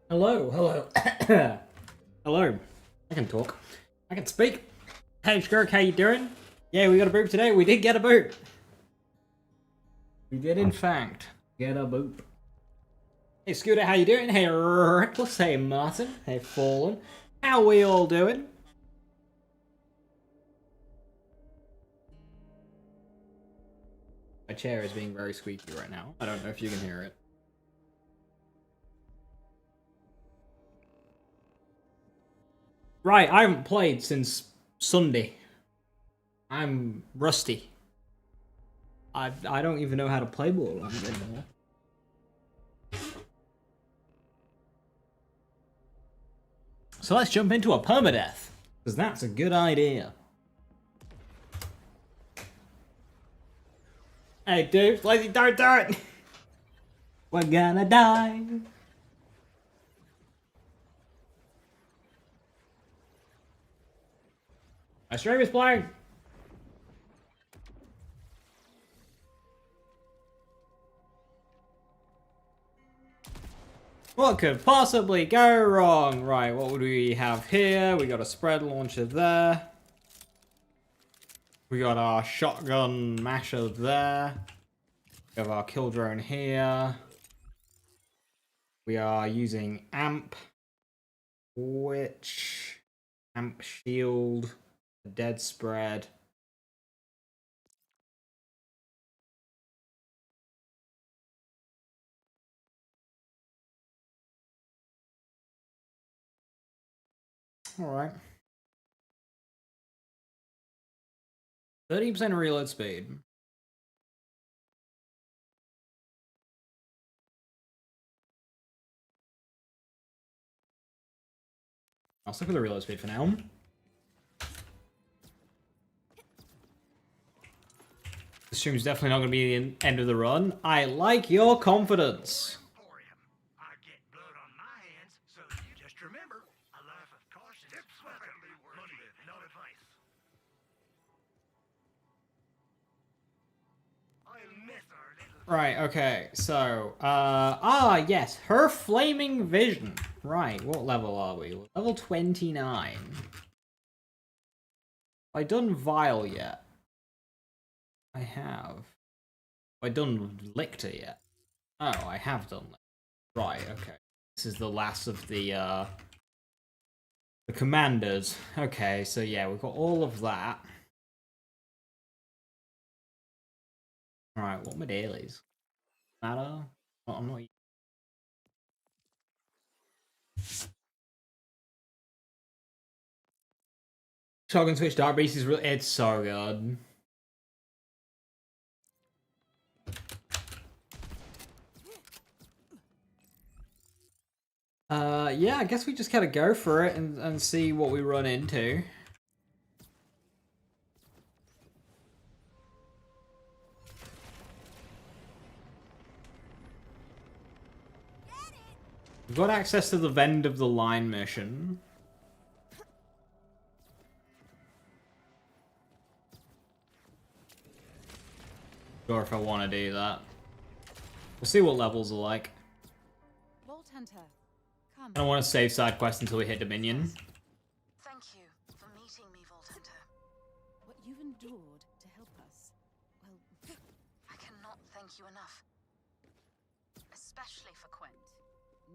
Hello, hello. Hello. I can talk. I can speak. Hey, Skirk, how you doing? Yeah, we got a boop today. We did get a boop. We did, in fact, get a boop. Hey, Scooter, how you doing? Hey, Reckless. Hey, Martin. Hey, Fallen. How we all doing? My chair is being very squeaky right now. I don't know if you can hear it. Right, I haven't played since Sunday. I'm rusty. I don't even know how to play Borderlands anymore. So let's jump into a permadeath, because that's a good idea. Hey dude, lazy, don't do it! We're gonna die. My stream is playing. What could possibly go wrong? Right, what would we have here? We got a spread launcher there. We got our shotgun masher there. We have our kill drone here. We are using amp, which amp shield, dead spread. All right. 30% reload speed. I'll stick with the reload speed for now. The stream's definitely not going to be the end of the run. I like your confidence. Right, okay, so, yes, her flaming vision. Right, what level are we? Level 29. Have I done Vile yet? I have. Have I done Lictor yet? Oh, I have done Lictor. Right, okay. This is the last of the commanders. Okay, so yeah, we've got all of that. Alright, what are my dailies? Matter? Oh, I'm not... Shotgun Switch Dark Beast is really... It's so good. Yeah, I guess we just gotta go for it and see what we run into. We've got access to the Vend of the Line mission. Sure if I want to do that. We'll see what levels are like. Vault Hunter, come. I don't want to save side quest until we hit Dominion. Thank you for meeting me, Vault Hunter. What you've endured to help us, well, I cannot thank you enough. Especially for Quint.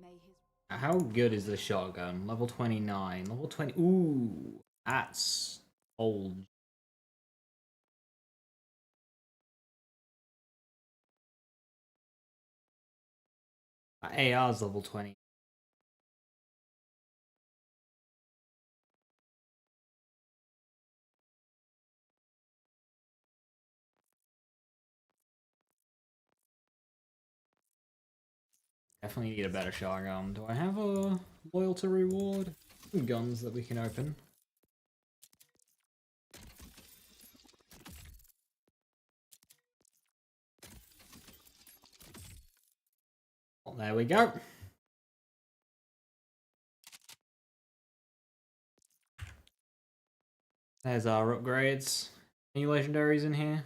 May his... How good is this shotgun? Level 29. Level 20. Ooh, that's old. AR's level 20. Definitely need a better shotgun. Do I have a loyalty reward? Some guns that we can open. Well, there we go. There's our upgrades. Any legendaries in here?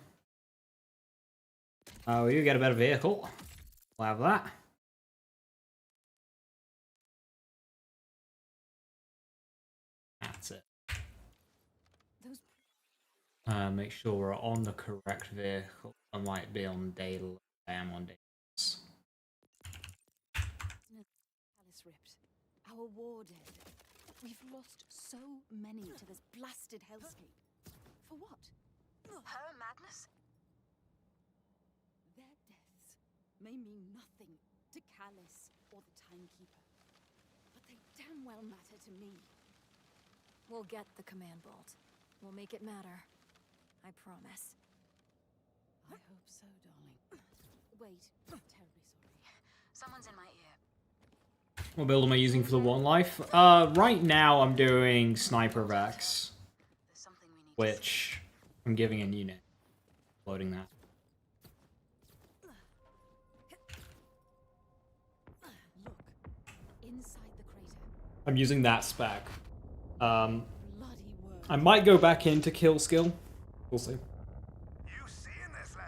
Oh, you get a better vehicle. We'll have that. Make sure we're on the correct vehicle. I might be on daylight. I am on daylight. Alice ripped. Our war dead. We've lost so many to this blasted hellscape. For what? Her madness? Their deaths may mean nothing to Callus or the Timekeeper, but they damn well matter to me. We'll get the command vault. We'll make it matter. I promise. I hope so, darling. Wait, terribly sorry. Someone's in my ear. What build am I using for the one life? Right now I'm doing Sniper Vex, There's something we need which I'm giving a new name. Loading that. Look, inside the crater. I'm using that spec. Bloody word. I might go back into kill skill. We'll see. You seeing this, Lev?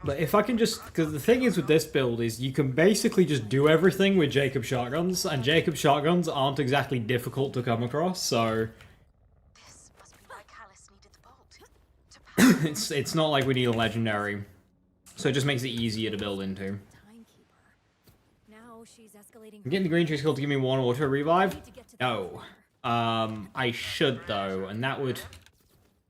But if I can just... Because the thing is with this build is you can basically just do everything with Jacob shotguns, and Jacob shotguns aren't exactly difficult to come across, so... This must be why Callus needed the bolt. it's not like we need a legendary. So it just makes it easier to build into. Timekeeper. Now she's escalating. I'm getting the green tree skill to give me one auto revive? Need to get to the No. floor. I should though, and that would...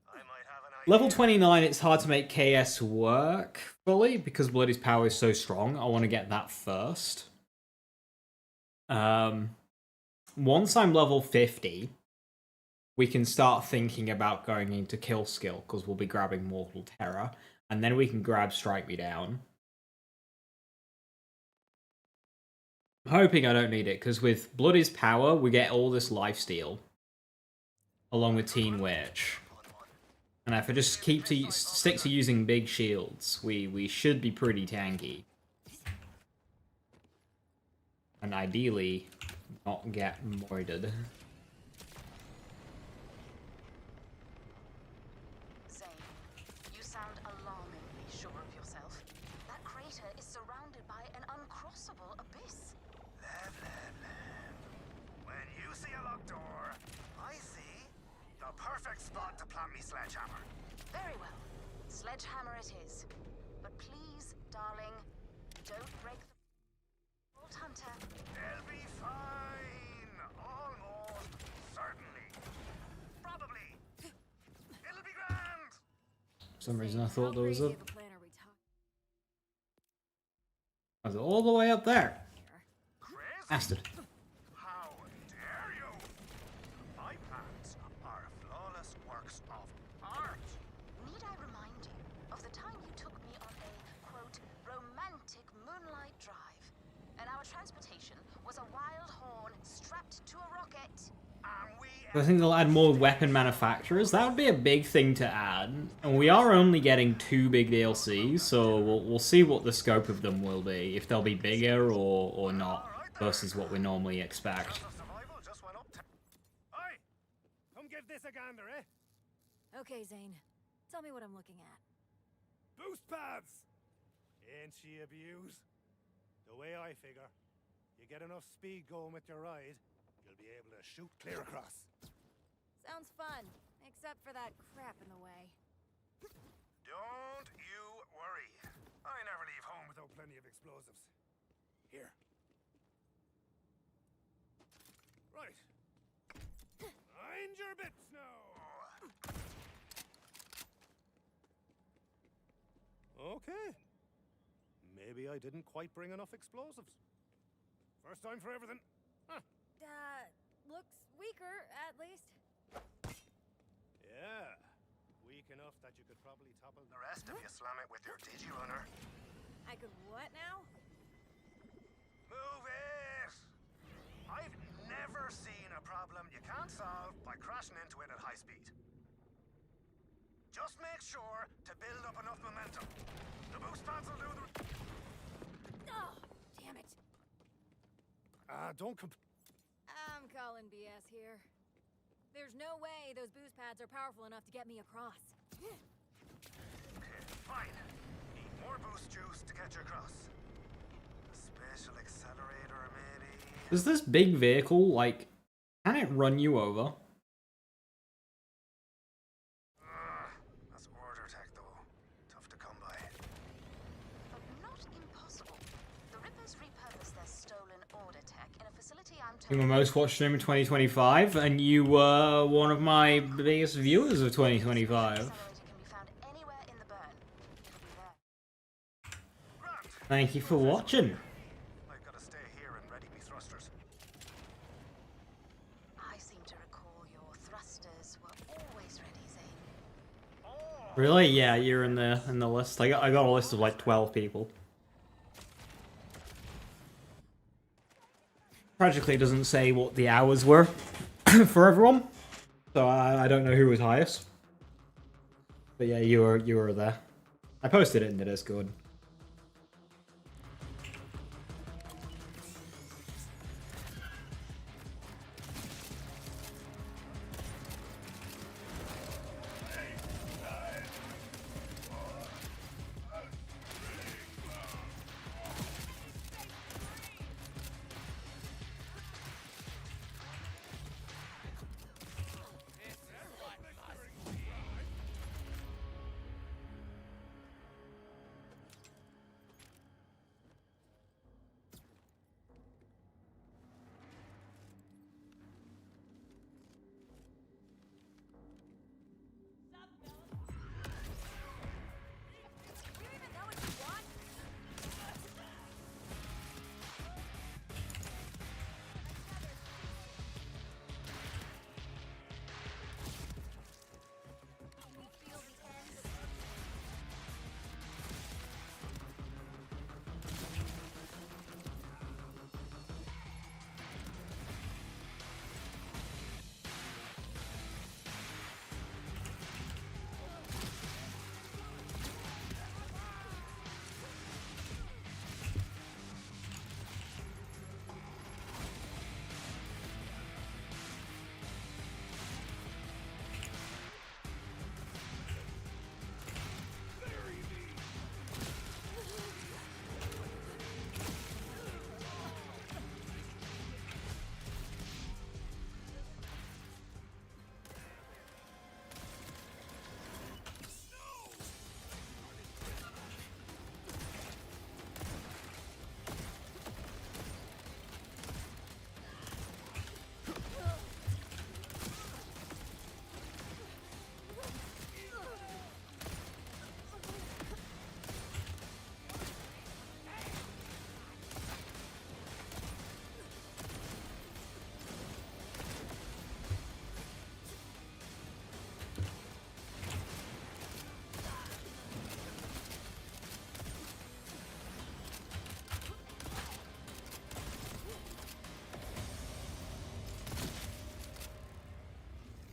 I might have an idea. Level 29, it's hard to make KS work fully because Bloody's power is so strong. I want to get that first. Once I'm level 50, we can start thinking about going into kill skill because we'll be grabbing Mortal Terror, and then we can grab Strike Me Down. I'm hoping I don't need it because with Bloody's power, we get all this lifesteal along with Teen Witch. And if I just stick to using big shields, we should be pretty tanky. And ideally, not get moided. Zane, you sound alarmingly sure of yourself. That crater is surrounded by an uncrossable abyss. Lev. When you see a locked door, I see the perfect spot to plant me sledgehammer. Very well. Sledgehammer it is. But please, darling, don't break the Vault Hunter. They'll be fine. Almost certainly. Probably. It'll be grand. For some reason I thought How there was crazy a... of a plan are we talking Was it all the way up there? here? Crazy? Bastard. How dare you? My plans are flawless works of art. Need I remind you of the time you took me on a, quote, romantic moonlight drive, and our transportation was a wild horn strapped to a rocket? And we I think they'll add more weapon manufacturers. That would be a big thing to add. And we are only getting 2 big DLCs, so we'll see what the scope of them will be. If they'll be bigger or not, versus what we normally expect. of survival just went up. Oi! Come give this a gander, eh? Okay, Zane. Tell me what I'm looking at. Boost pads! Ain't she abused? The way I figure, you get enough speed going with your ride, you'll be able to shoot clear across. Sounds fun, except for that crap in the way. Don't you worry. I never leave home without plenty of explosives. Here. Right. Mind your bits now. Okay. Maybe I didn't quite bring enough explosives. First time for everything. Huh. Looks weaker, at least. Yeah. Weak enough that you could probably topple the rest if you slam it with your digi-runner. I could what now? Move it! I've never seen a problem you can't solve by crashing into it at high speed. Just make sure to build up enough momentum. The boost pads will do the... Oh, damn it. Don't I'm calling BS here. There's no way those boost pads are powerful enough to get me across. Okay, fine. Need more boost juice to get you across. A special accelerator, matey. Does this big vehicle, like, can it run you over? You're my most watched stream in 2025, and you were one of my biggest viewers of 2025. Thank you for watching. I've got to stay here and ready me thrusters. I seem to recall your thrusters were always ready, Zane. Really? Yeah, you're in the list. I got a list of like 12 people. Tragically, it doesn't say what the hours were for everyone, so I don't know who was highest. But yeah, you were there. I posted it in the Discord.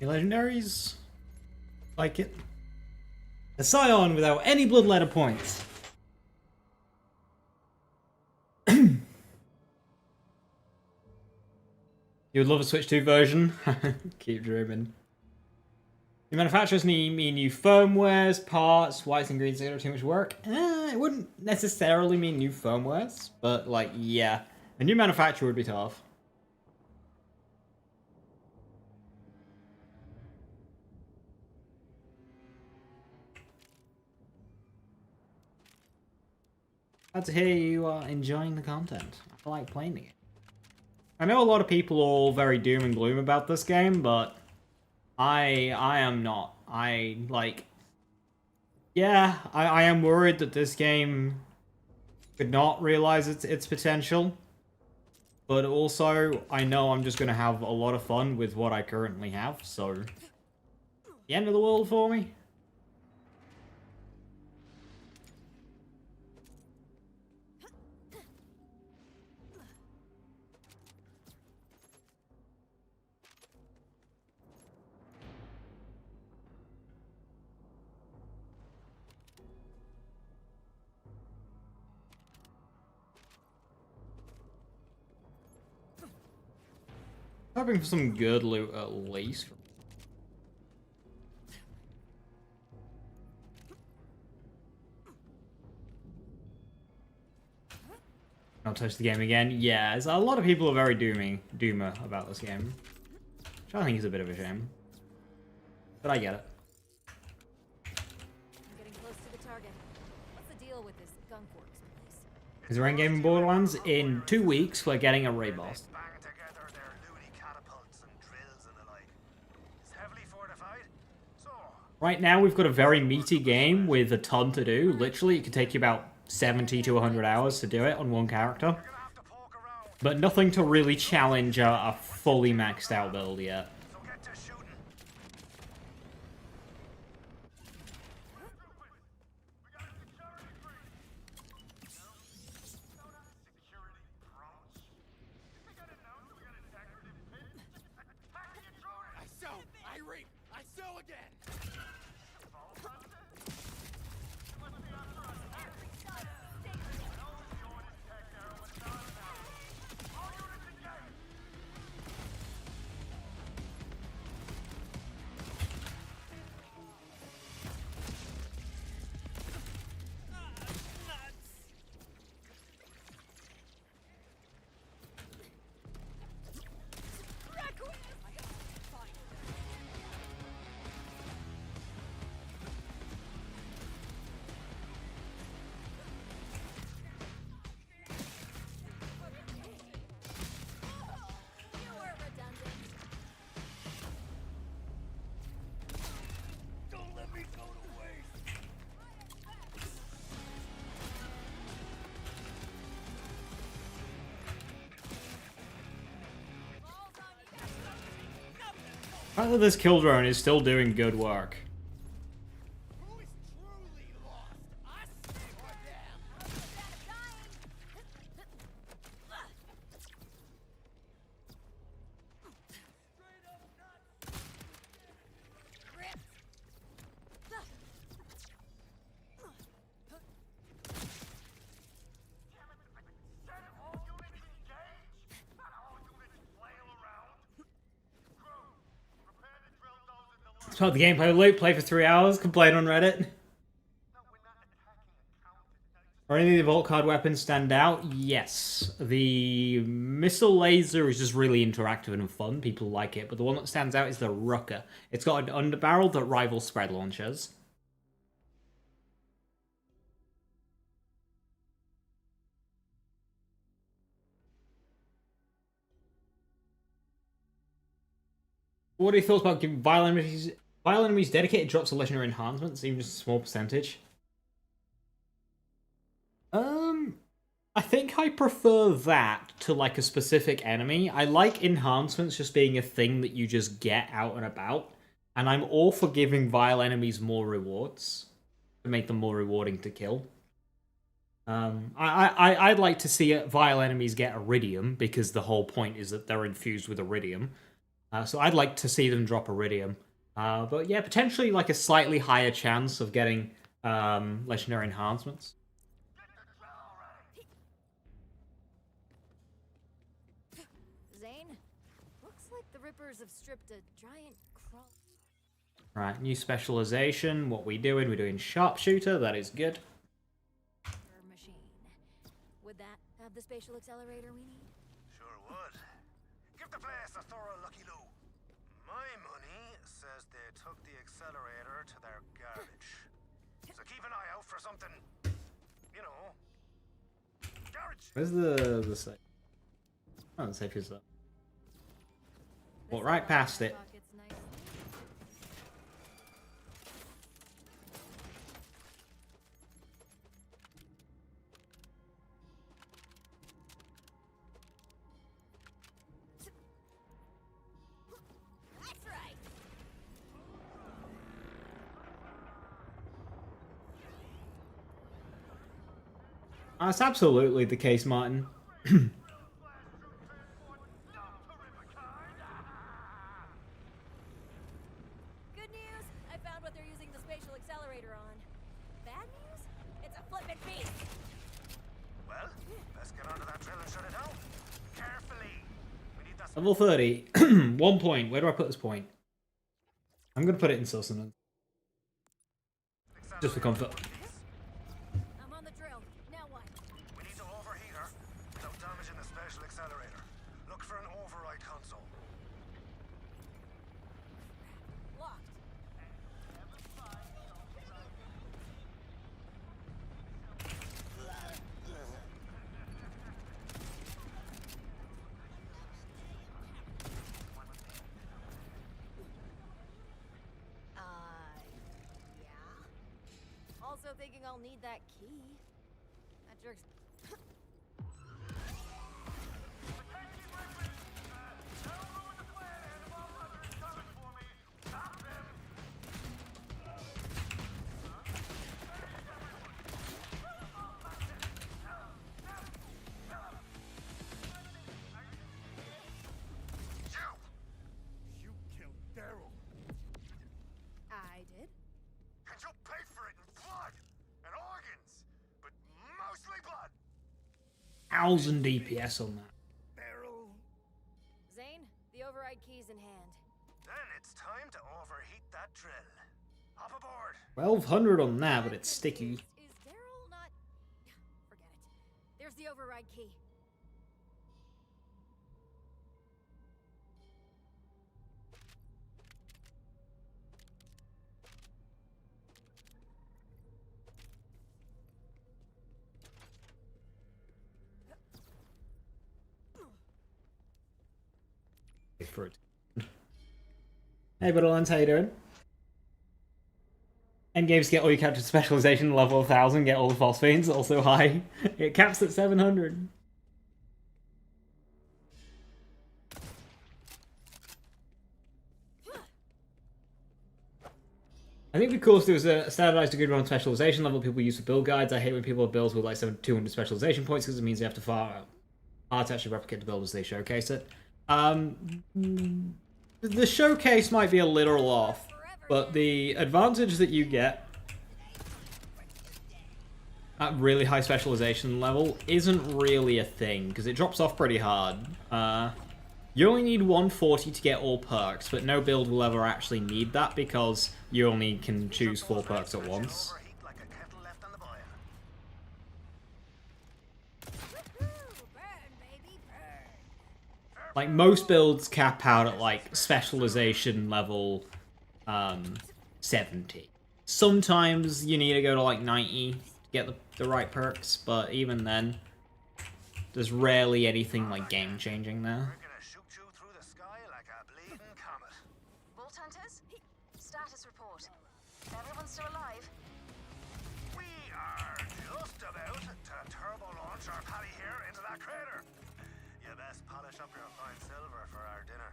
The legendaries like it. A Scion without any bloodletter points. You would love a Switch 2 version. Keep dreaming. New manufacturers mean new firmwares, parts, whites and greens don't do too much work. It wouldn't necessarily mean new firmwares, but like, yeah. A new manufacturer would be tough. Glad to hear you are enjoying the content. I like playing it. I know a lot of people are all very doom and gloom about this game, but I am not. I am worried that this game could not realize its potential. But also, I know I'm just going to have a lot of fun with what I currently have, so the end of the world for me. Hoping for some good loot at least. Not touch the game again. Yeah, a lot of people are very doomer about this game, which I think is a bit of a shame. But I get it. I'm getting close to the target. What's the deal with this gunk works place? Is there endgame in Borderlands? In 2 weeks, we're getting a raid boss. Bang together Right now we've got a very meaty game with a ton to do. Literally, it could take you about 70 to 100 hours to do it on one character. But nothing to really challenge a fully maxed out build yet. So get to shooting. I sow, I reap, I sow again. You were redundant. Don't let me go to waste. Rather, this kill drone is still doing good work. Who is truly lost? Us or them? So the gameplay loop, play for 3 hours, complain on Reddit. Are any of the vault card weapons stand out? Yes. The missile laser is just really interactive and fun. People like it. But the one that stands out is the Rucker. It's got an underbarrel that rivals spread launchers. What are your thoughts about giving violent enemies dedicated drops of legendary enhancements, even just a small percentage? I think I prefer that to like a specific enemy. I like enhancements just being a thing that you just get out and about, and I'm all for giving vile enemies more rewards to make them more rewarding to kill. I'd like to see vile enemies get Iridium because the whole point is that they're infused with Iridium. So I'd like to see them drop Iridium. But yeah, potentially like a slightly higher chance of getting legendary enhancements. Zane, looks like the Rippers have stripped a giant crawl. Right, new specialization. What we doing? We're doing sharpshooter. That is good. Machine. Would that have the spatial accelerator we need? Sure would. Give the place a thorough lucky loo. My money says they took the accelerator to their garage. So keep an eye out for something, you know, garage. Where's the safe? Oh, the safe is there. Well, right past it. Pocket's nice. That's right. That's absolutely the case, Martin. Good news, I found what they're using the spatial accelerator on. Bad news? It's a flippin' beast. Well, let's get onto that drill and shut it down. Carefully. We need that. Level 30. 1 point. Where do I put this point? I'm going to put it in sustenance. Just for comfort. I'm on the drill. Now what? We need to overheat her without damaging the special accelerator. Look for an override console. Locked. also thinking I'll need that key. That jerk's... You killed Daryl. I did? And you'll pay for it in blood and organs, but mostly blood. 1000 DPS on that. Daryl. Zane, the override key's in hand. Then it's time to overheat that drill. Hop aboard. 1200 on that, but it's sticky. Is Daryl not... Forget it. There's the override key. Wait for it. Hey, Buddelens, how you doing? Endgames get all your character specialization level 1000, get all the false fiends, also high. It caps at 700. I think because there was a standardized degree on specialization level people use for build guides. I hate when people have builds with like 200 specialization points because it means they have to far hard to actually replicate the build as they showcase it. The showcase might be a little off, but the advantage that you get at really high specialization level isn't really a thing because it drops off pretty hard. You only need 140 to get all perks, but no build will ever actually need that because you only can choose 4 perks at once. Overheat like a kettle left on the boil. Burn, baby, burn. Like, most builds cap out at, like, specialization level 70. Sometimes you need to go to, like, 90 to get the right perks, but even then, there's rarely anything, like, game-changing there. We're gonna shoot you through the sky like a bleeding comet. Vault Hunters? Status report. Everyone still alive? We are just about to turbo launch our paddy here into that crater. You best polish up your fine silver for our dinner.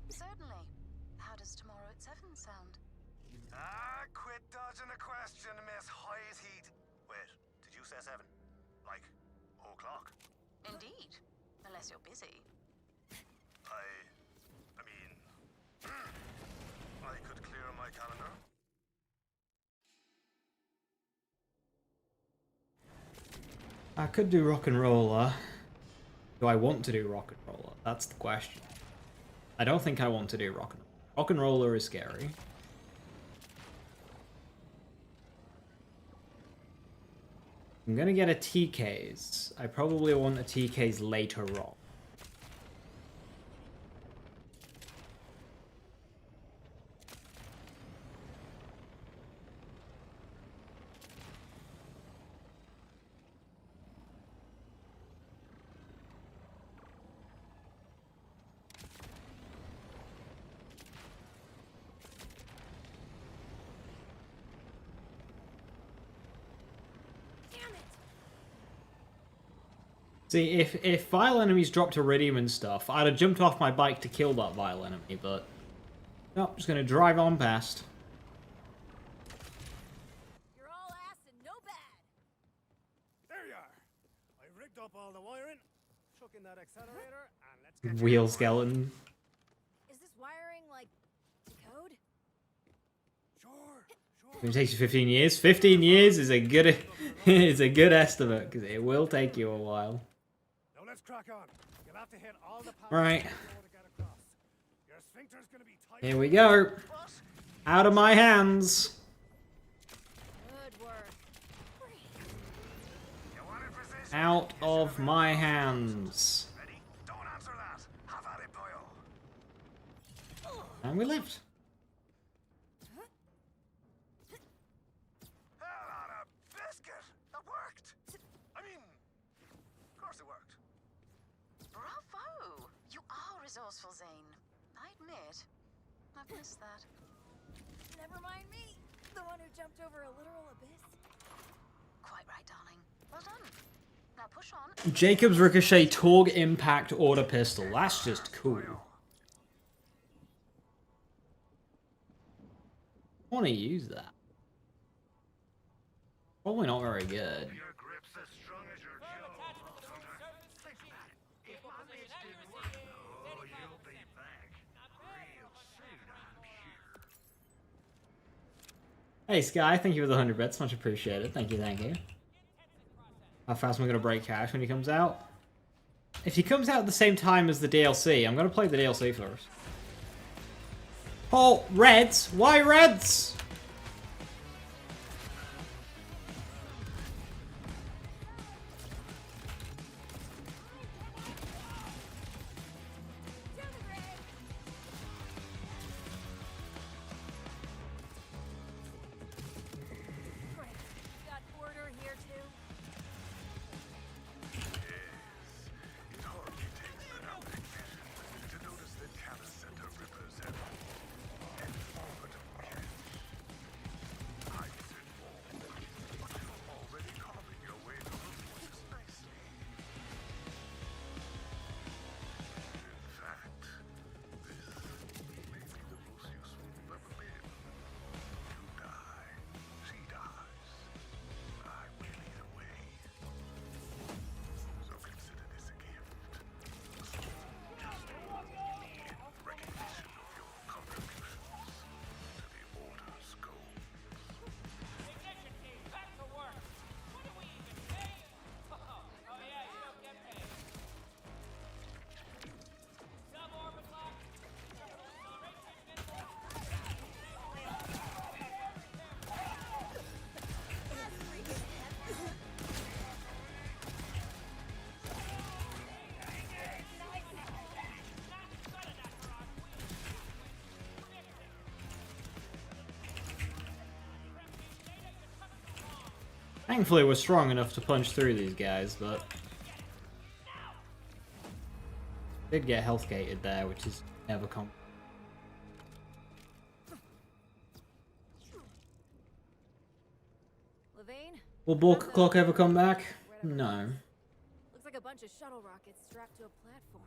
Certainly. How does tomorrow at 7 sound? Quit dodging the question, Miss High's Heat. Wait, did you say 7? Like, o'clock? Indeed. Unless you're busy. I mean, I could clear my calendar. I could do rock and roller. Do I want to do rock and roller? That's the question. I don't think I want to do rock and roller. Rock and roller is scary. I'm gonna get a TK's. I probably want a TK's later on. See, if vile enemies dropped iridium and stuff, I'd have jumped off my bike to kill that vile enemy, but... No, just gonna drive on past. You're all ass and no bad. There you are. I rigged up all the wiring, chuck in that accelerator, and let's get you Wheel going. skeleton. Is this wiring, like, code? Sure. It takes you 15 years. 15 years is a good is a good estimate because it will take you a while. Now let's crack on. You'll have to hit all the power Right. to get across. Your sphincter's gonna be tight. Here we go. What? Out of my hands. Good work. You wanted precision? Out You of should have my been. hands. Ready? Don't answer that. Have at it, boyo. And we lived. Hell on a biscuit. That worked. I mean, of course it worked. Bravo! You are resourceful, Zane. I admit. I've missed that. Never mind me, the one who jumped over a literal abyss. quite right, darling. Well done. Now push on. Jacob's Ricochet Torg Impact Order Pistol. That's just cool. I want to use that. Probably not very good. Your grip's as strong as your jaw. Think about it. If my mitts didn't work, oh, you'll be back real soon, I'm sure. Hey Sky, thank you for the 100 bits. Much appreciated. Thank you, thank you. How fast am I going to break cash when he comes out? If he comes out at the same time as the DLC, I'm going to play the DLC first. Oh, Reds? Why Reds? Got order here too. It hardly takes an application to notice that Callus Center rippers have informative catch. I said more, but you're already carving your way to the fortress nicely. In fact, this may be the most useful you've ever been. You die, she dies. I will either way. So consider this a gift. A small gesture in recognition of your contributions to the Order's goals. Ignition team, back to work. What are we even paying? Oh yeah, you don't get paid. Suborbit lock. Thankfully, we're strong enough to punch through these guys, but did get health gated there, which is never com. Levine? Will Bork Clock ever come back? No. Looks like a bunch of shuttle rockets strapped to a platform.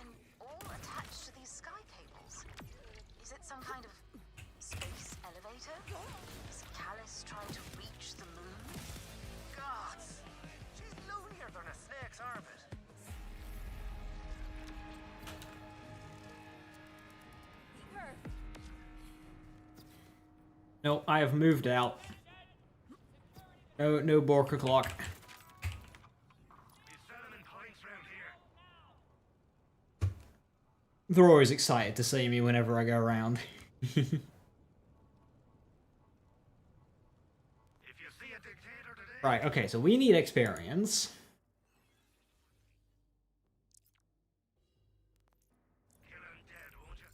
And all attached to these sky cables. Is it some kind of space elevator? Is Callus trying to reach the moon? Gods! She's loonier than a snake's armpit. Eager. No, I have moved out. No Bork Clock. He's selling points round here. They're always excited to see me whenever I go around. If you see a dictator today, Right, okay, so we need experience. kill him dead, won't you?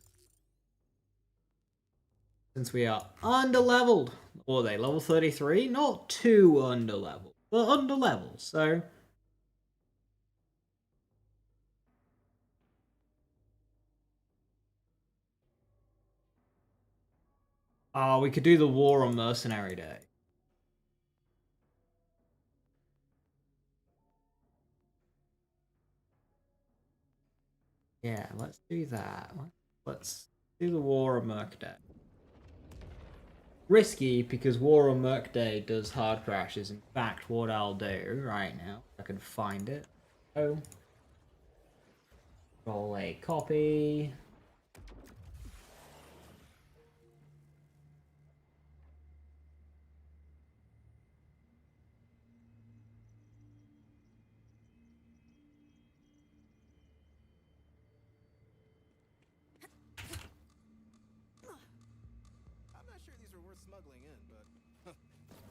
Since we are under-leveled. Or are they level 33? Not too under-leveled, but under-leveled, so... Oh, we could do the war on Mercenary Day. Yeah, let's do that. Let's do the war on Merc Day. Risky, because War on Merc Day does hard crashes. In fact, what I'll do right now, if I can find it. Oh. Roll a copy. I'm not sure these are worth smuggling in, but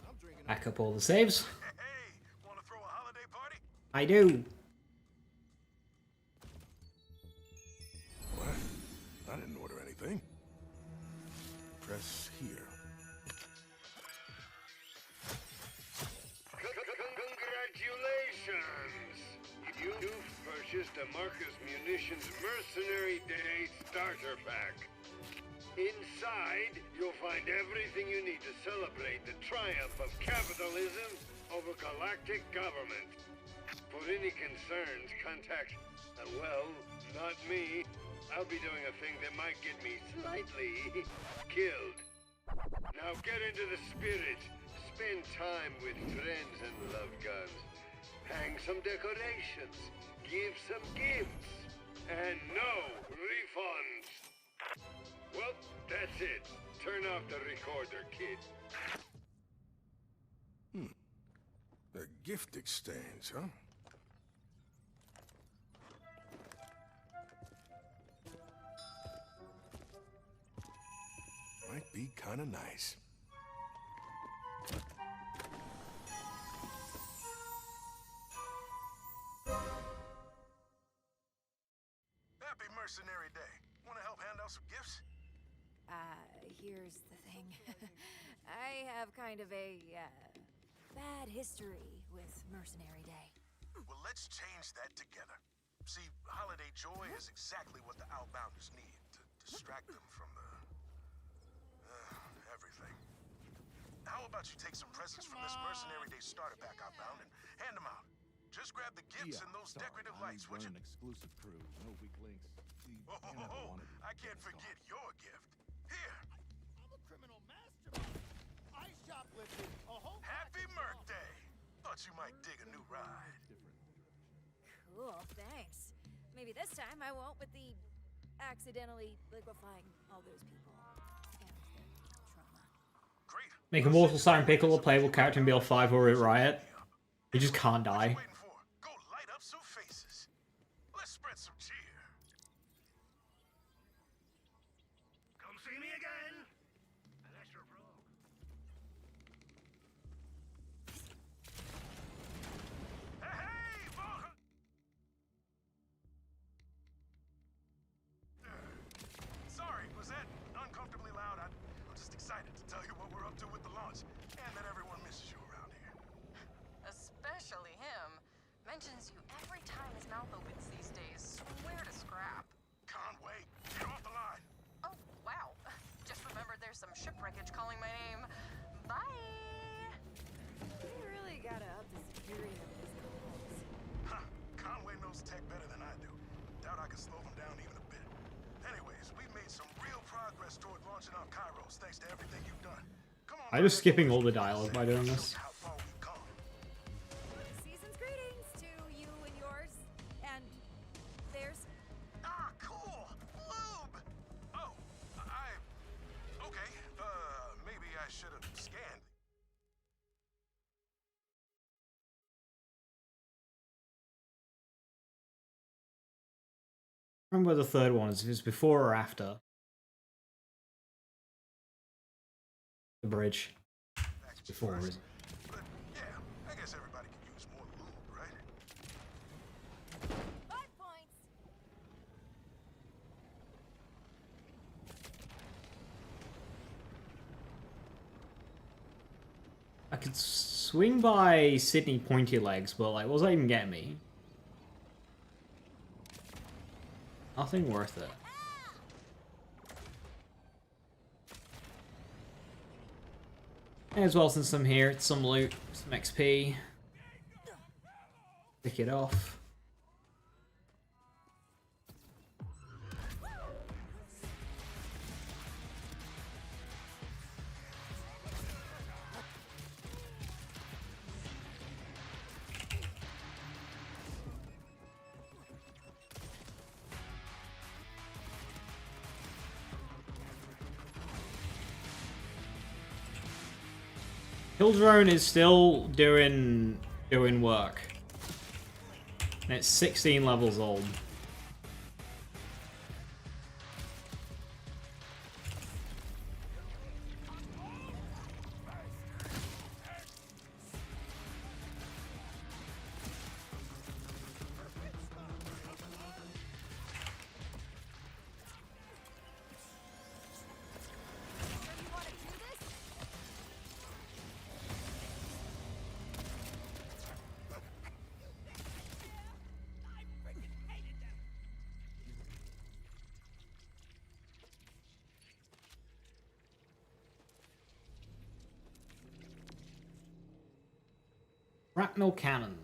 I'm drinking. Back up all the saves. Hey, wanna throw a holiday party? I do. What? I didn't order anything. Press here. Congratulations! You've purchased a Marcus Munitions Mercenary Day starter pack. Inside, you'll find everything you need to celebrate the triumph of capitalism over galactic government. For any concerns, contact, well, not me. I'll be doing a thing that might get me slightly killed. Now get into the spirit. Spend time with friends and loved ones. Hang some decorations. Give some gifts. And no refunds. Well, that's it. Turn off the recorder, kid. A gift exchange, huh? Might be kinda nice. Happy Mercenary Day. Want to help hand out some gifts? Here's the thing. I have kind of a, bad history with Mercenary Day. Well, let's change that together. See, holiday joy is exactly what the Outbounders need to distract them from everything. How about you take some presents from this Mercenary Day starter pack I found and hand them out? Just grab the gifts and those decorative lights, would you? An exclusive crew, no weak links. See, I can't forget your gift. Here. I'm a criminal mastermind. I shoplifted a whole Happy Merc Day. Thought you might dig a new ride. Cool, thanks. Maybe this time I won't with the accidentally liquefying all those people and their trauma. Great. Make a mortal Siren Pickle a playable character in BL5 or at Riot. You just can't die. Waiting for? Go light up some faces. Let's spread some cheer. Come see me again. An extra pro. Hey, Vulcan! Sorry, was that uncomfortably loud? I'm just excited to tell you what we're up to with the launch, and that everyone misses you around here. Especially him. Mentions you every time his mouth opens these days. Swear to scrap. Conway, get off the line. Oh, wow. Just remembered there's some shipwreckage calling my name. Bye! They really gotta up the security of these calls. Huh. Conway knows tech better than I do. Doubt I can slow them down even a bit. Anyways, we've made some real progress toward launching out Kairos thanks to everything you've done. Come on. I'm just skipping all the dialogue by doing this. How far we've come. Season's greetings to you and yours, and theirs. Ah, cool! Lube! Oh, okay, maybe I should have scanned. Remember the third one is if it's before or after the bridge. It's before, isn't it? But yeah, I guess everybody could use more lube, right? 5 points. I could swing by Sydney Pointy Legs, but like, what does that even get me? Nothing worth it. May as well, since I'm here, it's some loot, some XP. Pick it off. Kill drone is still doing work. And it's 16 levels old. Shrapnel cannon.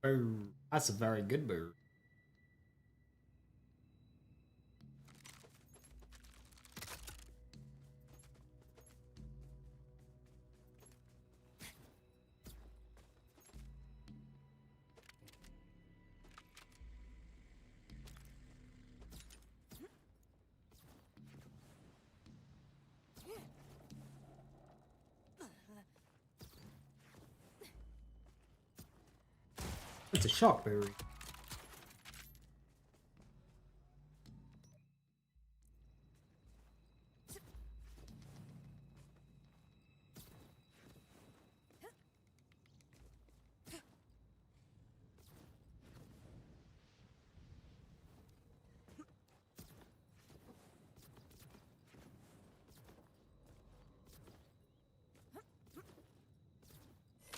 Oh, that's a very good bird. It's a shockberry.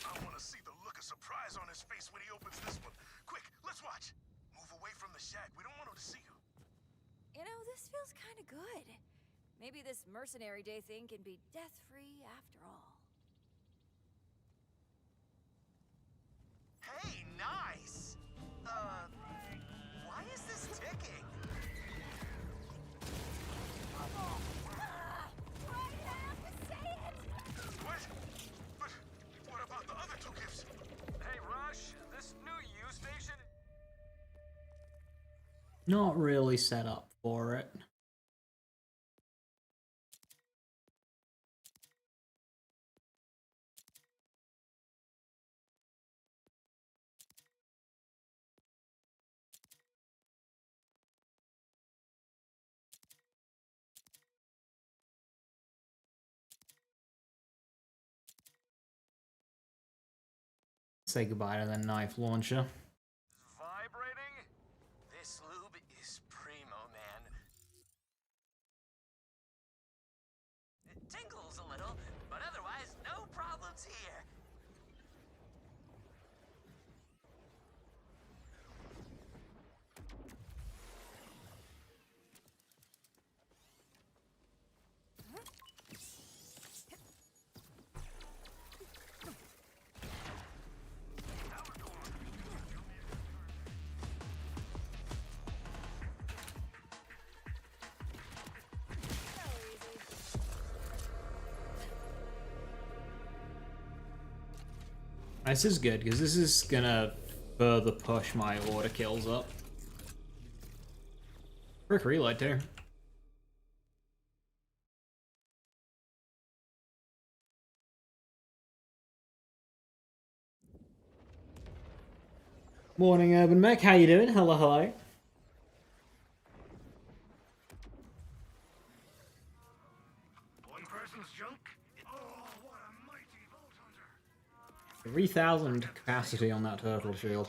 I want to see the look of surprise on his face when he opens this one. Quick, let's watch. Move away from the shack. We don't want him to see you. You know, this feels kind of good. Maybe this mercenary day thing can be death-free after all. Hey, nice! Why is this ticking? Why did I have to say it? What? But what about the other two gifts? Hey, Rush, this new U station... Not really set up for it. Say goodbye to the knife launcher. Vibrating? This lube is primo, man. It tingles a little, but otherwise no problems here. This is good, because this is gonna further push my order kills up. Quick reload too. Morning, Urban Mech. How you doing? Hello, hello. One person's junk? Oh, what a mighty Vault Hunter! 3,000 capacity on that turtle shield.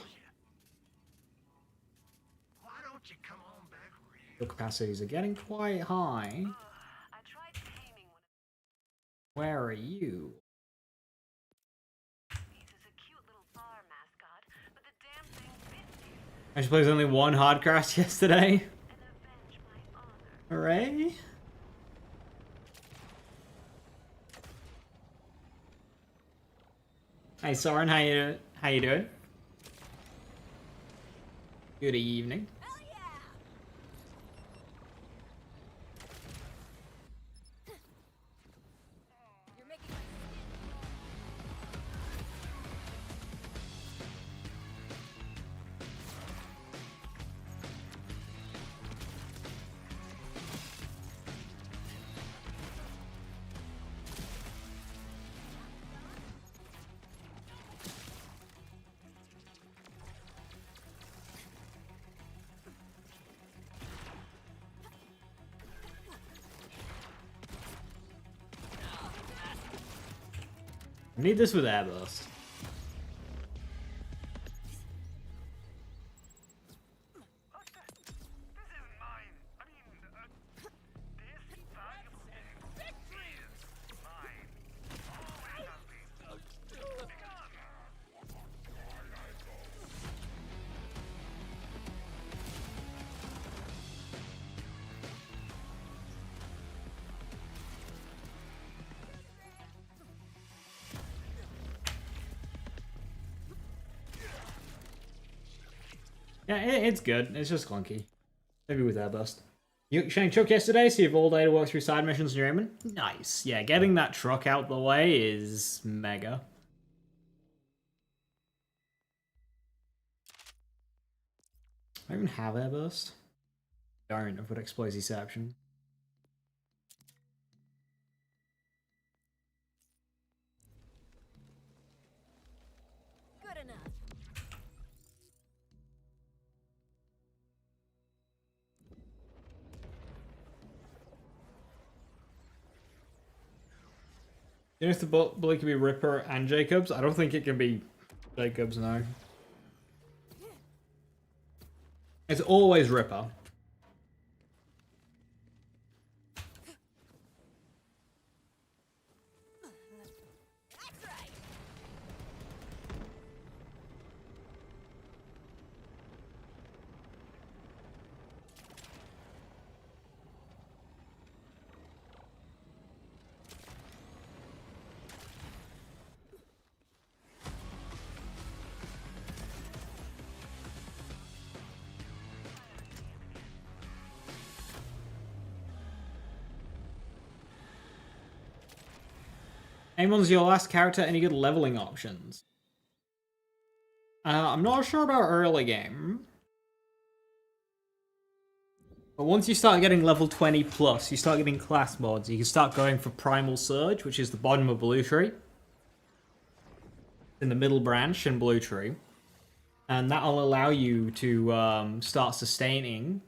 Why don't you come on back real? Your capacities are getting quite high. I tried taming one of Where are you? these as a cute little bar mascot, but the damn thing bit you I just played only one hard crash yesterday. and avenge my honor. Hooray. Hey Soren, how you doing? Good evening. Hell yeah! You're making my skin I need this with airburst. This isn't mine. I mean, this valuable victory is mine. Always has been. Be gone. Yeah, it's good. It's just clunky. Maybe with Airburst. You showing truck yesterday, so you've all day to work through side missions in your aiming? Nice. Yeah, getting that truck out the way is mega. I don't even have Airburst. Don't, I've got Explosiception. Good enough. You know if the bully can be Ripper and Jacobs? I don't think it can be Jacobs, no. It's always Ripper. That's right. Amon's your last character, any good leveling options? I'm not sure about early game. But once you start getting level 20 plus, you start getting class mods. You can start going for Primal Surge, which is the bottom of Blue Tree. In the middle branch in Blue Tree. And that'll allow you to start sustaining.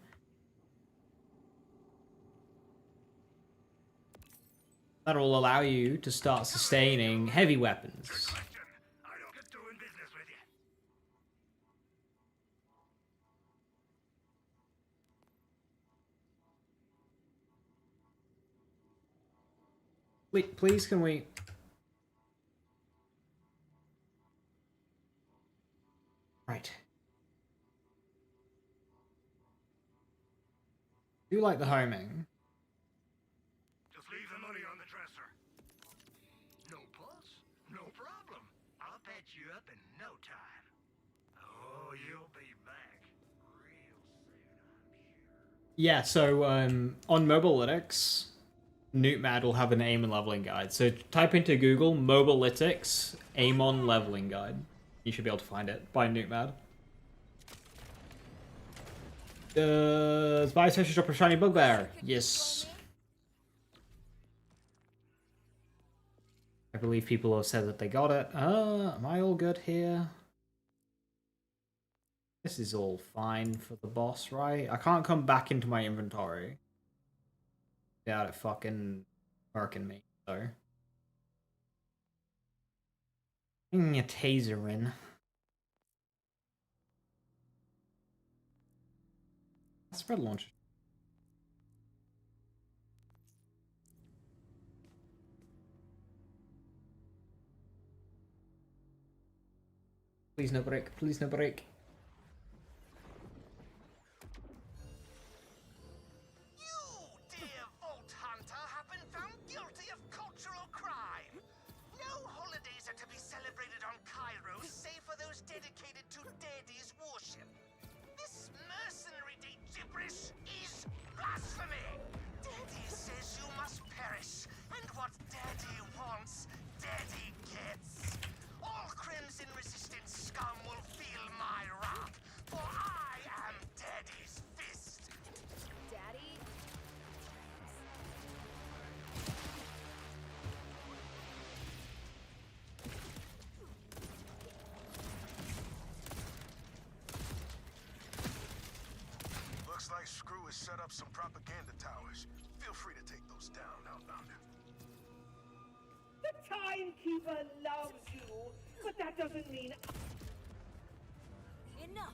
That'll allow you to start sustaining heavy weapons. I don't get doing business with you. Please, can we... Right. Do like the homing. Just leave the money on the dresser. No pulse? No problem. I'll patch you up in no time. Oh, you'll be back real soon, I'm sure. Yeah, so on Mobilytics, Newtmad will have an aim and leveling guide. So type into Google Mobilytics aim on leveling guide. You should be able to find it by Newtmad. Does Biosession drop a shiny bugbear? Yes. I believe people have said that they got it. Am I all good here? This is all fine for the boss, right? I can't come back into my inventory without it fucking murking me, so. Bringing a taser in. Spread launcher. Please no break, please no break. You, dear Vault Hunter, have been found guilty of cultural crime. No holidays are to be celebrated on Cairo save for those dedicated to Daddy's worship. This mercenary day gibberish is blasphemy. Daddy says you must perish, and what Daddy wants, Daddy gets. All Crimson Resistance scum will feel my wrath, for I am Daddy's fist. Daddy? Looks like Screw has set up some propaganda towers. Feel free to take those down, Outlander. The Timekeeper loves you, but that doesn't mean... Enough.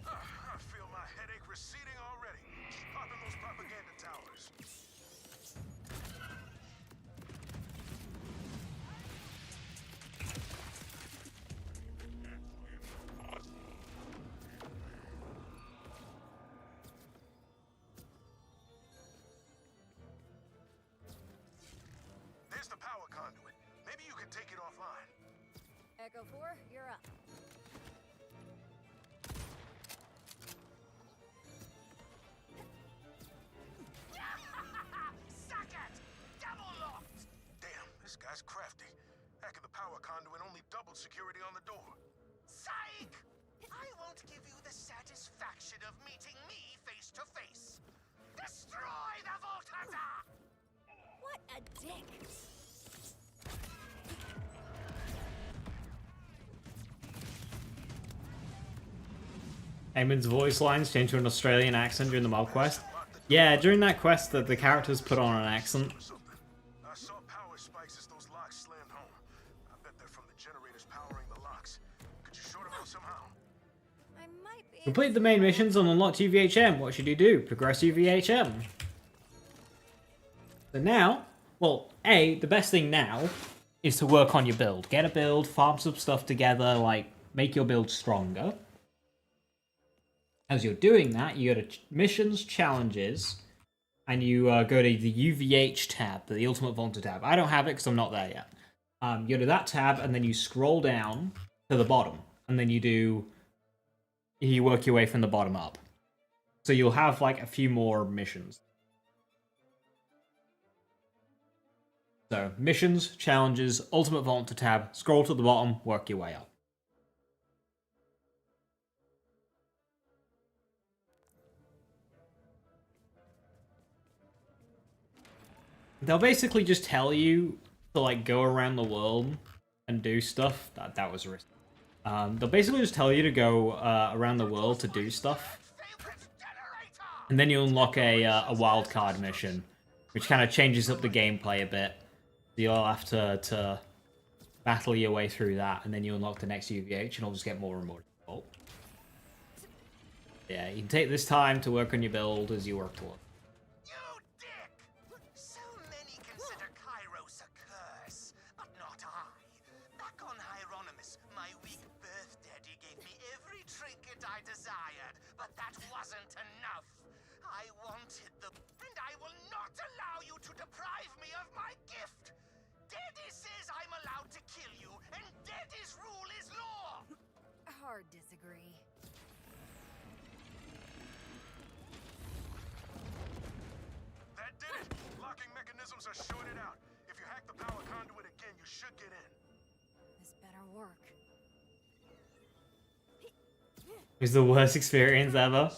I feel my headache receding already. Keep popping those propaganda towers. Echo 4, you're up. Suck it! Double locked! Damn, this guy's crafty. Hacking the power conduit only doubled security on the door. Psych! I won't give you the satisfaction of meeting me face to face. Destroy the Vault Hunter! What a dick! Eamon's voice lines changed to an Australian accent during the mob quest. Yeah, during that quest, the characters put on an accent. I saw power spikes as those locks slammed home. I bet they're from the generators powering the locks. Could you sort them out somehow? I might be. Complete the main missions and unlock UVHM. What should you do? Progress UVHM. So now, well, the best thing now is to work on your build. Get a build, farm some stuff together, like, make your build stronger. As you're doing that, you go to missions, challenges, and you go to the UVH tab, the Ultimate Volunteer tab. I don't have it because I'm not there yet. You go to that tab, and then you scroll down to the bottom, and then you work your way from the bottom up. So you'll have like a few more missions. So missions, challenges, Ultimate Volunteer tab, scroll to the bottom, work your way up. They'll basically just tell you to like go around the world and do stuff. That was risky. They'll basically just tell you to go around the world to do stuff, and then you unlock a wildcard mission, which kind of changes up the gameplay a bit. You'll have to battle your way through that, and then you unlock the next UVH, and it'll just get more and more difficult. Yeah, you can take this time to work on your build as you work towards. Hard disagree. That did it! Locking mechanisms are shorted out. If you hack the power conduit again, you should get in. This better work. It's the worst experience ever.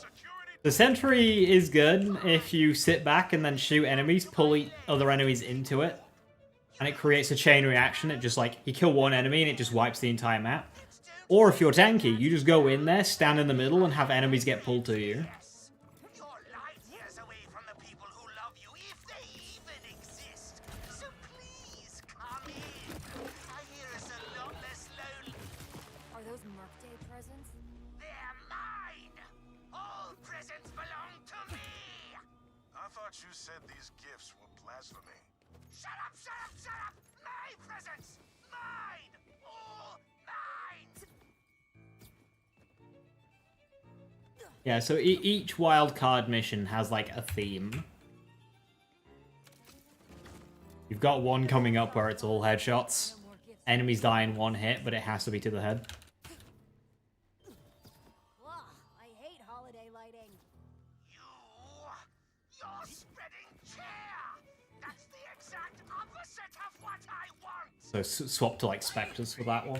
The sentry is good if you sit back and then shoot enemies, pull other enemies into it, and it creates a chain reaction. It just like, you kill one enemy and it just wipes the entire map. Or if you're tanky, you just go in there, stand in the middle, and have enemies get pulled to you. You're light years away from the people who love you, if they even exist. So please come in. I hear us a lot less lonely. Are those Merc Day presents? They're mine. All presents belong to me. I thought you said these gifts were blasphemy. Shut up, shut up, shut up! My presents! Mine! All mine! Yeah, so each wildcard mission has like a theme. You've got one coming up where it's all headshots. Enemies die in one hit, but it has to be to the head. Ugh, I hate holiday lighting. You're spreading cheer! That's the exact opposite of what I want! So swap to like Spectres for that one.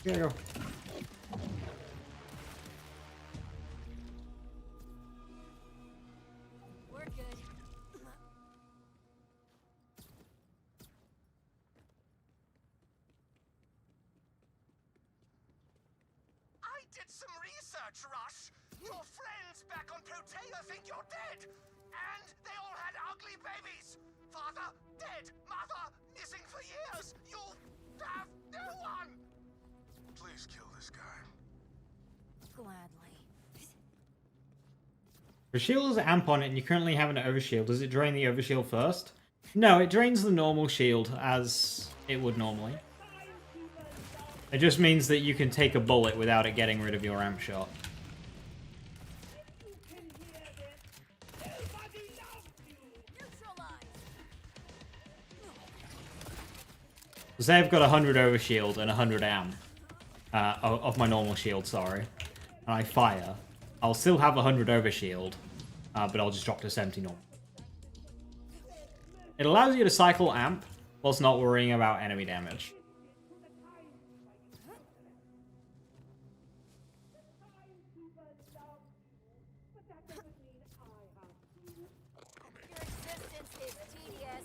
Gotta go. We're good. I did some research, Rush. Your friends back on Protea think you're dead. And they all had ugly babies. Father, dead. Mother, missing for years. You have no one. Please kill this guy. Gladly. The shield has amp on it and you currently have an overshield. Does it drain the overshield first? No, it drains the normal shield as it would normally. It just means that you can take a bullet without it getting rid of your amp shot. So say I've got 100 overshield and 100 amp of my normal shield, sorry, and I fire. I'll still have 100 overshield, but I'll just drop to 70 normal. It allows you to cycle amp whilst not worrying about enemy damage. Your existence is tedious.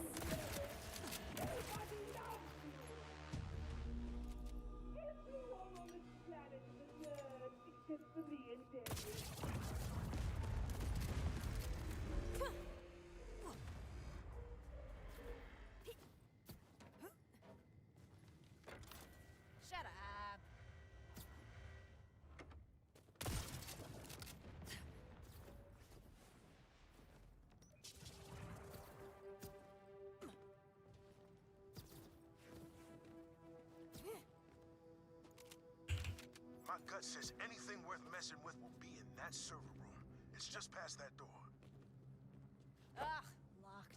Shut up. My gut says anything worth messing with will be in that server room. It's just past that door. Ugh, locked.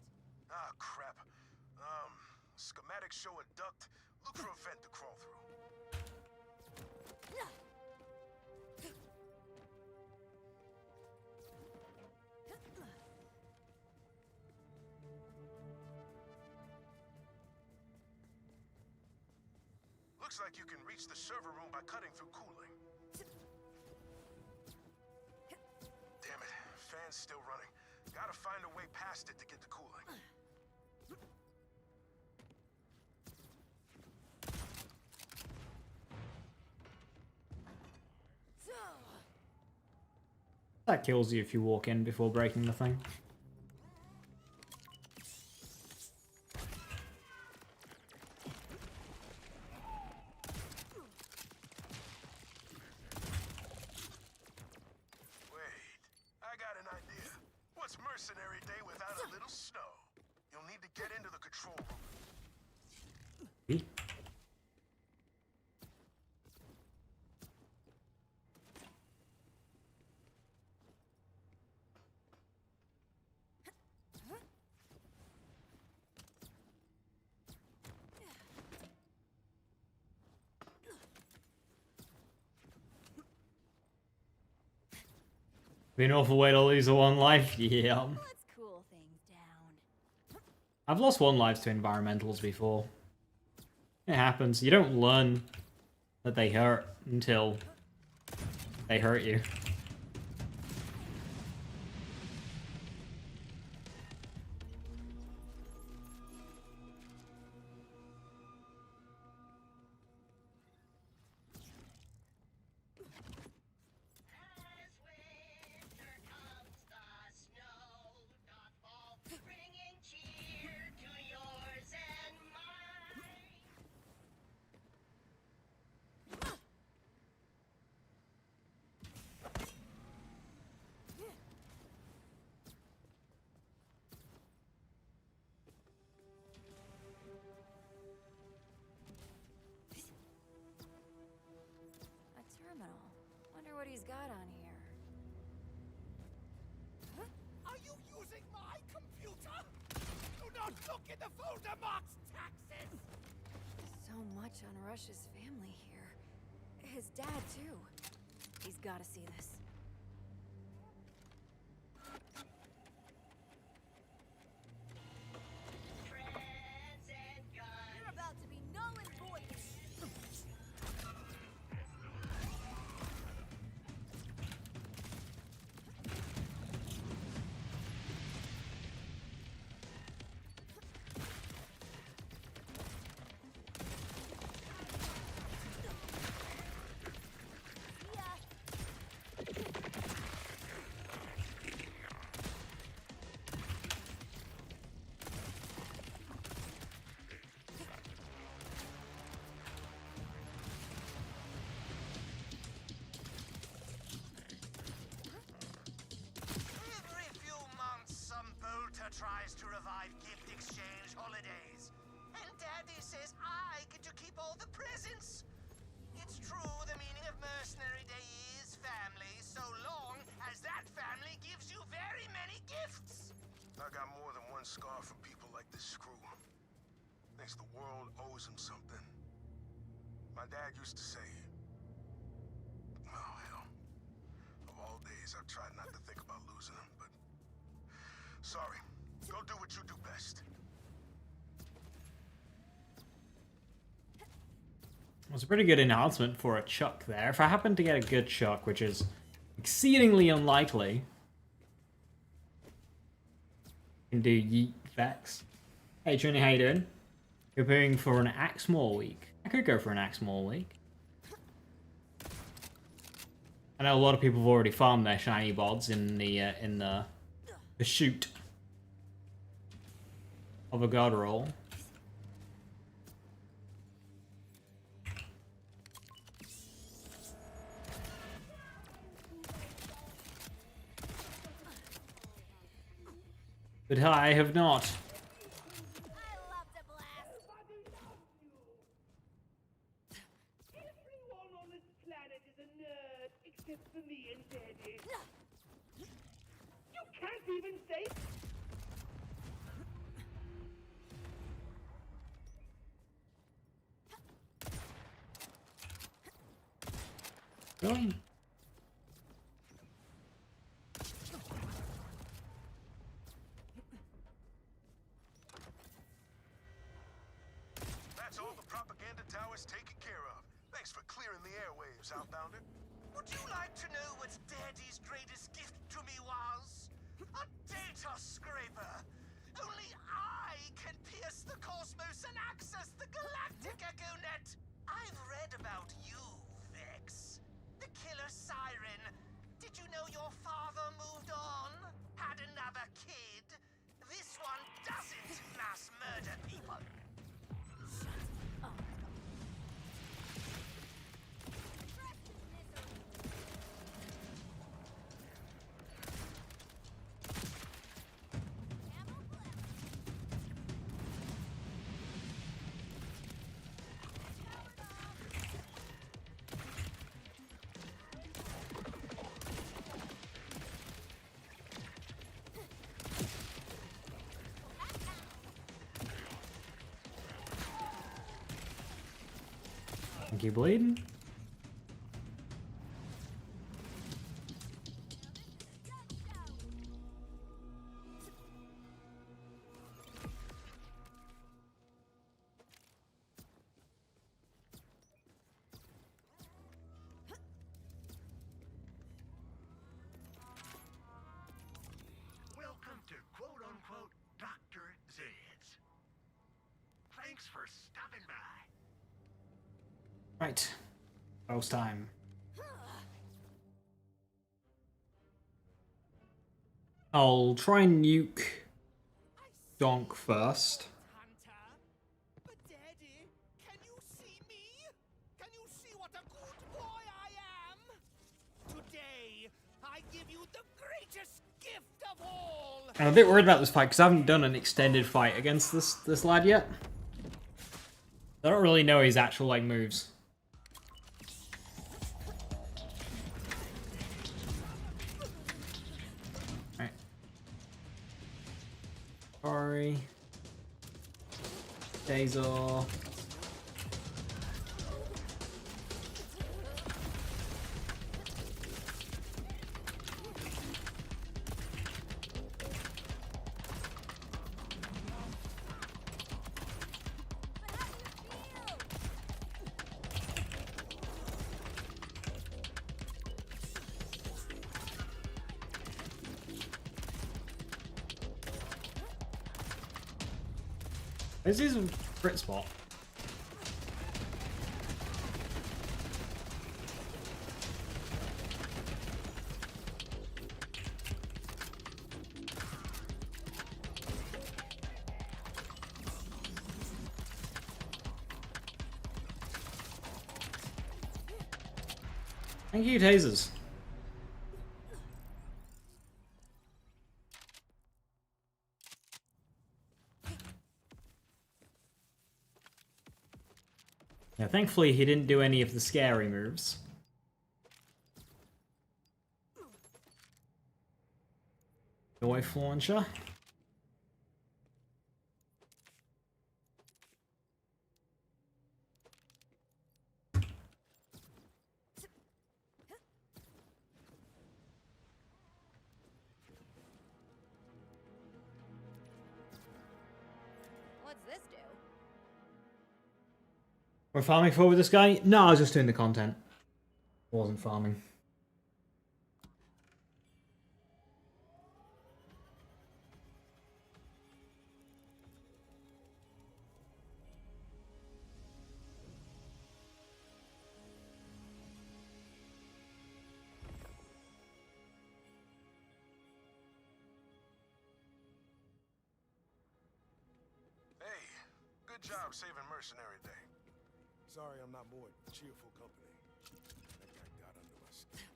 Ah, crap. Schematics show a duct. Look for a vent to crawl through. Looks like you can reach the server room by cutting through cooling. Damn it, fan's still running. Gotta find a way past it to get to cooling. That kills you if you walk in before breaking the thing. What's Mercenary Day without a little snow? You'll need to get into the control room. Be an awful way to lose a one life, yeah. Let's cool things down. I've lost one life to environmentals before. It happens. You don't learn that they hurt until they hurt you. Wonder what he's got on here. Are you using my computer? Do not look in the folder marked taxes! So much on Rush's family here. His dad, too. He's gotta see this. You're about to be null and void. Santa tries to revive gift exchange holidays. And Daddy says I get to keep all the presents. It's true the meaning of Mercenary Day is family, so long as that family gives you very many gifts. I got more than one scar from people like this screw. Thinks the world owes him something. My dad used to say, oh hell, of all days I've tried not to think about losing him, but sorry, go do what you do best. It was a pretty good enhancement for a Chuck there. If I happen to get a good Chuck, which is exceedingly unlikely, I can do Yeet Vex. Hey Trini, how you doing? Hoping for an Axe Maul week. I could go for an Axe Maul week. I know a lot of people have already farmed their shiny bods in the pursuit of a god roll. But I have not. Everyone on this planet is a nerd except for me and Daddy. You can't even say. Really? That's all the propaganda tower's taken care of. Thanks for clearing the airwaves, Outbounder. Would you like to know what Daddy's greatest gift to me was? A data scraper. Only I can pierce the cosmos and access the galactic echo net. I've read about you, Vex. The killer siren. Did you know your father moved on? Had another kid? This one doesn't mass murder people. Thank you, bleeding. Welcome to quote-unquote Dr. Zed's. Thanks for stopping by. Right. Post time. I'll try and nuke Donk first. Hunter. But Daddy, can you see me? Can you see what a good boy I am? Today, I give you the greatest gift of all. I'm a bit worried about this fight because I haven't done an extended fight against this lad yet. I don't really know his actual like moves. Right. Sorry. Dazer. This is a crit spot. Thank you, tasers. Yeah, thankfully he didn't do any of the scary moves. Knife launcher. What's this do? We're farming for with this guy? No, I was just doing the content. Wasn't farming. Hey, good job saving Mercenary Day. Sorry I'm not more cheerful company. That guy got under my skin.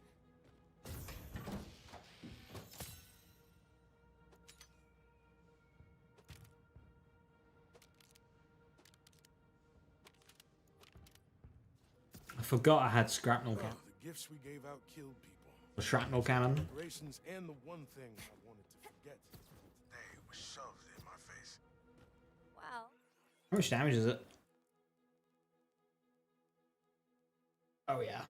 I forgot I had shrapnel Oh, cannon. the gifts we gave out killed people. The shrapnel cannon. Reparations and the one thing I wanted to forget. They was shoved in my face. Wow. How much damage is it? Oh yeah.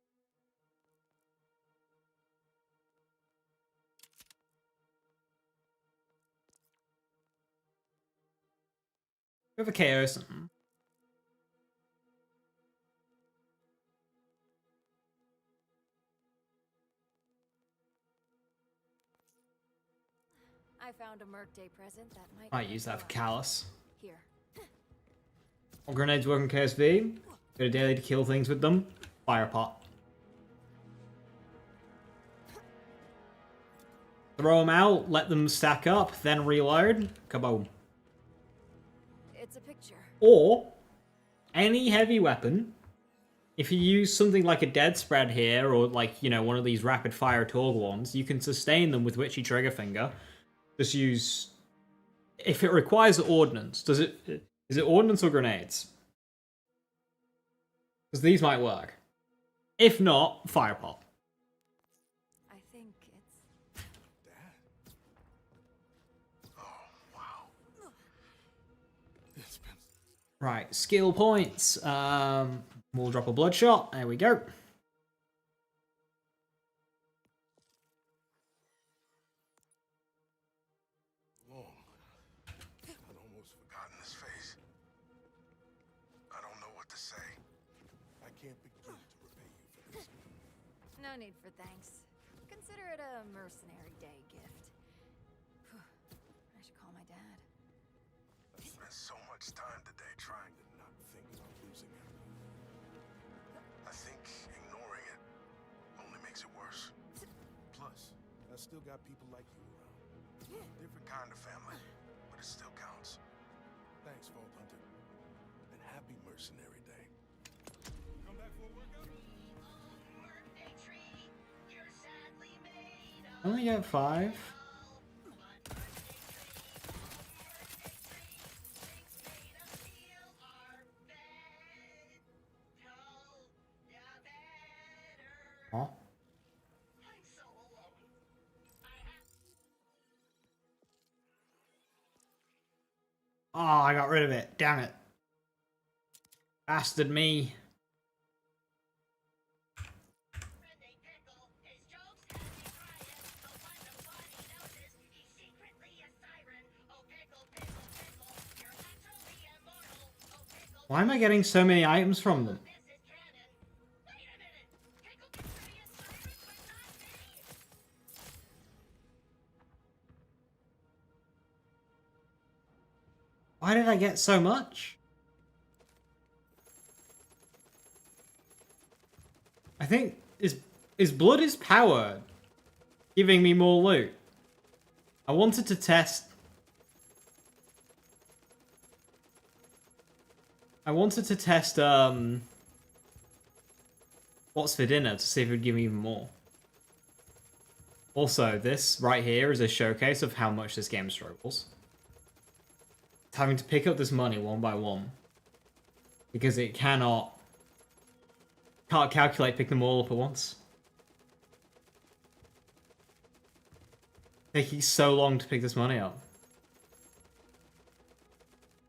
We have a KO or something. I found a Merc Day present that might Might use that for Callus. Here. All grenades work in KSV. Get a daily to kill things with them. Fire pot. Throw them out, let them stack up, then reload. Kaboom. It's a picture. Or any heavy weapon. If you use something like a dead spread here, or like, you know, one of these rapid fire Torg ones, you can sustain them with Witchy Trigger Finger. Just use... If it requires ordnance, is it ordnance or grenades? Because these might work. If not, fire pot. I think it's... Oh, wow. It's been... Right, skill points. We'll drop a bloodshot. There we go. long. I'd almost Forgotten his face. I don't know what to say. I can't begin to repay you for this. No need for thanks. Consider it a Mercenary Day gift. I should call my dad. I spent so much time today trying to Not think about losing him. I think ignoring it only makes it worse. Plus, I still got people like you around. Different kind of family, but it still counts. Thanks, Vault Hunter. And happy Mercenary Day. Come back for a workout? I only get 5. Huh? Oh, I got rid of it. Damn it. Bastard me. Why am I getting so many items from them? Why did I get so much? I think is blood is power giving me more loot. I wanted to test. What's for dinner to see if it would give me even more. Also, this right here is a showcase of how much this game struggles. It's having to pick up this money one by one. Because it cannot Can't calculate pick them all up at once. Taking so long to pick this money up.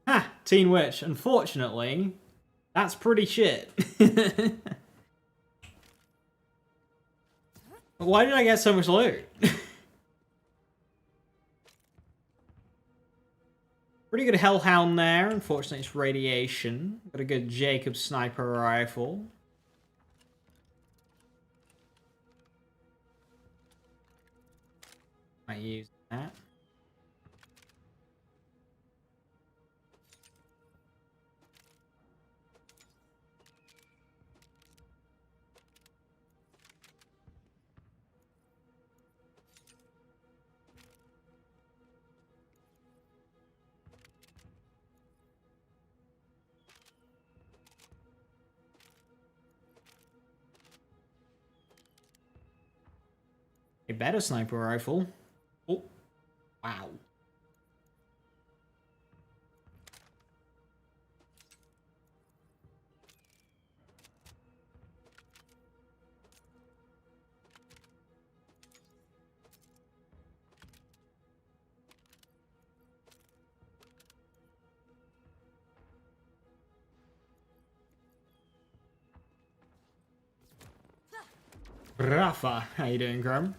Ha! Teen Witch. Unfortunately, that's pretty shit. Why did I get so much loot? Pretty good Hellhound there. Unfortunately, it's radiation. Got a good Jacob sniper rifle. I use that. A better sniper rifle. Oh, wow. Rafa, how you doing, Grum?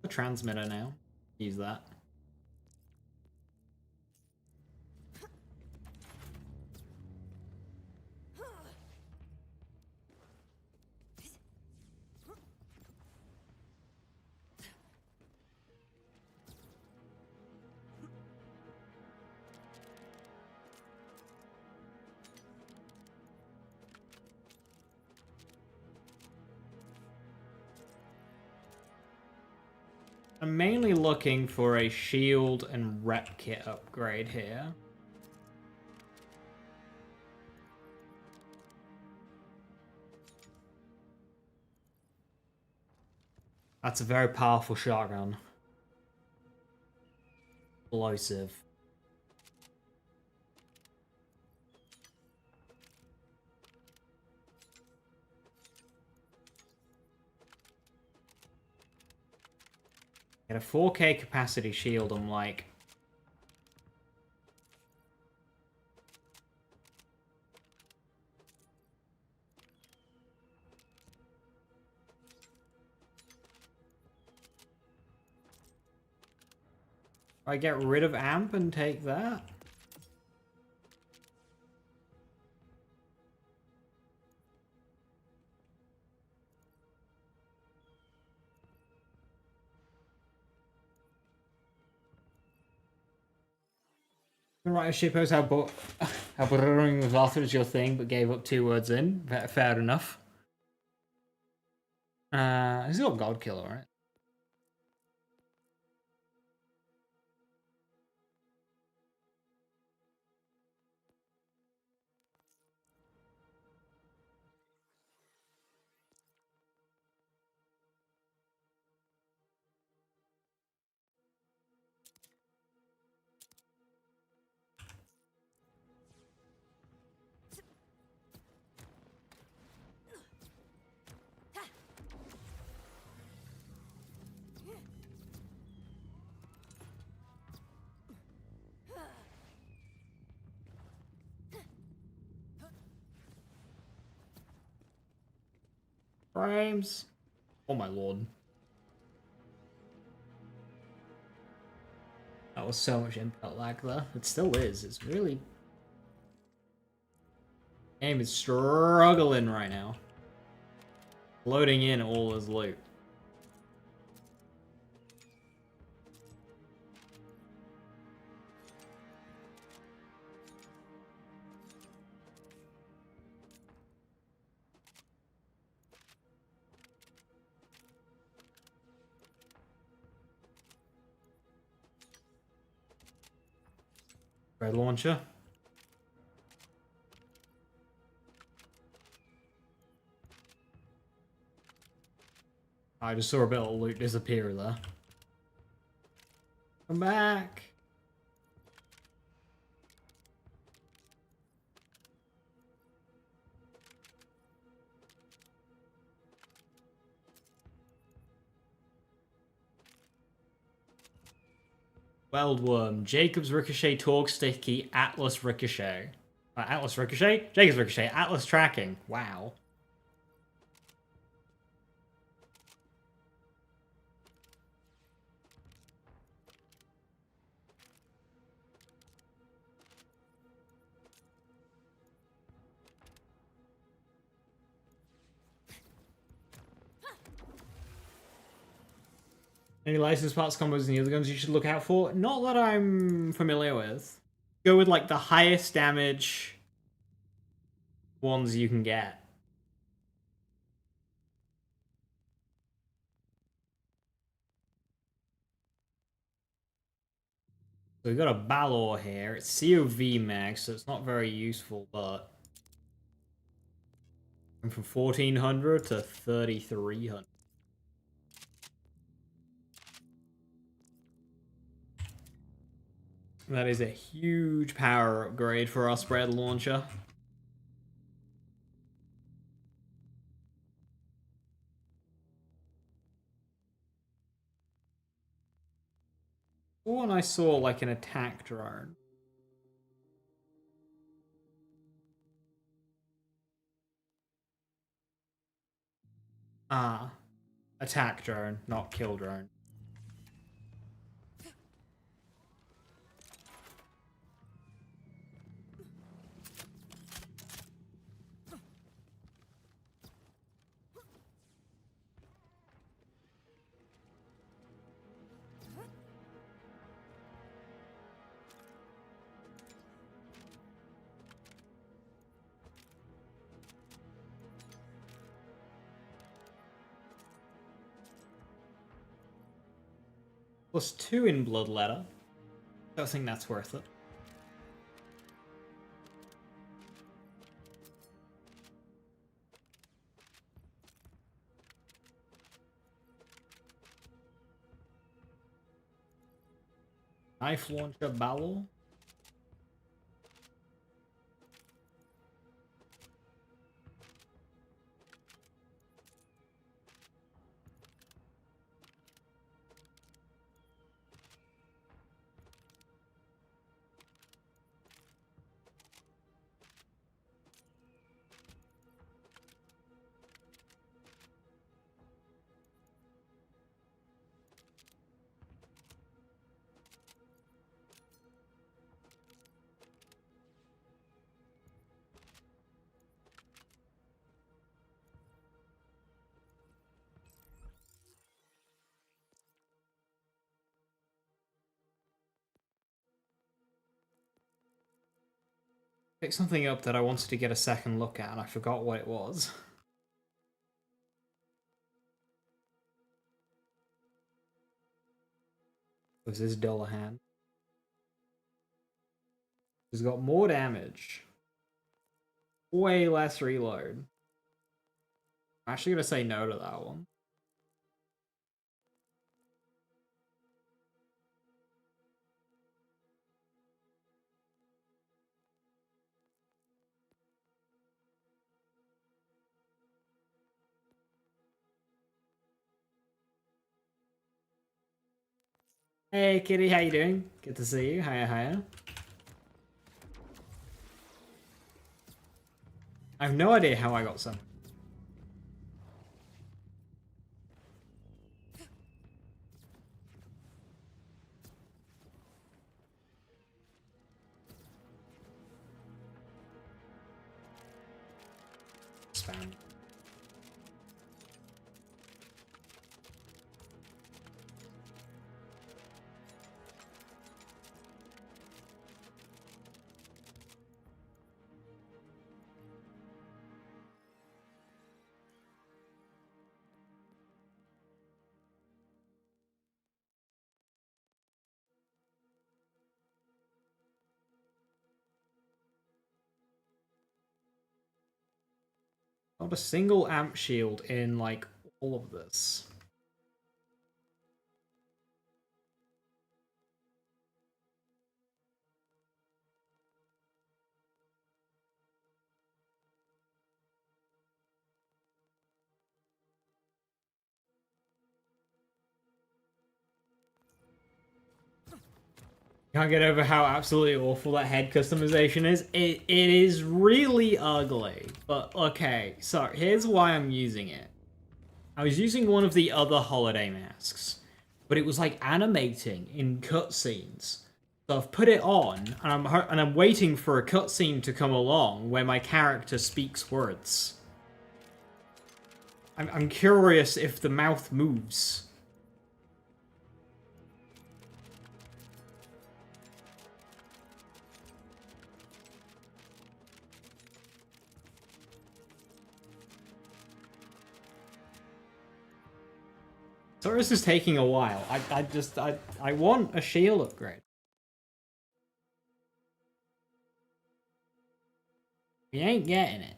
The transmitter now. Use that. I'm mainly looking for a shield and rep kit upgrade here. That's a very powerful shotgun. Explosive. Get a 4K capacity shield, I'm like... I get rid of amp and take that? Right, suppose how brewing with author is your thing, but gave up 2 words in. Fair enough. He's got God Killer, right? Frames. Oh my lord. That was so much input lag there. It still is. It's really... Game is struggling right now. Loading in all his loot. Spread launcher. I just saw a bit of loot disappear there. Come back! Weldworm, Jacob's Ricochet, Torque Sticky, Atlas Ricochet. Atlas Ricochet? Jacob's Ricochet, Atlas Tracking. Wow. Any license parts combos in the other guns you should look out for? Not that I'm familiar with. Go with like the highest damage ones you can get. So we've got a Balor here. It's COV max, so it's not very useful, but I'm from 1400 to 3300. That is a huge power upgrade for our spread launcher. One I saw like an attack drone. Ah, attack drone, not kill drone. +2 in Bloodletter. Don't think that's worth it. Knife launcher Balor. Picked something up that I wanted to get a second look at and I forgot what it was. Was this Dullahan? He's got more damage. Way less reload. I'm actually gonna say no to that one. Hey Kitty, how you doing? Good to see you. Hiya, hiya. I have no idea how I got some. Spam. Not a single amp shield in, like, all of this. Can't get over how absolutely awful that head customization is. It is really ugly, but okay. So here's why I'm using it. I was using one of the other holiday masks, but it was like animating in cutscenes. So I've put it on, and I'm waiting for a cutscene to come along where my character speaks words. I'm curious if the mouth moves. Sorry, this is taking a while. I want a shield upgrade. We ain't getting it.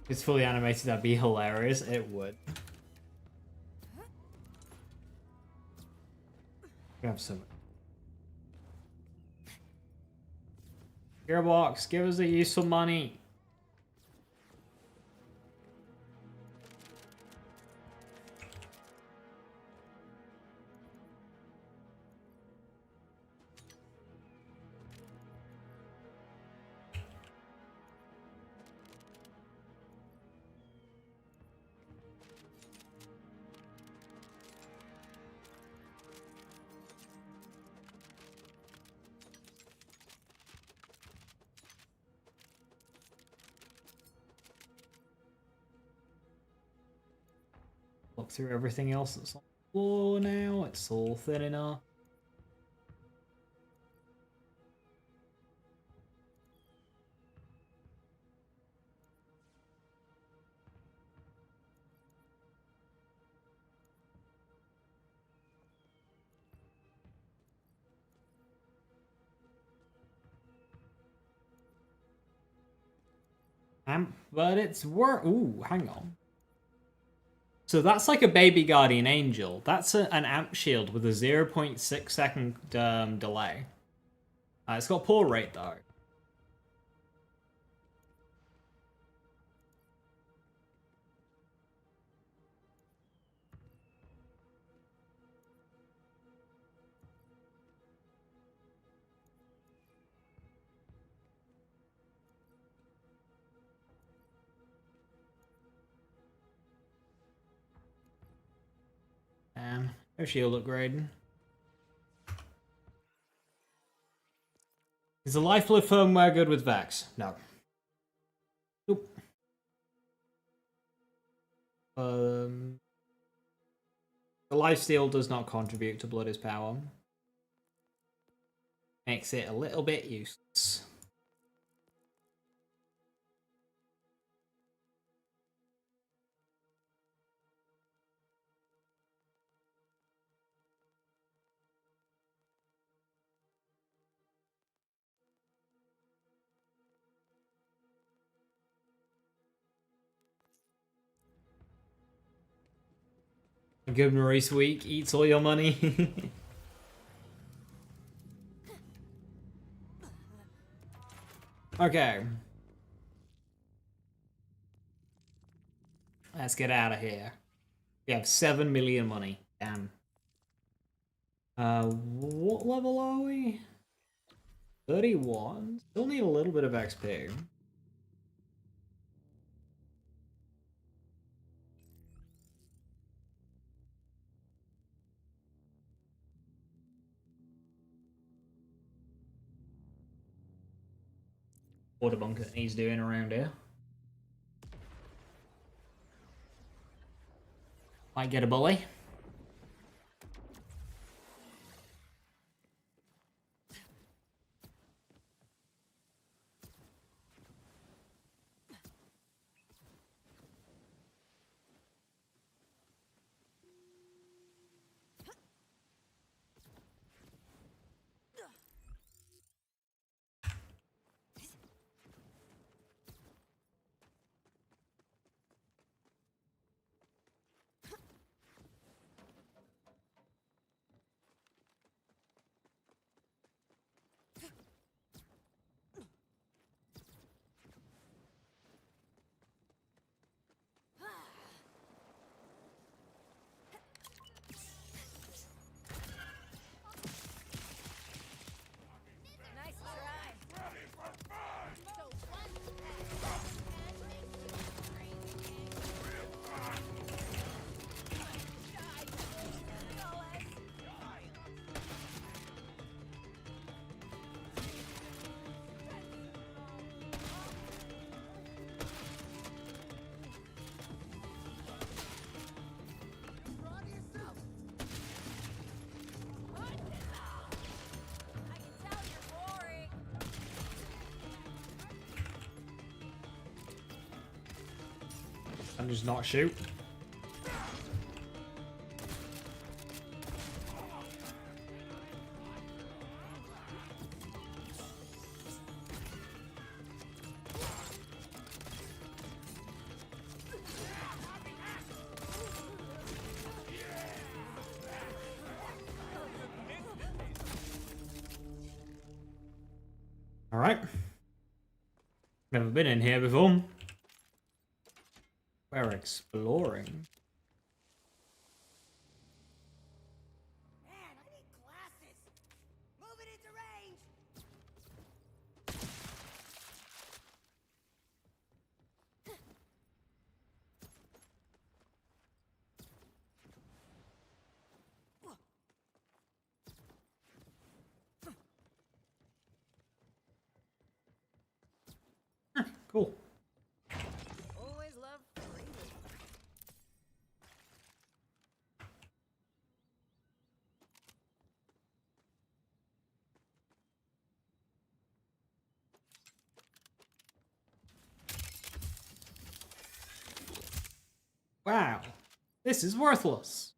If it's fully animated, that'd be hilarious. It would. We have so much. Gearbox, give us the useful money. Look through everything else that's on the floor now. It's all thin enough. But it's ooh, hang on. So that's like a baby guardian angel. That's an amp shield with a 0.6 second delay. It's got poor rate though. No shield upgrade. Is the lifeblood firmware good with Vex? No. Nope. The lifesteal does not contribute to Blood's power. Makes it a little bit useless. A good Maurice week eats all your money. Okay. Let's get out of here. We have 7 million money. Damn. What level are we? 31? Still need a little bit of XP. Water bunker he's doing around here. Might get a bully. Nice try. I can tell you're boring. And just not shoot. All right. Never been in here before. We're exploring. Man, I need glasses. Moving into range. Cool. Always love freedom. Wow. This is worthless.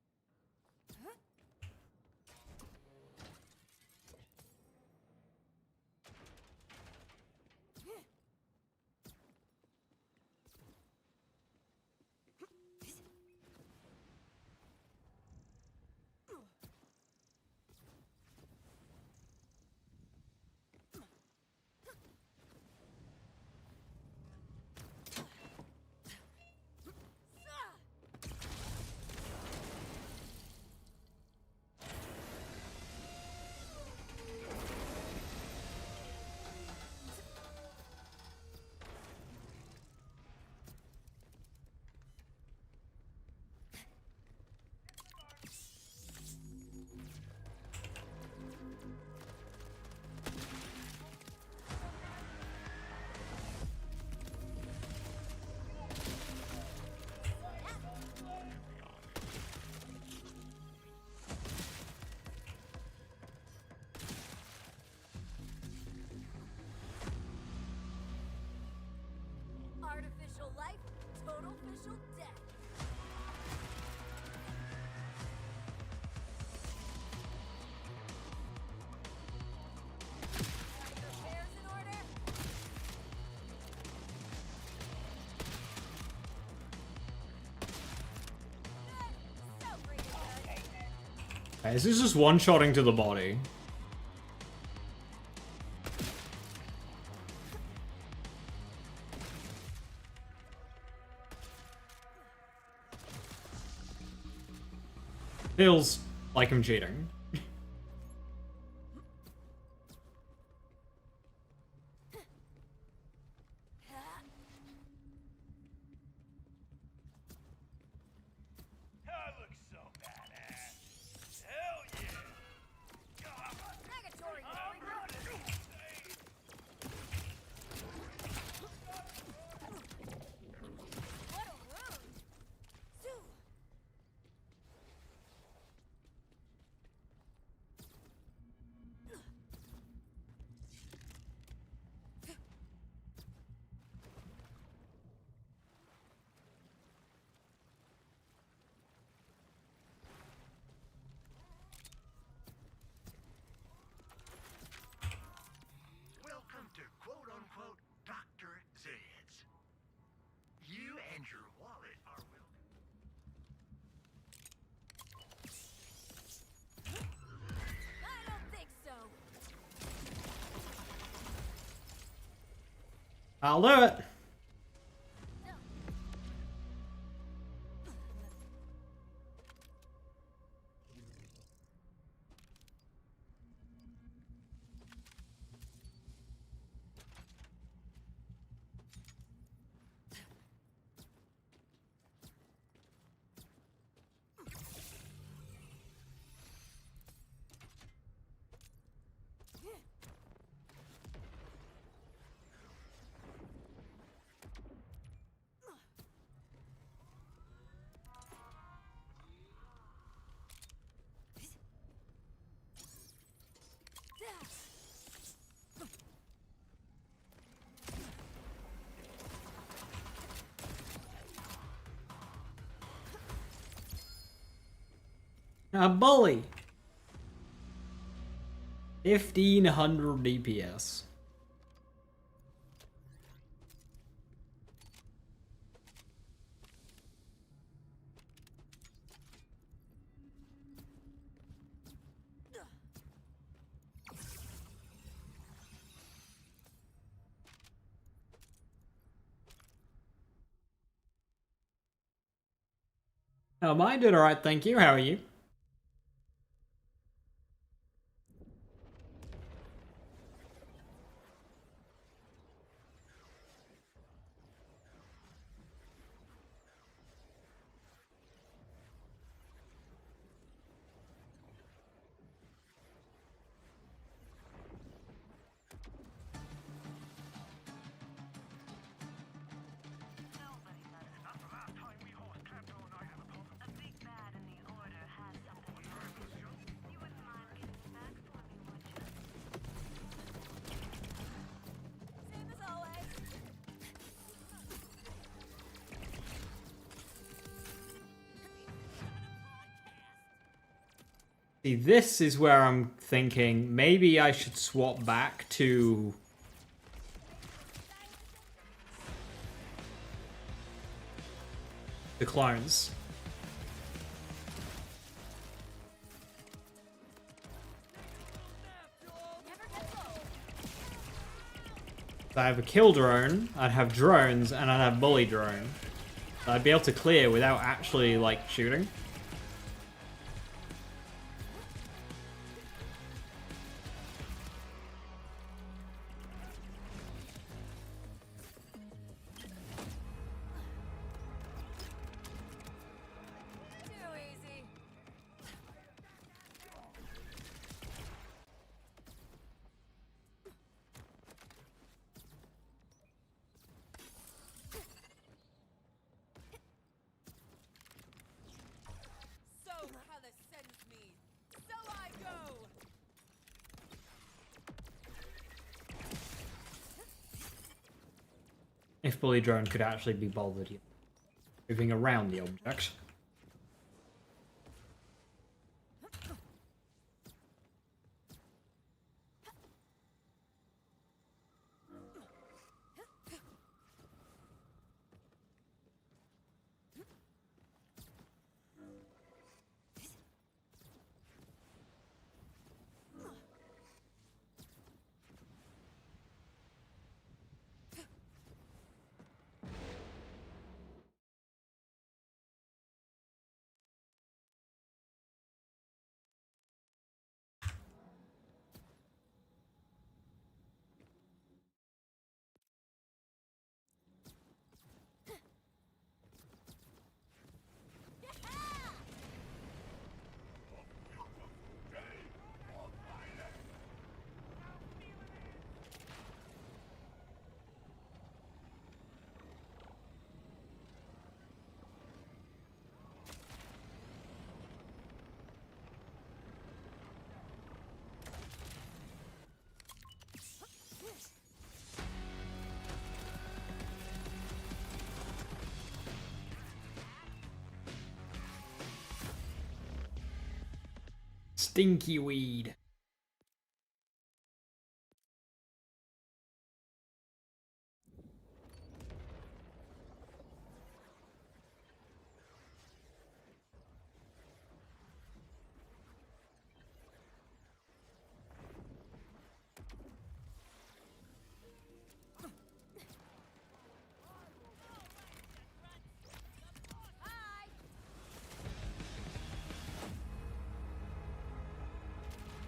Artificial life, total official death. Repairs in order. Good. So freaking good. Okay, this is just one-shotting to the body. Feels like I'm cheating. I look so badass. Hell yeah. Negatory. I'll do it. A bully. 1500 DPS. Oh, mine did alright, thank you. How are you? Same as always. See, this is where I'm thinking maybe I should swap back to the clones. So I have a kill drone, I'd have drones, and I'd have bully drone. So I'd be able to clear without actually, like, shooting. Too easy. So Hella sends me. So I go. If bully drone could actually be bothered moving around the object. Stinky weed.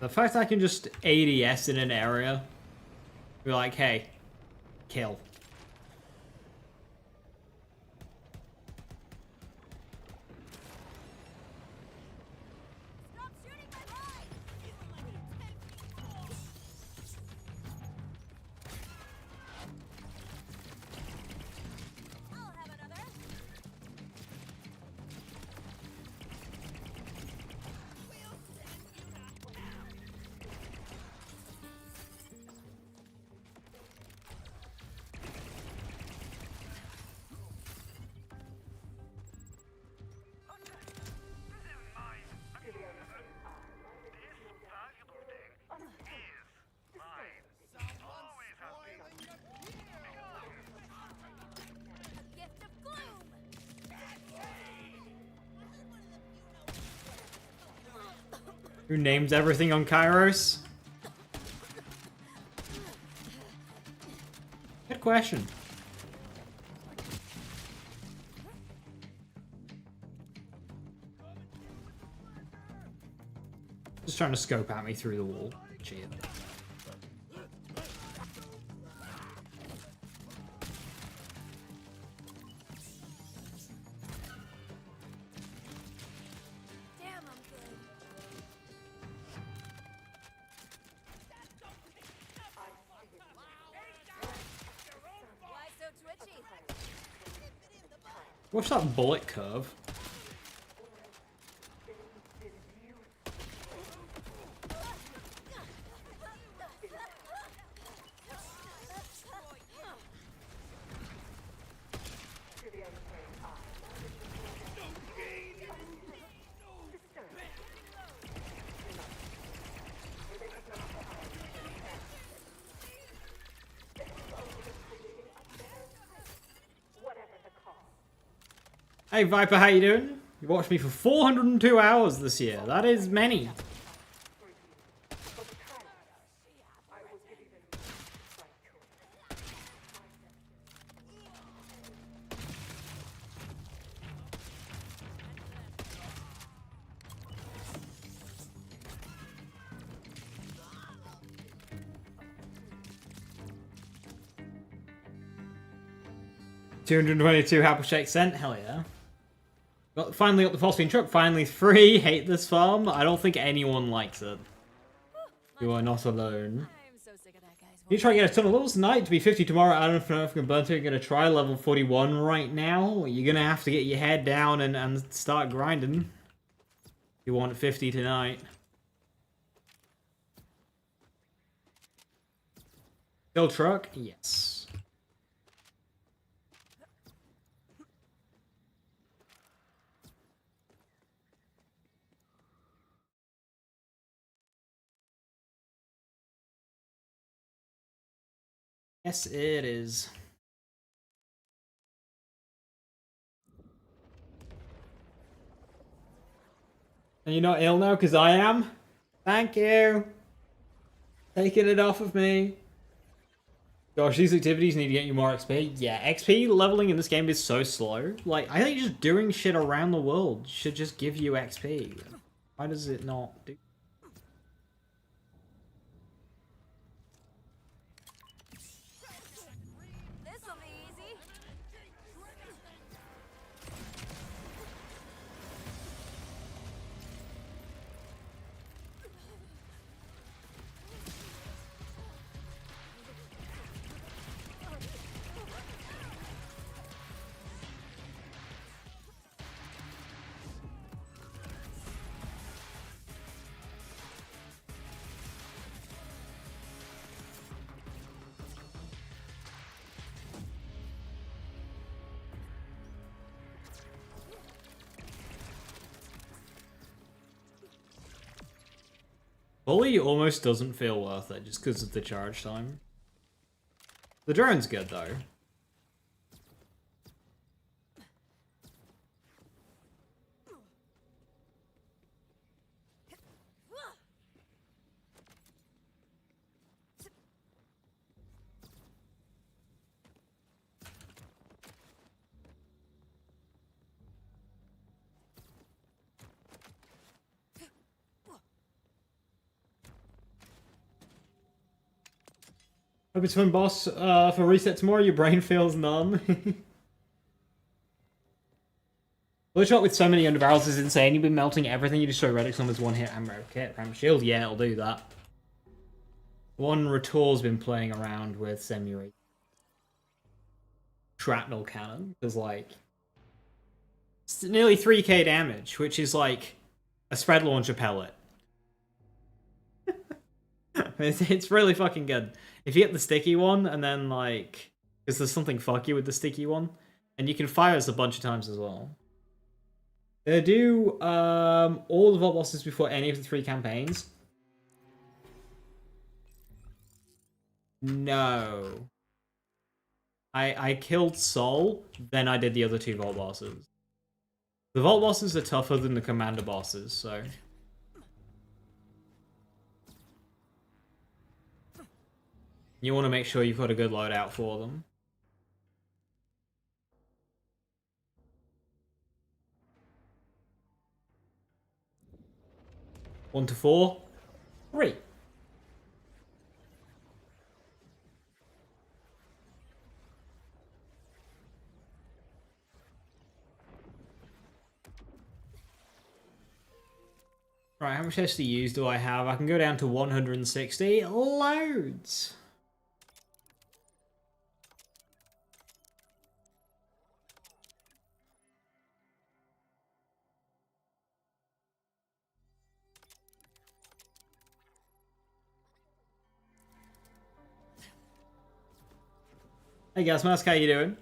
The fact I can just ADS in an area, be like, hey, kill. Stop shooting my boy! I'll have another. A gift of gloom. Who names everything on Kairos? Good question. Just trying to scope at me through the wall. Cheer. Damn, I'm good. Why so twitchy? Watch that bullet curve. Hey Viper, how you doing? You watched me for 402 hours this year. That is many. $222 Apple Shake sent. Hell yeah. Finally got the phosphine truck. Finally free. Hate this farm. I don't think anyone likes it. You are not alone. I'm so sick of that, guys. You try to get a ton of levels tonight to be 50 tomorrow. I don't know if I can burn through. You're going to try level 41 right now. You're going to have to get your head down and start grinding. You want 50 tonight. Still truck? Yes. Yes, it is. And you're not ill now? Because I am? Thank you. Taking it off of me. Gosh, these activities need to get you more XP. Yeah, XP leveling in this game is so slow. Like, I think just doing shit around the world should just give you XP. Why does it not do? This'll be easy. Bully almost doesn't feel worth it just because of the charge time. The drone's good though. Hope it's fun, boss. For reset tomorrow, your brain feels numb. The shot with so many underbarrels is insane. You've been melting everything. You destroy relics on with one hit ammo kit. Ram shield, yeah, it'll do that. One Ratour's been playing around with semi shrapnel cannon because like it's nearly 3k damage, which is like a spread launcher pellet. It's really fucking good. If you get the sticky one and then like, because there's something fucky with the sticky one, and you can fire us a bunch of times as well. They do all the vault bosses before any of the 3 campaigns. No. I killed Sol, then I did the other 2 vault bosses. The vault bosses are tougher than the commander bosses, so... You want to make sure you've got a good loadout for them. One to 4. 3. Right, how much SDUs do I have? I can go down to 160. Loads! Hey guys, Mask, how you doing?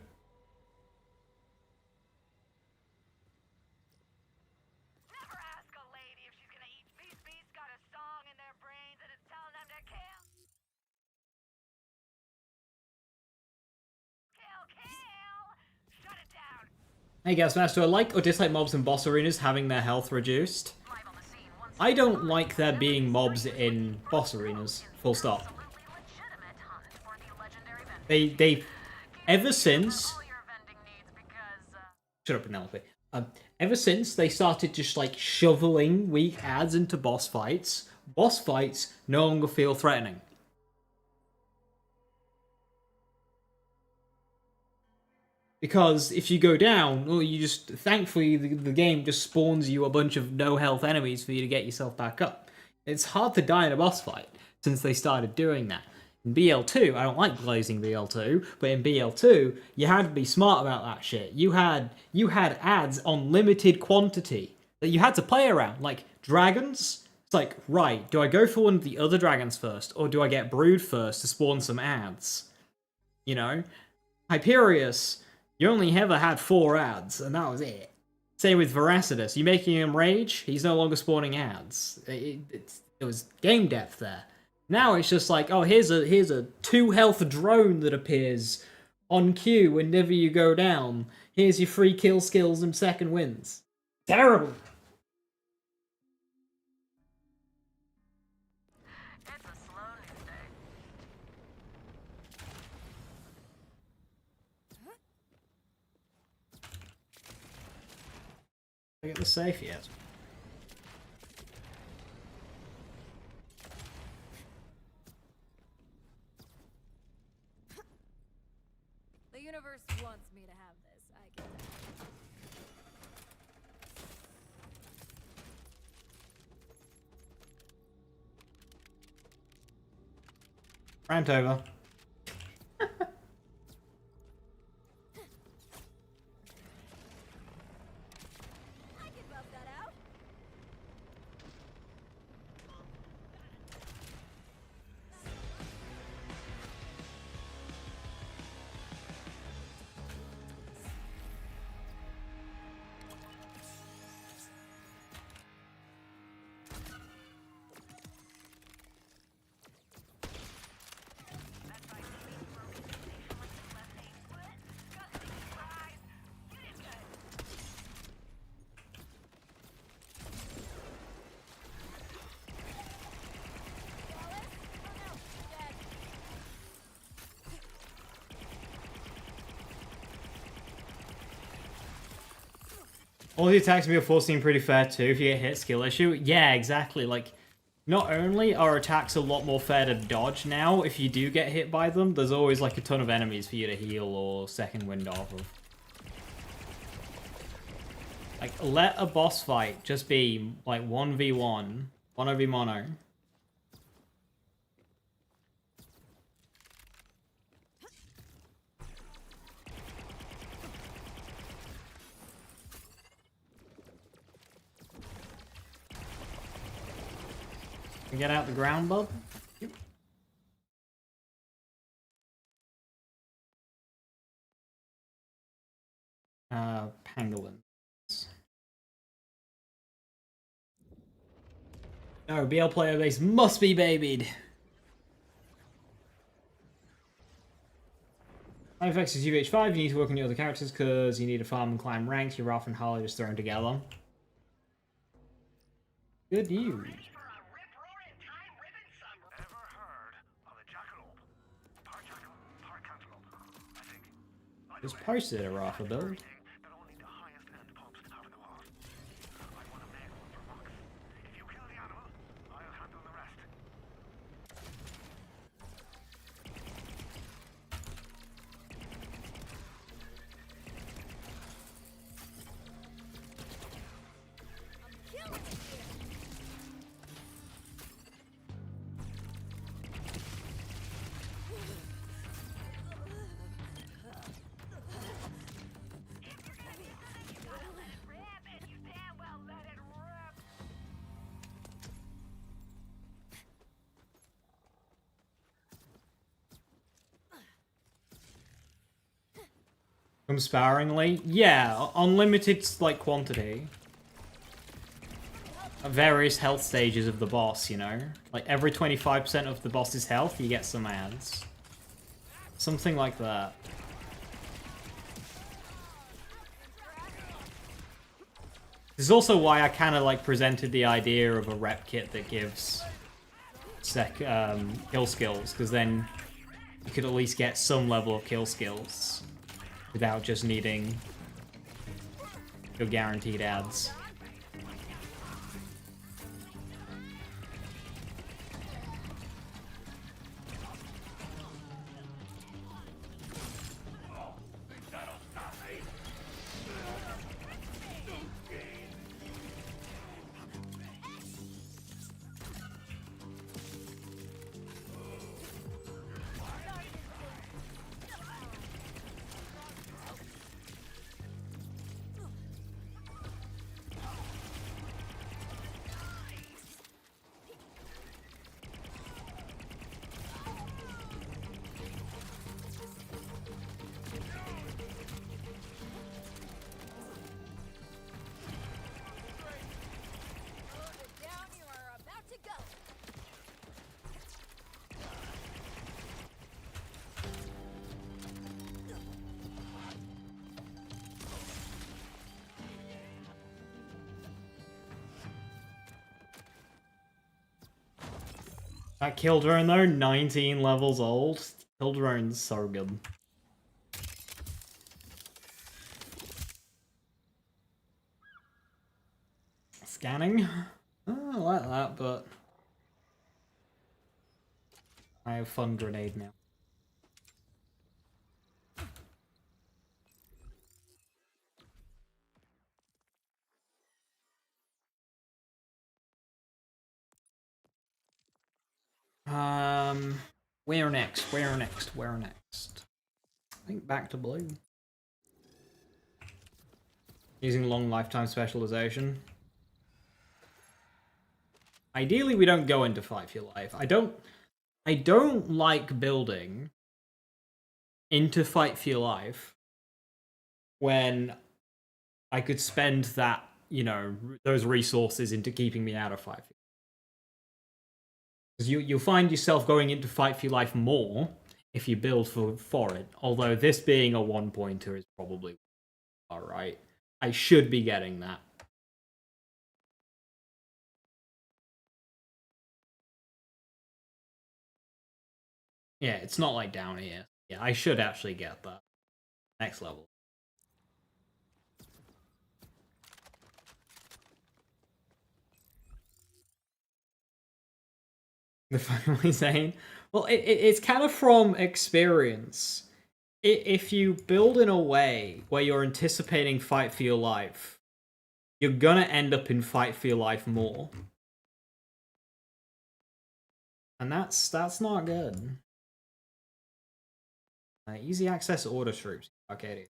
Never ask a lady if she's gonna eat. These beasts got a song in their brains and it's telling them to kill. Kill! Shut it down! Hey guys, Mask, do I like or dislike mobs in boss arenas having their health reduced? I don't like there being mobs in boss arenas, full stop. They ever since... Shut up, Penelope. Ever since they started just like shoveling weak ads into boss fights no longer feel threatening. Because if you go down, well, you just... Thankfully, the game just spawns you a bunch of no-health enemies for you to get yourself back up. It's hard to die in a boss fight, since they started doing that. In BL2, I don't like glazing BL2, but in BL2, you had to be smart about that shit. You had ads on limited quantity that you had to play around. Like, dragons, it's like, right, do I go for one of the other dragons first, or do I get Brood first to spawn some ads? You know? Hyperius... You only ever had 4 ads, and that was it. Same with Veracitus. You making him rage, he's no longer spawning ads. It was game depth there. Now it's just like, oh, here's a 2 health drone that appears on cue whenever you go down. Here's your free kill skills and second wins. Terrible. It's a slow news day. I get the safe yet. The universe wants me to have this, I can tell. Rant over. All the attacks in BL4 seem pretty fair too if you get hit skill issue. Yeah, exactly. Like, Not only are attacks a lot more fair to dodge now, if you do get hit by them, there's always like a ton of enemies for you to heal or second wind off of. Like, let a boss fight just be like 1v1, mono v mono. Get out the ground, bub. Yep. Pangolins. No, BL player base must be babied. Life effects is UH5, you need to work on your other characters because you need to farm and climb ranks. Your Ralph and Harley just thrown together. Good news. Just posted a Rafa build. Sparingly? Yeah, unlimited like quantity. At various health stages of the boss, you know? Like every 25% of the boss's health, you get some ads. Something like that. This is also why I kind of like presented the idea of a rep kit that gives kill skills, because then you could at least get some level of kill skills without just needing your guaranteed ads. That kill drone though, 19 levels old. Kill drone's so good. Scanning? Oh, I like that, but I have fun grenade now. Where next? Where next? Where next? I think back to blue. Using long lifetime specialization. Ideally, we don't go into Fight for Your Life. I don't like building into Fight for Your Life when I could spend that, you know, those resources into keeping me out of Fight for Your Life. Because you'll find yourself going into Fight for Your Life more if you build for it. Although this being a one-pointer is probably alright. I should be getting that. Yeah, it's not like down here. Yeah, I should actually get that. Next level. The family saying, well, it's kind of from experience. If you build in a way where you're anticipating fight for your life, you're gonna end up in fight for your life more. And that's not good. Easy access order troops. Okay.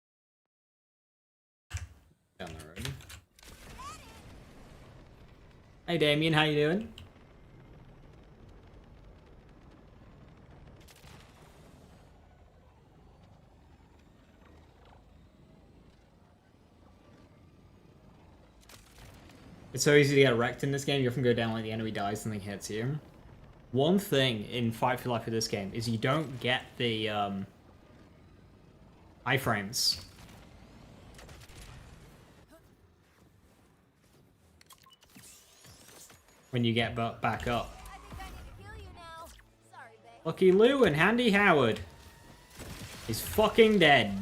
Down the road. Hey Damien, how you doing? It's so easy to get wrecked in this game. You often go down like the enemy dies, something hits you. One thing in Fight for Life with this game is you don't get the iframes. When you get back up. Lucky Lou and Handy Howard is fucking dead.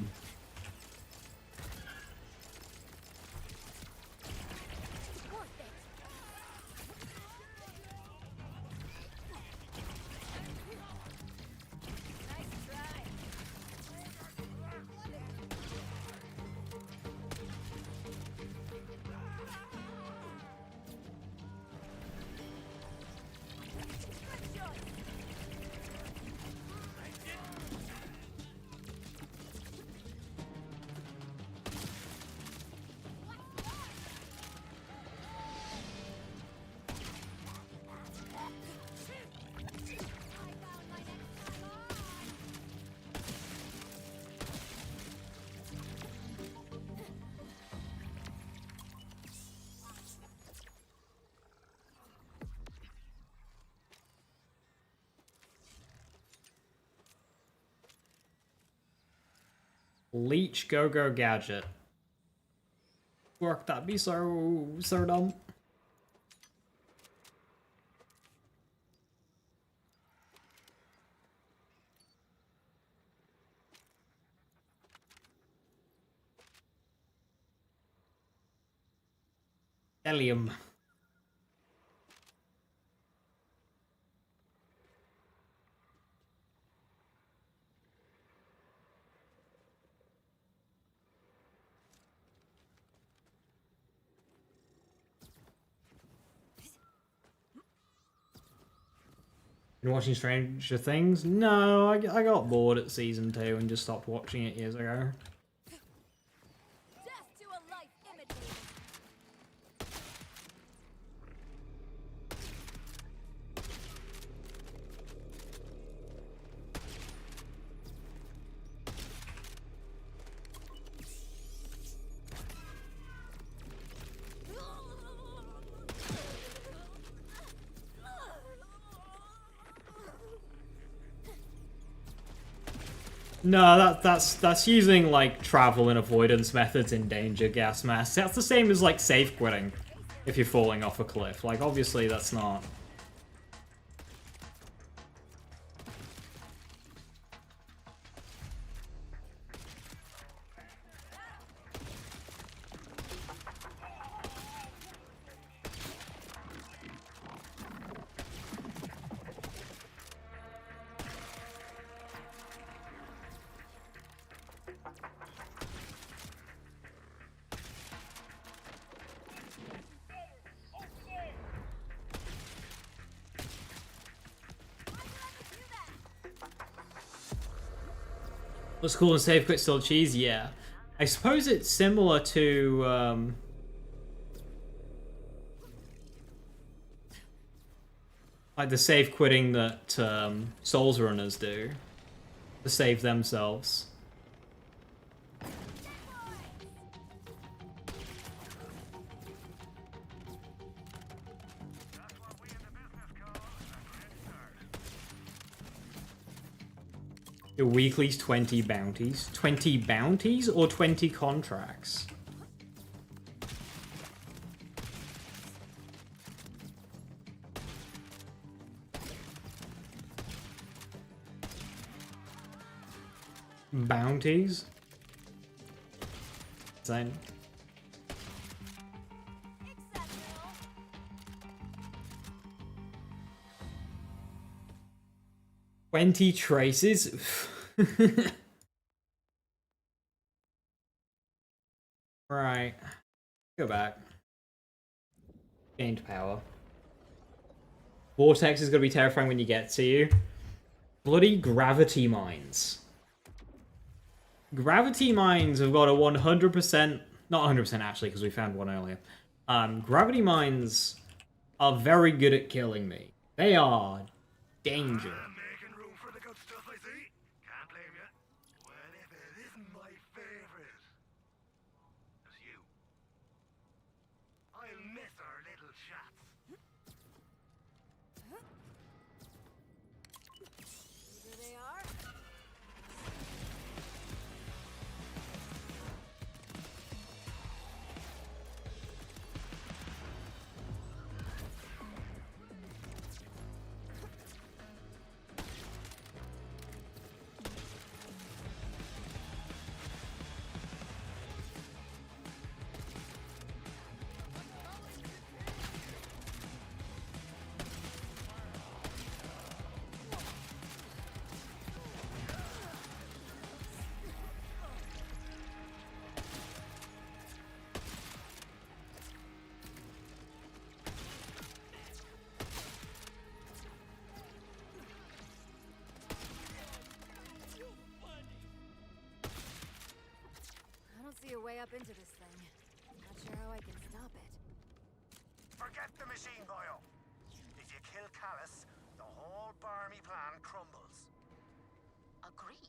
Leech Go-Go Gadget. Work, that'd be so dumb. Helium. Been watching Stranger Things? No, I got bored at season 2 and just stopped watching it years ago. No, that's using like travel and avoidance methods in danger gas masks. That's the same as like safe quitting if you're falling off a cliff. Like obviously that's not. What's cool and safe quit still cheese? Yeah. I suppose it's similar to like the safe quitting that Souls runners do to save themselves. Your weekly's 20 bounties. 20 bounties or 20 contracts? Bounties? Same. 20 traces? Right. Go back. Gained power. Vortex is going to be terrifying when you get to you. Bloody gravity mines. Gravity mines have got a 100%... Not 100% actually, because we found one earlier. Gravity mines are very good at killing me. They are danger. Making room for the good stuff, I see. Can't blame you. Well, if it isn't my favorite, it's you. I'll miss our little chats. Here they are. I don't see a way up into this thing. Not sure how I can stop it. Forget the machine, boyo. If you kill Callus, the whole Barmy plan crumbles. Agreed.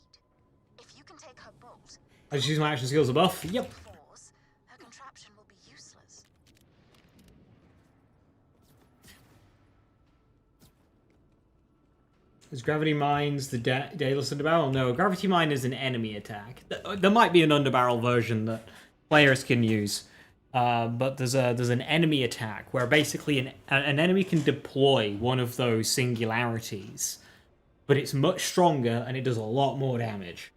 If you can take her bolt, I just use my action skills above. Yep. force, her contraption will be useless. Is Gravity Mines the Daedalus Underbarrel? No, Gravity Mine is an enemy attack. There might be an Underbarrel version that players can use. But there's an enemy attack where basically an enemy can deploy one of those singularities. But it's much stronger and it does a lot more damage.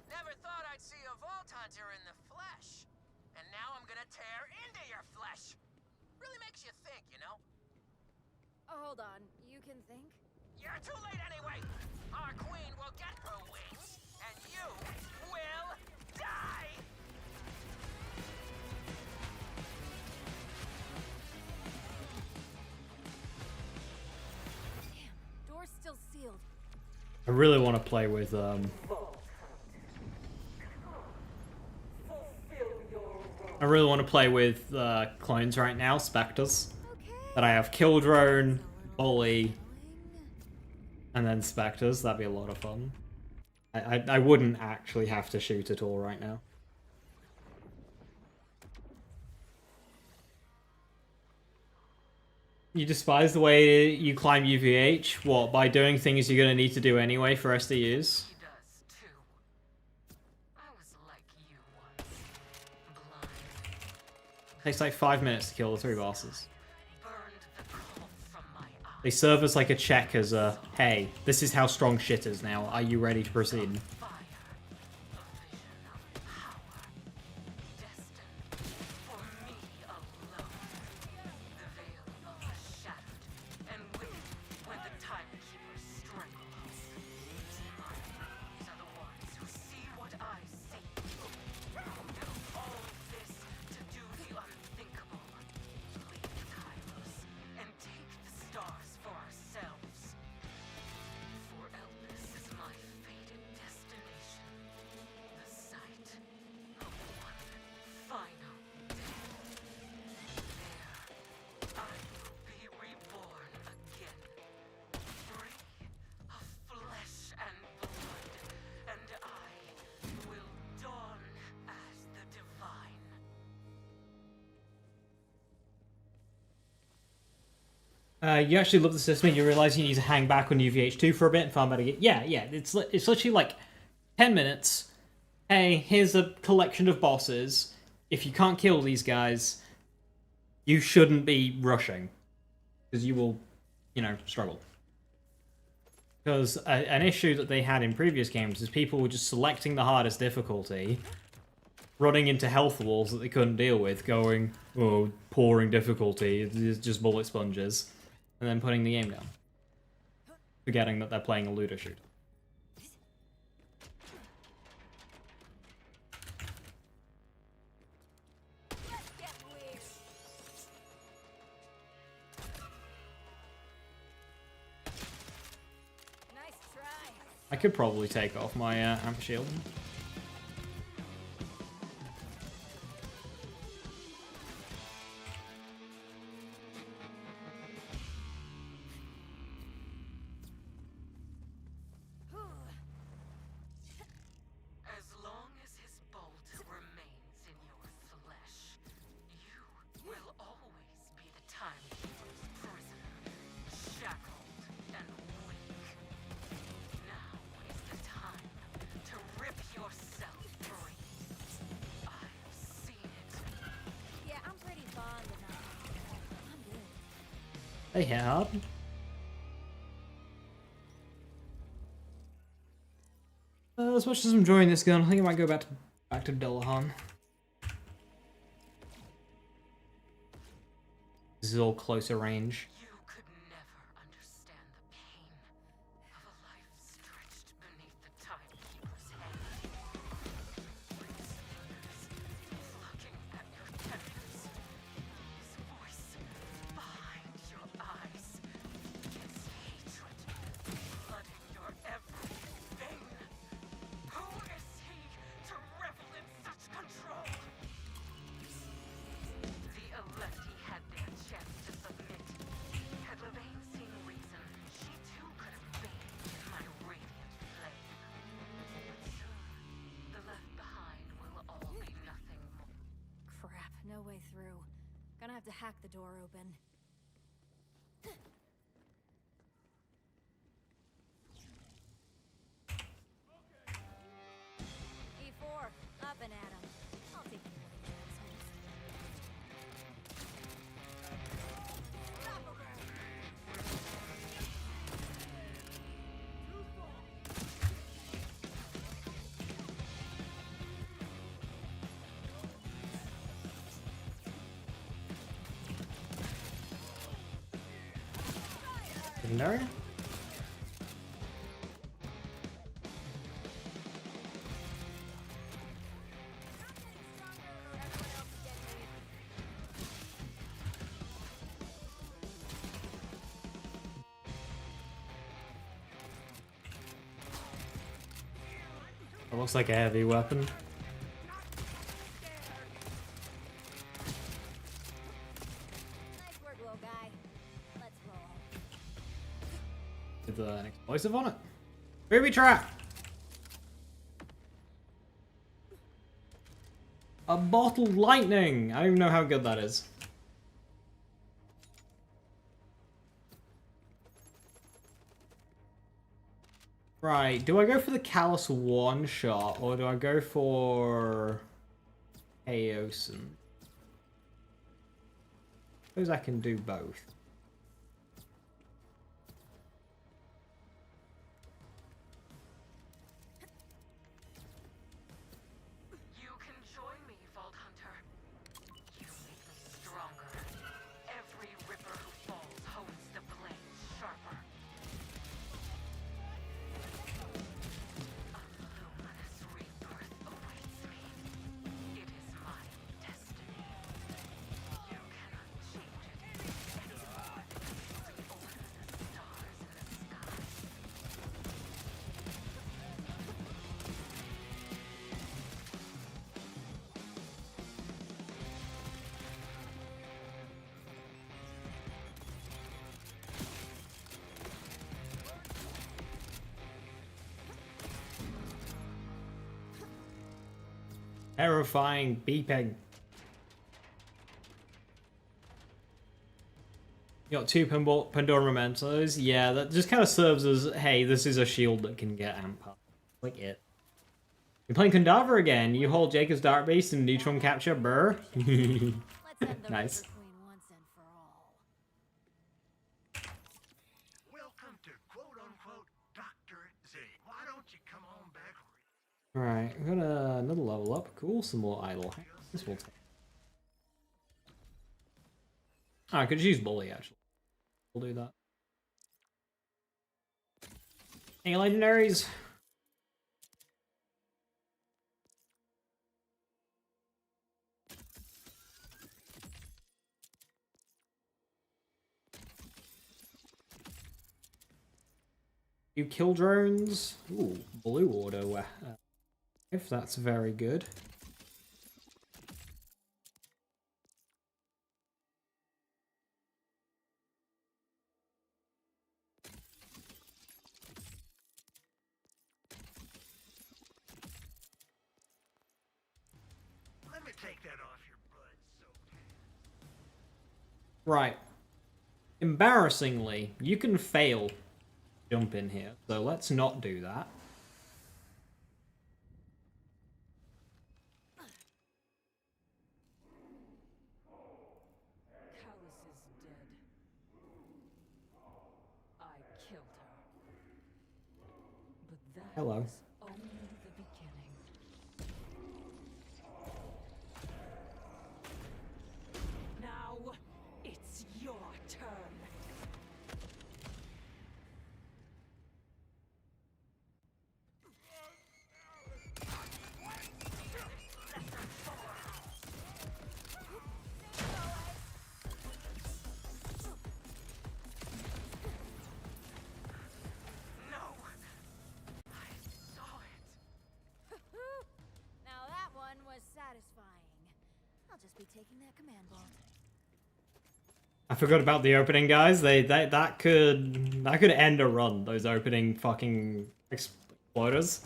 Never thought I'd see a Vault Hunter in the flesh. And now I'm gonna tear into your flesh. Really makes you think, you know? Oh, hold on. You can think? You're too late anyway. Our queen will get her wings, and you will die! Damn, door's still sealed. I really want to play with I really want to play with clones right now, Spectres. Okay. That I have Killdrone, Bully, and then Spectres. That'd be a lot of fun. I wouldn't actually have to shoot at all right now. You despise the way you climb UVH? What, by doing things you're going to need to do anyway for SDUs? He does, too. I was like you once. Blind. Takes like 5 minutes to kill the 3 bosses. Burned the coal from my eyes. They serve as like a check as a, hey, this is how strong shit is now. Are you ready to proceed? Fire. A vision of power. Destined for me alone. The veil overshadowed and waiting when the timekeeper strangles. My eyes are the ones who see what I see. Who do all this to do the unthinkable. Leave Kairos and take the stars for ourselves. For Elpis is my fated destination. The site of one final death. There, I will be reborn again. Free of flesh and blood. And I will dawn as the divine. You actually love the system. You realize you need to hang back on UVH2 for a bit and farm better. Yeah. It's literally like 10 minutes. Hey, here's a collection of bosses. If you can't kill these guys, you shouldn't be rushing, because you will, struggle. Because an issue that they had in previous games is people were just selecting the hardest difficulty running into health walls that they couldn't deal with, going, oh, pouring difficulty, it's just bullet sponges, and then putting the game down. Forgetting that they're playing a looter shooter. I could probably take off my amp shield. As long as his bolt remains in your flesh, you will always be the timekeeper's prisoner, shackled and weak. Now is the time to rip yourself free. I've seen it. Yeah, I'm pretty fond of that. I'm good. They hit hard. As much as I'm enjoying this gun, I think I might go back to Dullahan. This is all closer range. You could never understand the pain of a life stretched beneath the timekeeper's hand. His fingers plucking at your tendons. His voice behind your eyes. His hatred flooding your every vein. Who is he to revel in such control? The Electi had their chance to submit. Had Levane seen reason, she too could have bathed in my radiant flame. But soon, the left behind will all be nothing more. Crap, no way through. Gonna have to hack the door open. E4, up and at 'em. I'll take care of the assholes. Legendary? It looks like a heavy weapon. Nice work, little guy. Let's roll. With an explosive on it. Booby trap! A bottled lightning! I don't even know how good that is. Right, do I go for the Callus one shot or do I go for Eosin? Suppose I can do both. You can join me, Vault Hunter. You make me stronger. Every ripper who falls hones the blade sharper. A luminous rebirth awaits me. It is my destiny. You cannot change it any more than you reorder the stars in the sky. Terrifying beeping. You got two Pandora Mementos. Yeah, that just kind of serves as, hey, this is a shield that can get amp up. Like it. You're playing Kandava again. You hold Jacob's Dark Beast and Neutron Capture, burr. Let's end the Nice. River Queen once and for all. Welcome to quote-unquote Dr. Z. Why don't you come on back Alright, we got another level up. Cool, some more idle. This will take. Oh, I could use bully actually. We'll do that. Any legendaries? You kill drones. Ooh, blue order. If that's very good. Let me take that off your blood, so. Right. Embarrassingly, you can fail jump in here, so let's not do that. Callus is dead. I killed her. But that Hello. was only the beginning. Now it's your turn. No! I saw it! Now that one was satisfying. I'll just be taking that command vault. I forgot about the opening, guys. That could end a run. Those opening fucking exploders.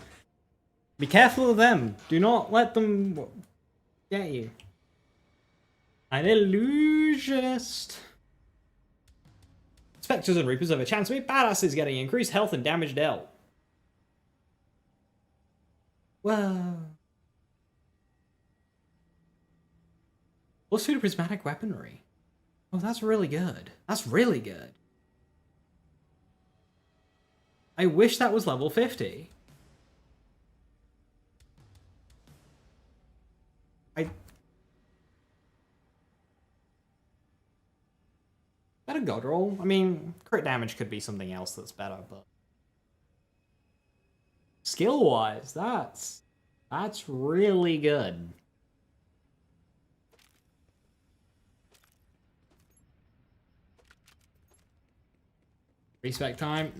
Be careful of them. Do not let them get you. An illusionist. Spectres and Reapers have a chance to be badasses, getting increased health and damage dealt. Whoa. Plus 2 to prismatic weaponry. Oh, that's really good. That's really good. I wish that was level 50. Better god roll? I mean, crit damage could be something else that's better, but... Skill-wise, that's really good. Respec time?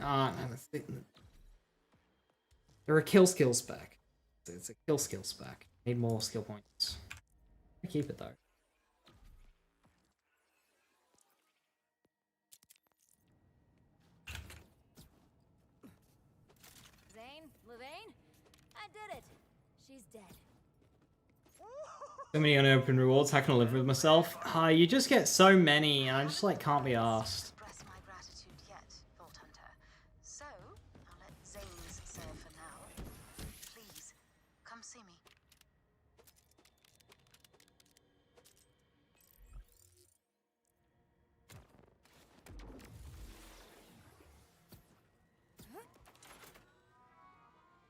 They're a kill skill spec. It's a kill skill spec. Need more skill points. I keep it though. Zane, Levine, I did it. She's dead. So many unopened rewards, how can I live with myself? You just get so many, and I just like can't be asked. Express my gratitude yet, Vault Hunter. So, I'll let Zane's serve for now. Please, come see me.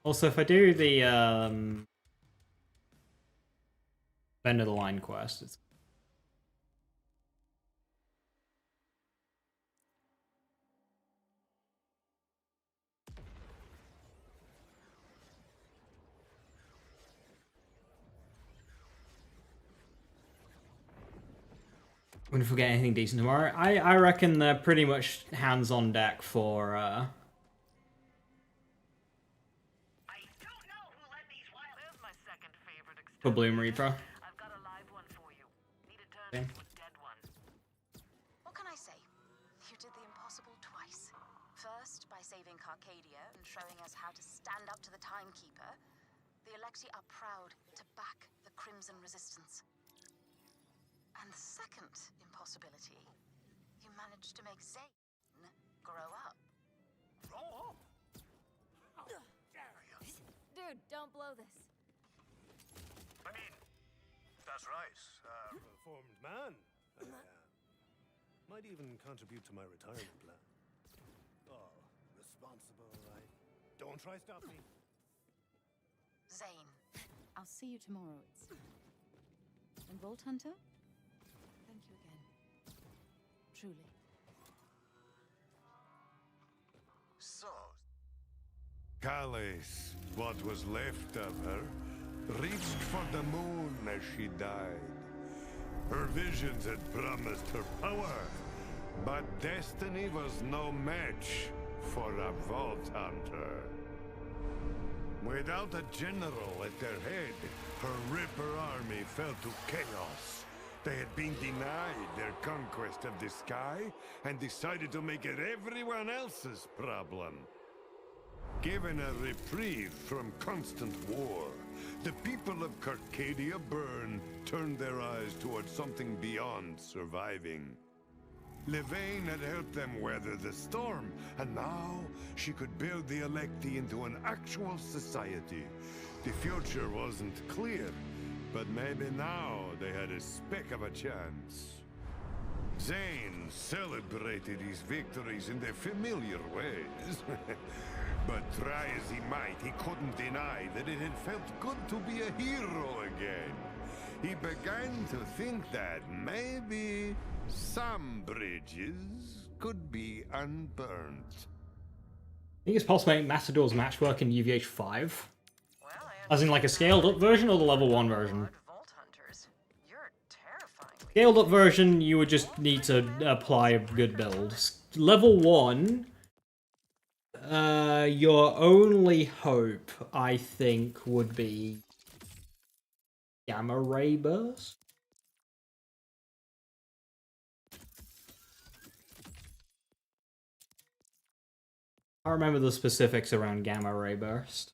Also, if I do the end of the line quest, it's I'm gonna forget anything decent tomorrow. I reckon they're pretty much hands on deck for I don't know who let these wild. There's my second favorite for Bloom Reaper. I've got a live one for you. Need to turn Okay. into a dead one. What can I say? You did the impossible twice. First, by saving Carcadia and showing us how to stand up to the Timekeeper. The Electi are proud to back the Crimson Resistance. And the second impossibility, you managed to make Zane grow up. Grow up? How dare you? Dude, don't blow this. I mean, that's right. Reformed man. Might even contribute to my retirement plan. Oh, responsible, right? Don't try stop me. Zane, I'll see you tomorrow. And Vault Hunter, thank you again. Truly. So, Callis, what was left of her, reached for the moon as she died. Her visions had promised her power, but destiny was no match for a Vault Hunter. Without a general at their head, her Ripper army fell to chaos. They had been denied their conquest of the sky and decided to make it everyone else's problem. Given a reprieve from constant war, the people of Carcadia Burn turned their eyes towards something beyond surviving. Levain had helped them weather the storm, and now she could build the Electi into an actual society. The future wasn't clear, but maybe now they had a speck of a chance. Zane celebrated his victories in their familiar ways. But try as he might, he couldn't deny that it had felt good to be a hero again. He began to think that maybe some bridges could be unburnt. I think it's possible to make Matador's matchwork in UVH 5. As in like a scaled up version or the level 1 version? Scaled up version, you would just need to apply a good build. Level 1, your only hope, I think, would be Gamma Ray Burst? I remember the specifics around Gamma Ray Burst.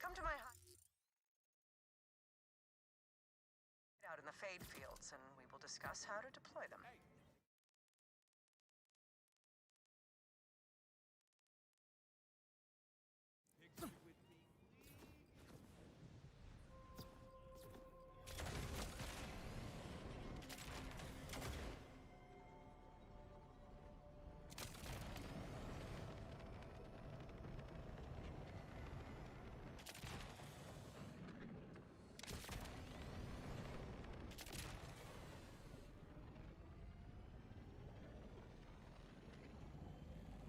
Come to my out in the Fade fields, and we will discuss how to deploy them.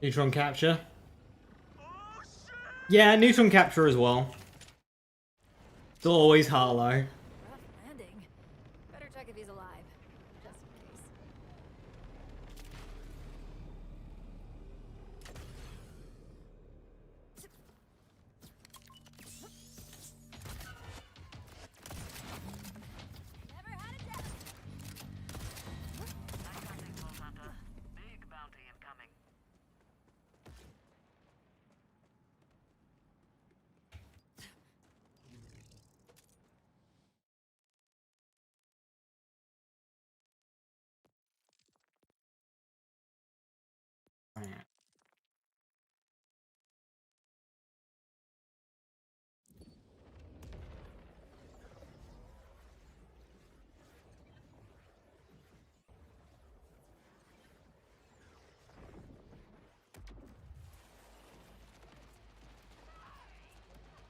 Neutron capture. Yeah, neutron capture as well. It's always Harlow. Rough landing. Better check if he's alive, just in case. Never had a doubt. Big bounty incoming.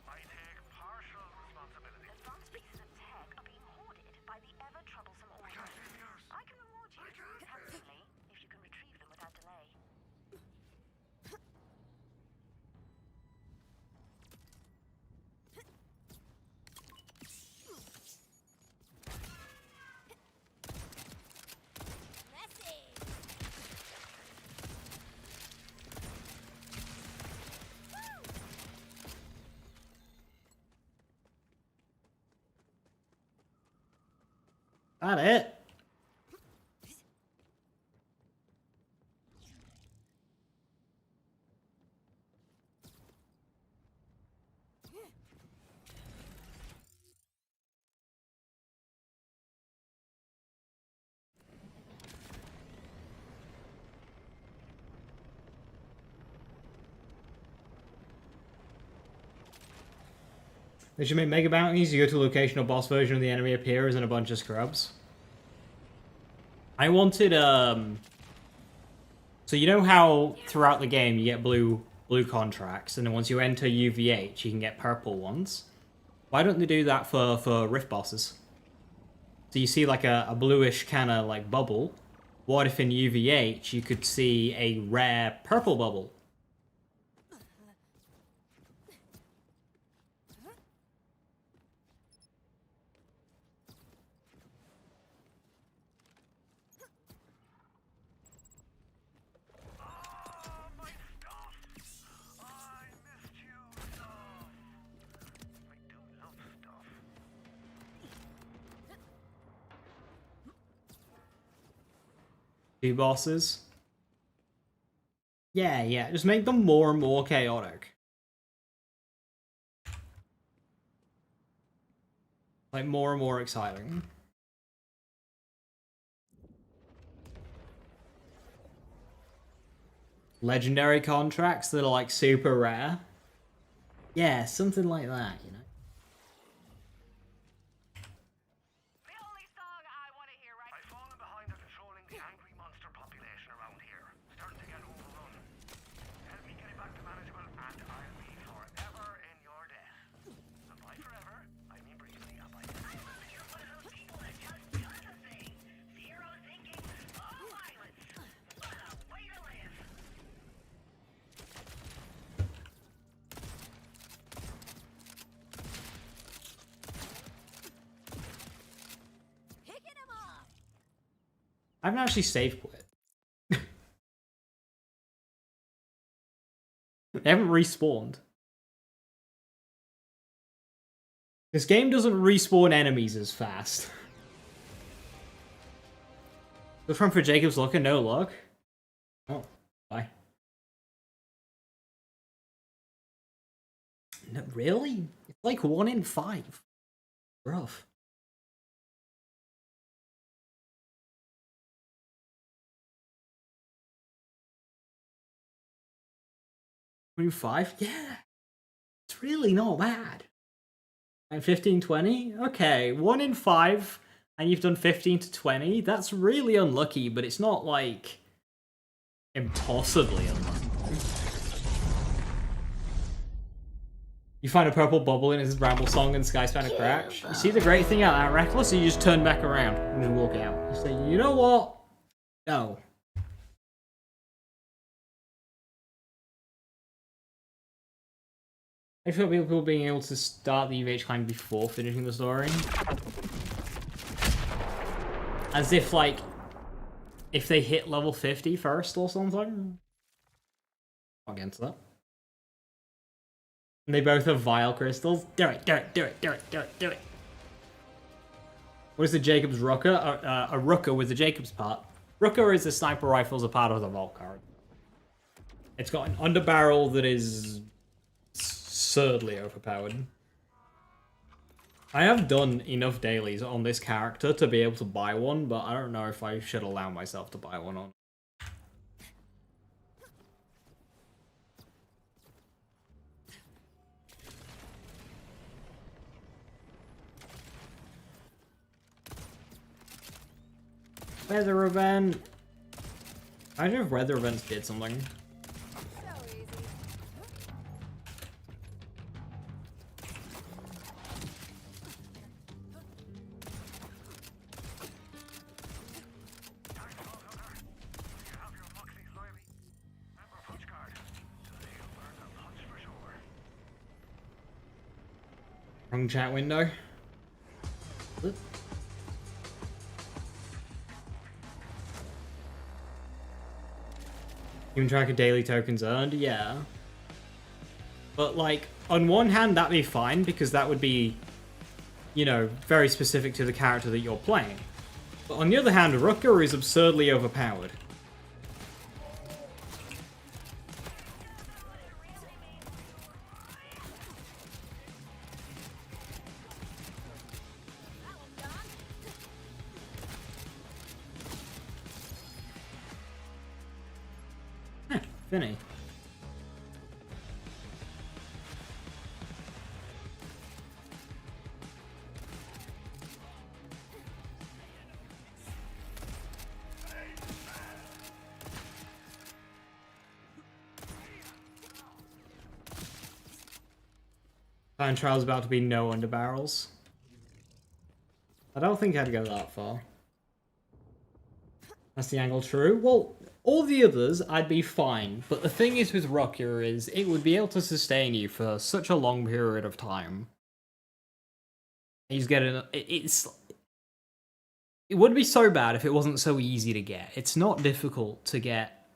I take partial responsibility. Advanced pieces of tech are being hoarded by the ever-troublesome Order. I can reward you, handsomely, if you can retrieve them without delay. That it? They should make mega bounties. You go to a location or boss version of the enemy appears and a bunch of scrubs. I wanted So you know how throughout the game you get blue contracts, and then once you enter UVH, you can get purple ones. Why don't they do that for rift bosses? So you see like a bluish kind of like bubble. What if in UVH you could see a rare purple bubble? Two bosses. Yeah, just make them more and more chaotic. Like, more and more exciting. Legendary contracts that are, like, super rare. Yeah, something like that, you know? The only song I want to hear right... I've fallen behind on controlling the angry monster population around here. Starting to get overrun. Help me get it back to manageable, and I'll be forever in your debt. And by forever, I mean briefly, and by... I hope you're one of those people that just does a thing. Zero thinking, all violence. What a way to live. Picking him off. I haven't actually save quit. They haven't respawned. This game doesn't respawn enemies as fast. The front for Jacob's luck and no luck. Oh, bye. No, really? It's like 1 in 5. Rough. New 5? Yeah. It's really not bad. And 15, 20? Okay, 1 in 5, and you've done 15 to 20. That's really unlucky, but it's not, like, impossibly unlucky. You find a purple bubble in his Bramble song and Sky Spanner Crash. You see the great thing out that Reckless, or you just turn back around and just walk out. You say, you know what? No. I feel people being able to start the UVH climb before finishing the story. As if, like, if they hit level 50 first or something. I'll get into that. And they both have Vile Crystals. Do it, do it, do it, do it, do it, do it. What is the Jacob's Rucker? A Rucker with the Jacob's part. Rucker is the sniper rifle as a part of the vault card. It's got an underbarrel that is absurdly overpowered. I have done enough dailies on this character to be able to buy one, but I don't know if I should allow myself to buy one on. Weather event. I wonder if weather events did something. So easy. Wrong chat window. Oop. Even track of daily tokens earned, yeah. But, like, on one hand, that'd be fine, because that would be, you know, very specific to the character that you're playing. But on the other hand, Rucker is absurdly overpowered. Finny. Time trial's about to be no underbarrels. I don't think I'd go that far. That's the angle, true. Well, all the others, I'd be fine. But the thing is with Rocker is it would be able to sustain you for such a long period of time. He's getting... It would be so bad if it wasn't so easy to get. It's not difficult to get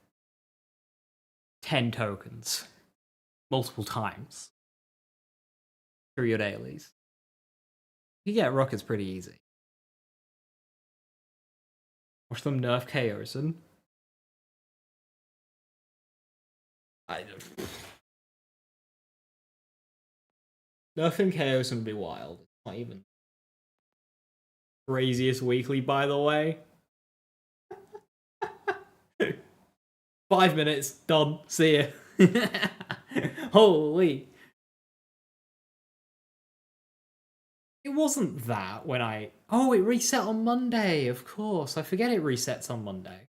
10 tokens multiple times through your dailies. You get Rocket's pretty easy. Watch them nerf Chaosin. Nerfing Chaosin would be wild. It's not even craziest weekly, by the way. 5 minutes, done. See ya. Holy. It wasn't that when I... Oh, it reset on Monday, of course. I forget it resets on Monday.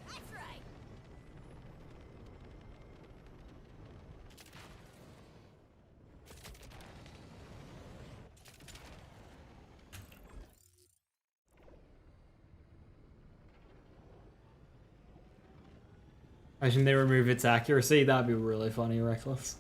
That's right. Imagine they remove its accuracy. That'd be really funny, Reckless.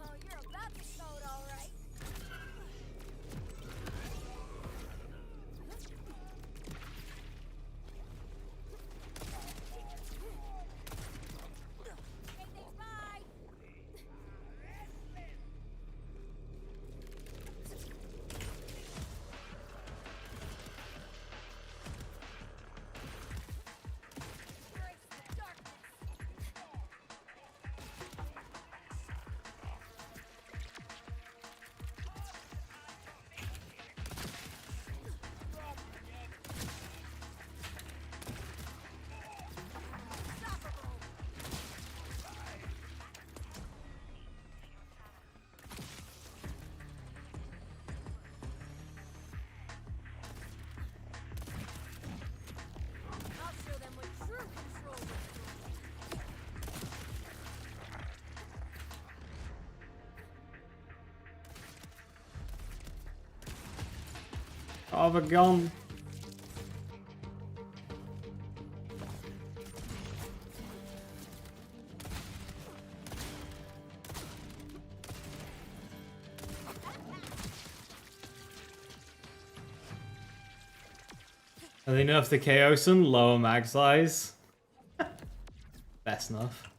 Oh, you're about to show it all right. Okay, thanks, bye. Embrace the darkness. I'll show them what true control looks like. Oh, they're gone. Are they nerfed the Chaosin? Lower mag size? Best enough.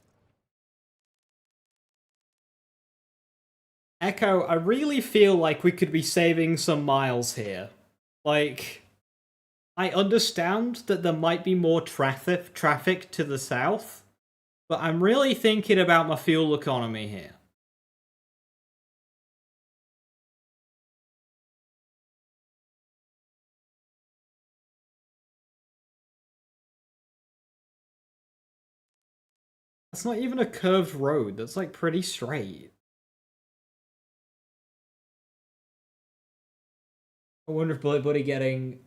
Echo, I really feel like we could be saving some miles here. Like, I understand that there might be more traffic to the south, but I'm really thinking about my fuel economy here. That's not even a curved road, that's like pretty straight. I wonder if Bullet Buddy getting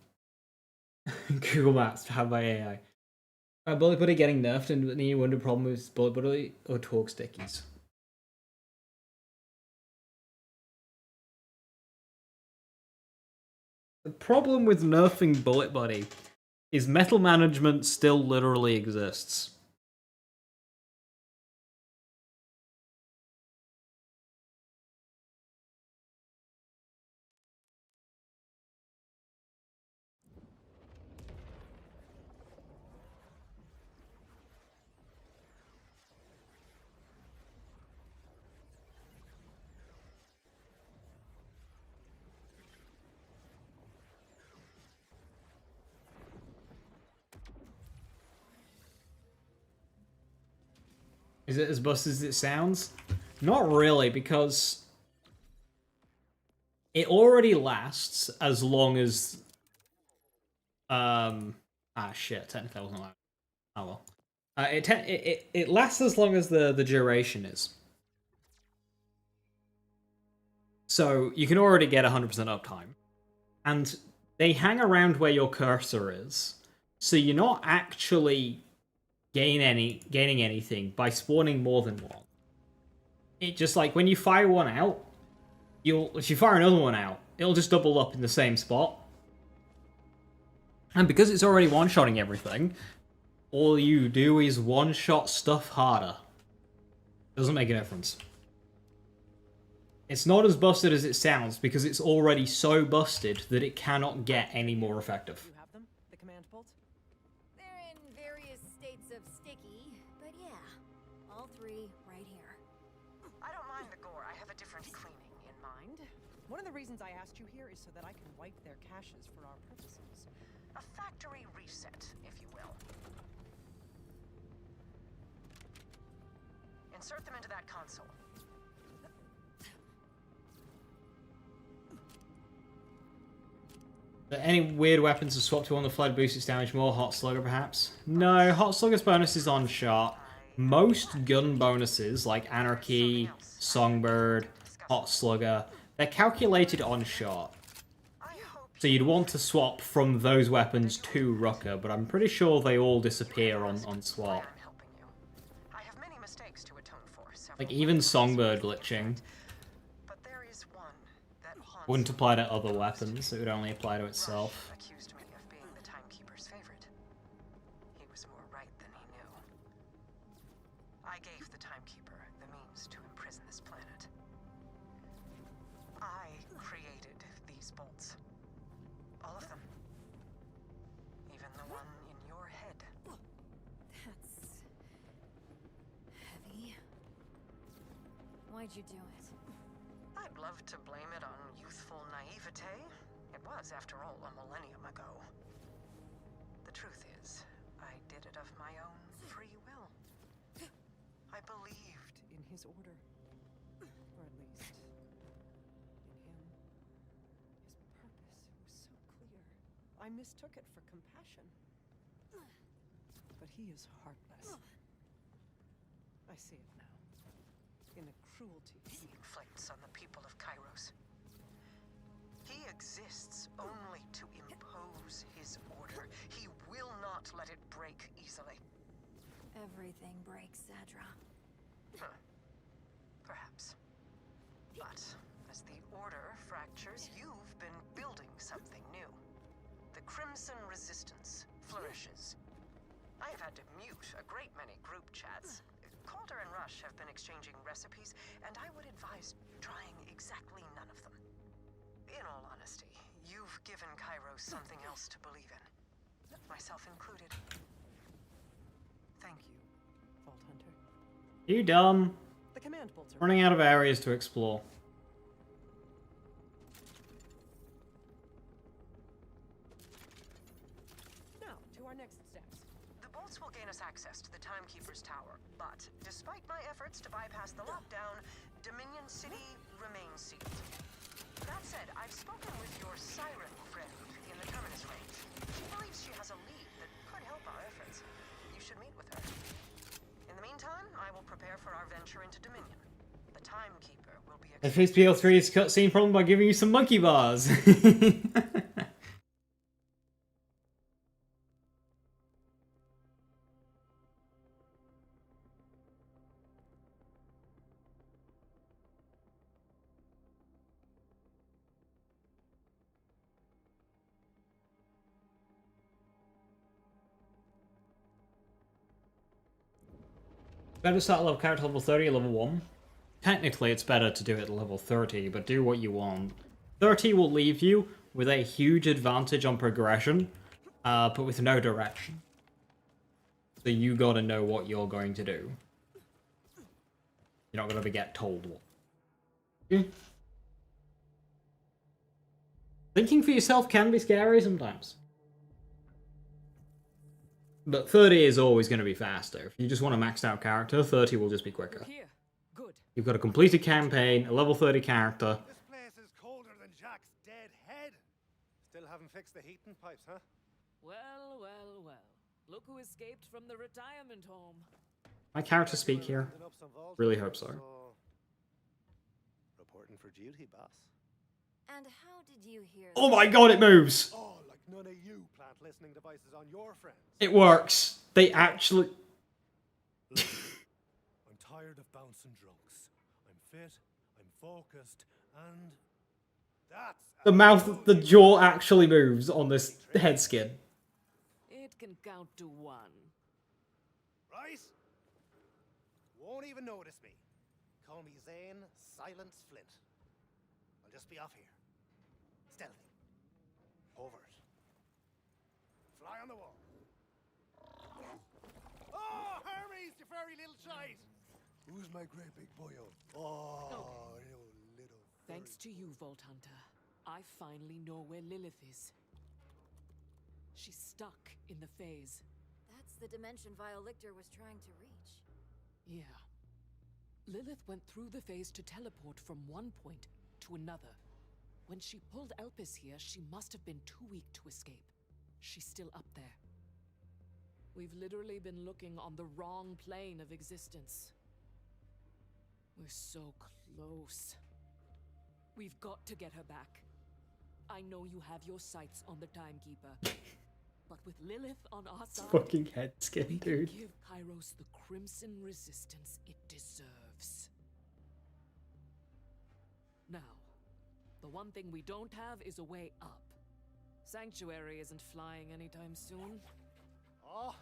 Google Maps powered by AI. Bullet Buddy getting nerfed, and then you wonder problem with Bullet Buddy or Torque Stickies. The problem with nerfing Bullet Buddy is metal management still literally exists. Is it as busted as it sounds? Not really, because it already lasts as long as shit, technically I wasn't allowed. Oh well. It lasts as long as the duration is. So you can already get 100% uptime. And they hang around where your cursor is. So you're not actually gaining anything by spawning more than one. It just like when you fire one out, if you fire another one out, it'll just double up in the same spot. And because it's already one-shotting everything, all you do is one-shot stuff harder. Doesn't make a difference. It's not as busted as it sounds because it's already so busted that it cannot get any more effective. You have them? The command bolts? They're in various states of sticky, but yeah, all three right here. I don't mind the gore. I have a different cleaning in mind. One of the reasons I asked you here is so that I can wipe their caches for our purposes. A factory reset, if you will. Insert them into that console. Any weird weapons to swap to on the flood boost its damage more? Hot Slugger, perhaps? No, Hot Slugger's bonus is on shot. Most gun bonuses, like Anarchy, Songbird, Hot Slugger, they're calculated on shot. So you'd want to swap from those weapons to Rucker, but I'm pretty sure they all disappear on swap. I have many mistakes to atone for. Like, even Songbird glitching But there is one that haunts wouldn't apply to other weapons, it would only apply to itself. accused me of being the Timekeeper's favorite. He was more right than he knew. I gave the Timekeeper the means to imprison this planet. I created these bolts. All of them. Even the one in your head. That's heavy. Why'd you do it? I'd love to blame it on youthful naivete. It was, after all, a millennium ago. The truth is, I did it of my own free will. I believed In his order. Or at least, in him. His purpose was so clear. I mistook it for compassion. But he is heartless. I see it now. In the cruelty he inflicts on the people of Kairos. He exists only to impose his order. He will not let it break easily. Everything breaks, Zadra. Huh. Perhaps. But as the order fractures, you've been building something new. The Crimson Resistance flourishes. I have had to mute a great many group chats. Calder and Rush have been exchanging recipes, and I would advise trying exactly none of them. In all honesty, you've given Kairos something else to believe in. Myself included. Thank you, Vault Hunter. You dumb. The command bolts are Running out of areas to explore. now to our next steps. The bolts will gain us access to the Timekeeper's tower, but despite my efforts to bypass the lockdown, Dominion City remains sealed. That said, I've spoken with your siren friend in the Terminus range. She believes she has a lead that could help our efforts. You should meet with her. In the meantime, I will prepare for our venture into Dominion. The Timekeeper will be I fixed BL3's cutscene problem by giving you some monkey bars. Better start level character level 30 or level 1? Technically, it's better to do it at level 30, but do what you want. 30 will leave you with a huge advantage on progression, but with no direction. So you gotta know what you're going to do. You're not gonna get told what. Thinking for yourself can be scary sometimes. But 30 is always going to be faster. If you just want a maxed out character, 30 will just be quicker. Here. Good. You've got a completed campaign, a level 30 character. This place is colder than Jack's dead head. Still haven't fixed the heating pipes, huh? Well, well, well. Look who escaped from the retirement home. My character speak here? Really hope so. Reporting for duty, boss. And how did you hear Oh my god, it moves! Oh, like none of you plant listening devices on your friends. It works. They actually... I'm tired of bouncing drunks. I'm fit, I'm focused, and that's The mouth, the jaw actually moves on this head skin. It can count to 1. right. Won't even notice me. Call me Zane Silence Flint. I'll just be off here. Stealthy. Covert. Fly on the wall. Oh, Hermes, you very little shite! Who's my great big boyo? Oh, you little. Thanks to you, Vault Hunter, I finally know where Lilith is. She's stuck in the phase. That's the dimension Vile Lictor was trying to reach. Yeah. Lilith went through the phase to teleport from one point to another. When she pulled Elpis here, she must have been too weak to escape. She's still up there. We've literally been looking on the wrong plane of existence. We're so close. We've got to get her back. I know you have your sights on the Timekeeper. But with Lilith on our side, Fucking head skin, we can dude. give Kairos the crimson resistance it deserves. Now, the one thing we don't have is a way up. Sanctuary isn't flying anytime soon. Oh,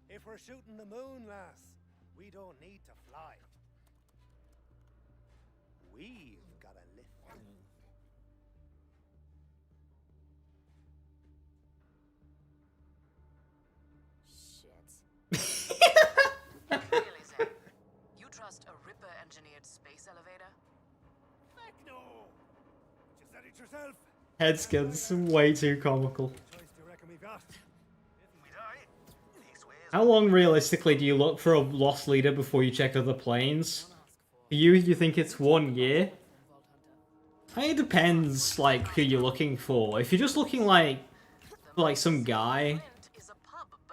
if we're shooting the moon, lass, we don't need to fly. We've got a lift. Shit. Really, Zane? You trust a Ripper-engineered space elevator? Heck no! You said it yourself. Head skin's way too comical. What choice do you reckon we got? If we die, these ways. How long realistically do you look for a lost leader before you check other planes? For you think it's 1 year? I think it depends, like, who you're looking for. If you're just looking like some guy,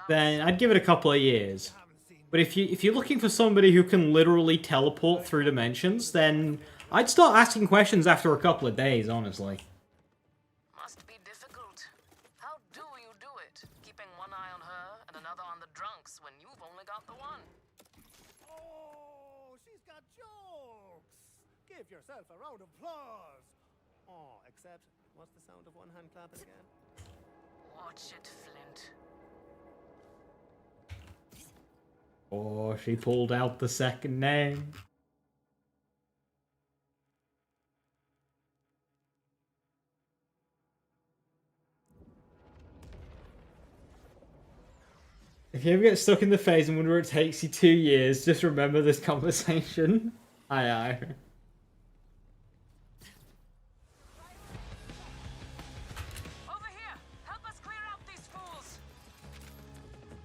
then I'd give it a couple of years. But if you're looking for somebody who can literally teleport through dimensions, then I'd start asking questions after a couple of days, honestly. Must be difficult. How do you do it? Keeping one eye on her and another on the drunks when you've only got the one. Oh, she's got jokes. Give yourself a round of applause. Oh, except, what's the sound of one hand clapping again? Watch it, Flint. Oh, she pulled out the second name. If you ever get stuck in the phase and wonder it takes you 2 years, just remember this conversation. Aye aye. Over here! Help us clear out these fools!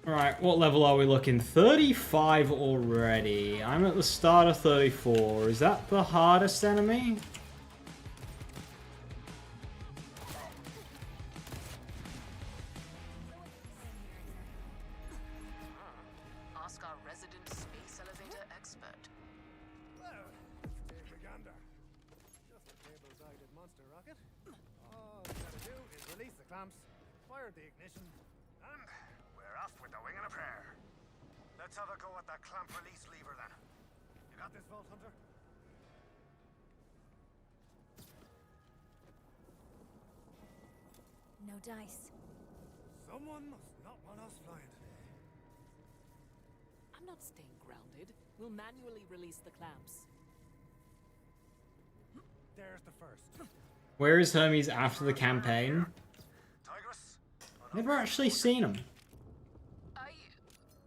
Alright, what level are we looking? 35 already. I'm at the start of 34. Is that the hardest enemy? Ask our resident space elevator expert. Well, take a gander. Just a table-sided monster rocket. All you gotta do is release the clamps, fire the ignition, and we're off with the wing and a prayer. Let's have a go at that clamp release lever then. You got this, Vault Hunter? No dice. Someone must not want us flying today. I'm not staying grounded. We'll manually release the clamps. There's the first. Where is Hermes after the campaign? Tigress? Never actually seen him. I...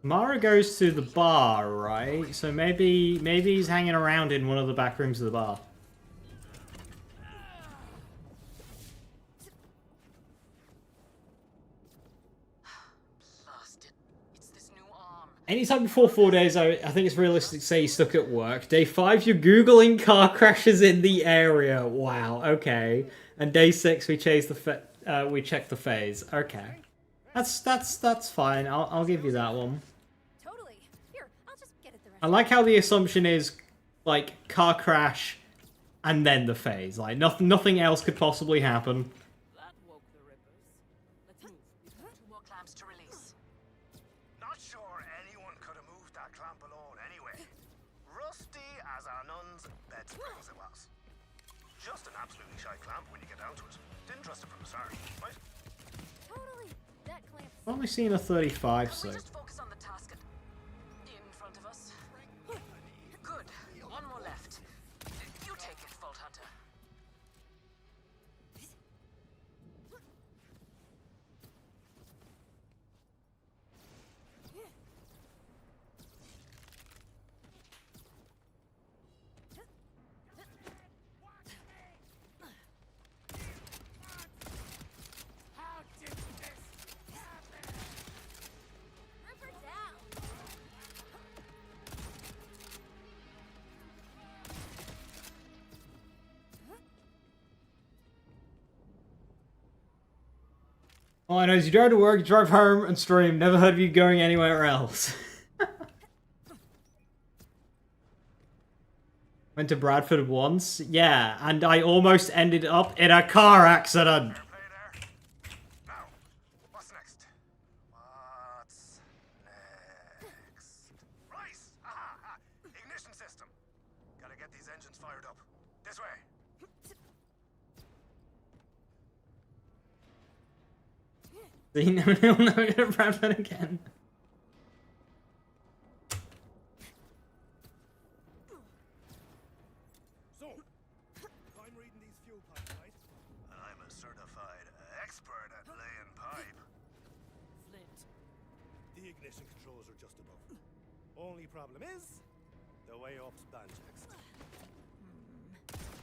Mara goes to the bar, right? So maybe he's hanging around in one of the back rooms of the bar. Anytime before 4 days, I think it's realistic to say you're stuck at work. Day 5, you're Googling car crashes in the area. Wow, okay. And day 6, we check the phase. Okay. That's fine. I'll give you that one. Totally. Here, I'll just get it the rest I like how the assumption is, like, car crash and then the phase. Like, nothing else could possibly happen. That woke the rippers. Let's move. We've got 2 more clamps to release. Not sure anyone could have moved that clamp alone anyway. Rusty as a nun's bed springs it was. Just an absolutely shy clamp when you get down to it. Didn't trust it from the start, right? Totally. That clamp. I've only seen a 35, Can so... we just focus on the task in front of us? Good. 1 more left. You take it, Vault Hunter. Ripper down. All I know is you drive to work, you drive home, and stream. Never heard of you going anywhere else. Went to Bradford once. Yeah, and I almost ended up in a car accident. Fair play there. Now, what's next? What's next? Right! Aha! Ignition system. Gotta get these engines fired up. This way. See, no, never go to Bradford again. So, I'm reading these fuel pipes, right? I'm a certified expert at laying pipe. Flint. The ignition controls are just above. Only problem is, the way up's banjaxed.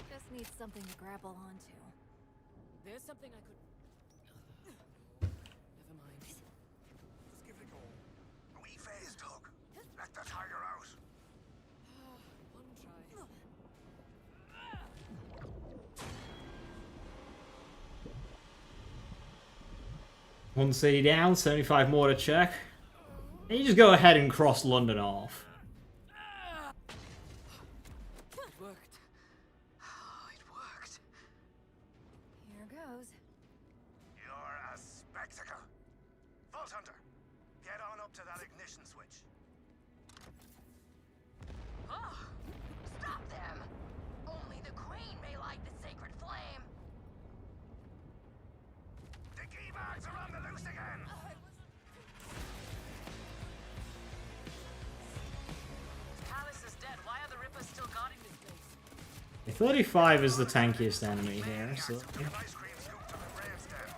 Just needs something to grapple onto. There's something I could. Never mind. Just give it a go. We phased hug. Let the tiger out. One try. One city down, 75 more to check. And you just go ahead and cross London off. It worked. Oh, it worked. Here goes. You're a spectacle. Vault Hunter, get on up to that ignition switch. Oh, stop them! Only the Queen may light the sacred flame. The key bags are on the loose again. Callus is dead. Why are the rippers still guarding this place? 35 is the tankiest enemy here, so... Took an ice cream scoop to the Braves den.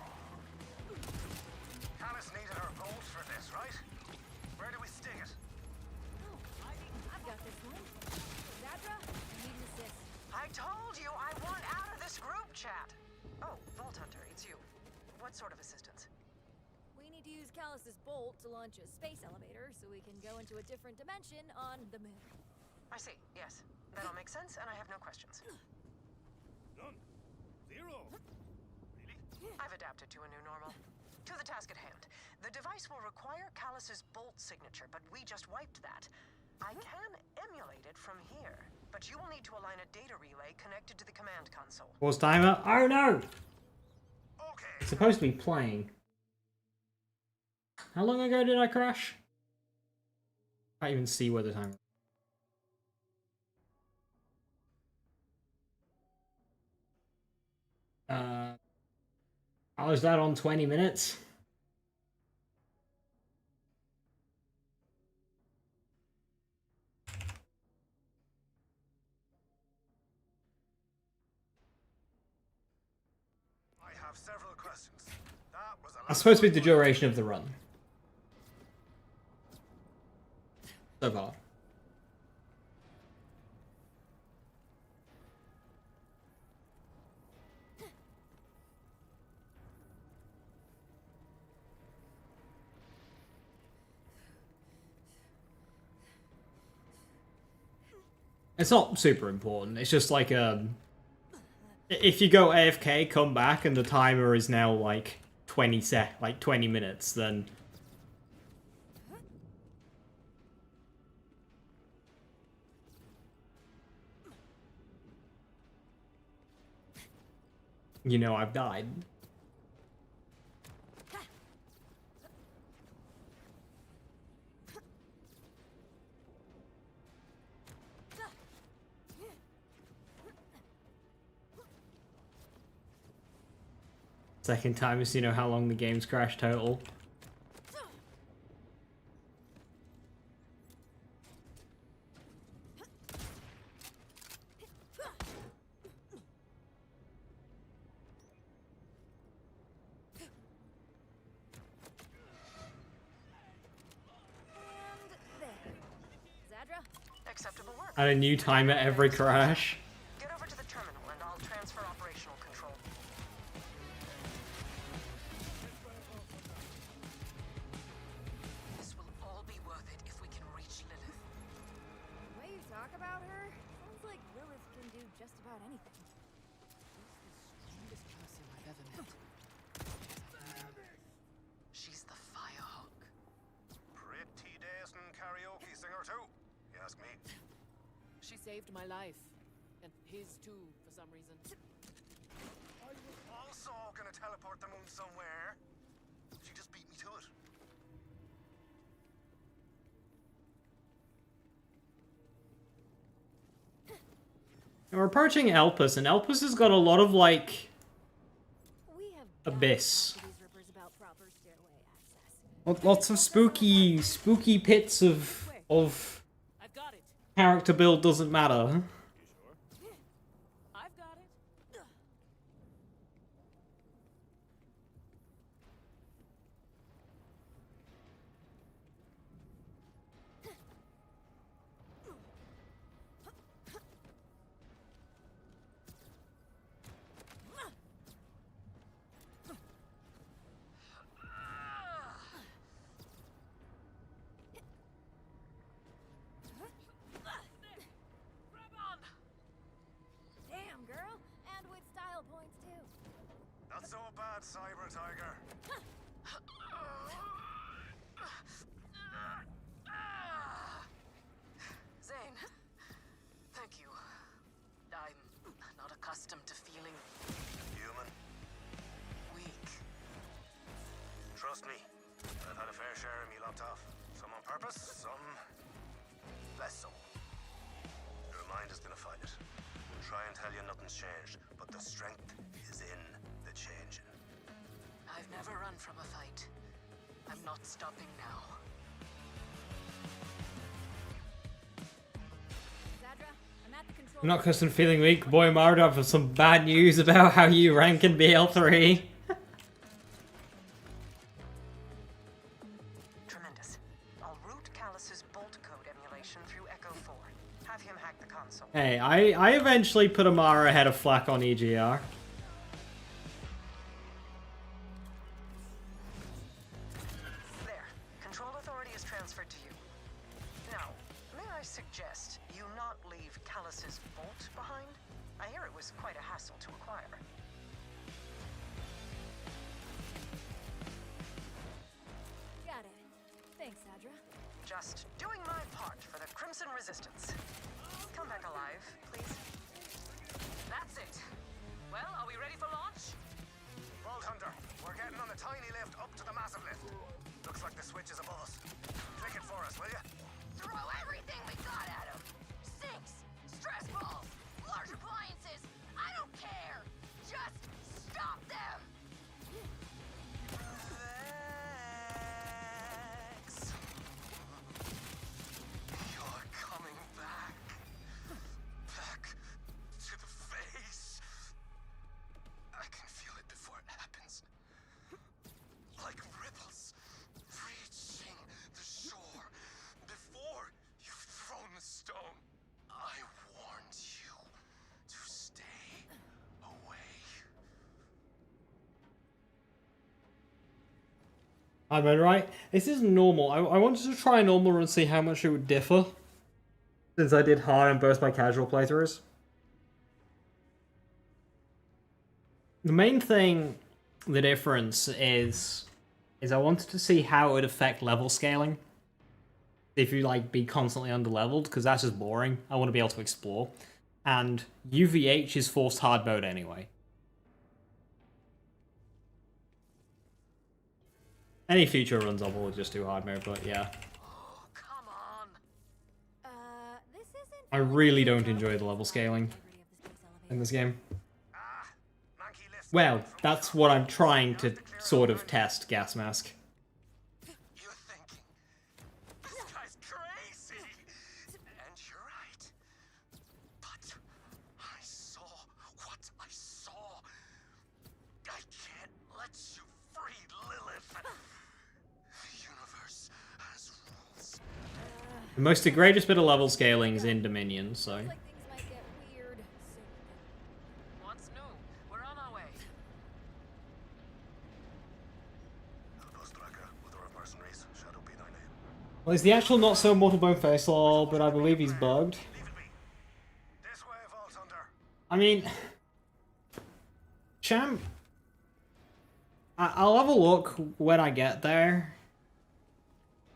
Callus needed her bolt for this, right? Where do we stick it? I've got this one. Zadra, I need an assist. I told you I want out of this group chat. Oh, Vault Hunter, it's you. What sort of assistance? We need to use Callus's bolt to launch a space elevator so we can go into a different dimension on the moon. I see, yes. That'll make sense, and I have no questions. None. Zero. Really? I've adapted to a new normal. To the task at hand. The device will require Callus's bolt signature, but we just wiped that. I can emulate it from here, but you will need to align a data relay connected to the command console. Pause timer. Oh no! Okay. It's supposed to be playing. How long ago did I crash? I can't even see where the timer. How is that on 20 minutes? I have several questions. That was a That's supposed to be the duration of the run. So far. It's not super important. It's just like if you go AFK, come back, and the timer is now like 20 minutes, then you know I've died. Second time is, you know, how long the game's crashed total. Zadra? Acceptable work. And a new timer every crash. Get over to the terminal and I'll transfer operational control. This will all be worth it if we can reach Lilith. The way you talk about her, sounds like Lilith can do just about anything. She's the strongest person I've ever met. She's the Firehawk. Pretty decent karaoke singer too, you ask me. She saved my life. And his too, for some reason. I was also gonna teleport the moon somewhere. She just beat me to it. We're approaching Elpis, and Elpis has got a lot of, like, We have abyss. got to talk to these rippers about proper stairway access. Lots of spooky pits of I've got it. character build doesn't matter. I've got it. Damn, girl. And with style points, too. Not so bad, Cyber Tiger. Zane, thank you. I'm not accustomed to feeling Human. weak. Trust me, I've had a fair share of me lopped off. Some on purpose, some less so. Your mind is gonna fight it. Try and tell you nothing's changed, but the strength is in the changing. I've never run from a fight. I'm not stopping now. Zadra, I'm at the control. I'm not custom feeling weak. Boy, Mardov has some bad news about how you rank in BL3. Tremendous. I'll route Callus's bolt code emulation through Echo 4. Have him hack the console. Hey, I eventually put Amara ahead of Flak on EGR. There. Control authority is transferred to you. Now, may I suggest you not leave Callus's bolt behind? I hear it was quite a hassle to acquire. Got it. Thanks, Zadra. Just doing my part for the Crimson Resistance. Come back alive, please. That's it. Well, are we ready for launch? Vault Hunter, we're getting on the tiny lift up to the massive lift. Looks like the switch is above us. Click it for us, will you? Throw everything we got at him! Sinks, stress balls, large appliances, I don't care! Just stop them! Thanks. You're coming back. Back to the face. I can feel it before it happens. Like ripples reaching the shore before you've thrown the stone. I warned you to stay away. I mean, right? This is normal. I wanted to try a normal run and see how much it would differ. Since I did hard on both my casual playthroughs. The main thing, the difference is I wanted to see how it would affect level scaling. If you like be constantly underleveled, because that's just boring. I want to be able to explore. And UVH is forced hard mode anyway. Any future runs I will just do hard mode, but yeah. Oh, come on. This isn't. I really don't enjoy the level scaling in this game. Well, that's what I'm trying to sort of test, Gas Mask. You're thinking, this guy's crazy. And you're right. But I saw what I saw. I can't let you free Lilith. The universe has rules. The most egregious bit of level scaling is in Dominion, so... Like things might get weird soon. What's new? We're on our way. Well, he's the actual not-so-mortal Boneface lol, but I believe he's bugged. This way, Vault Hunter. I mean... Champ... I'll have a look when I get there.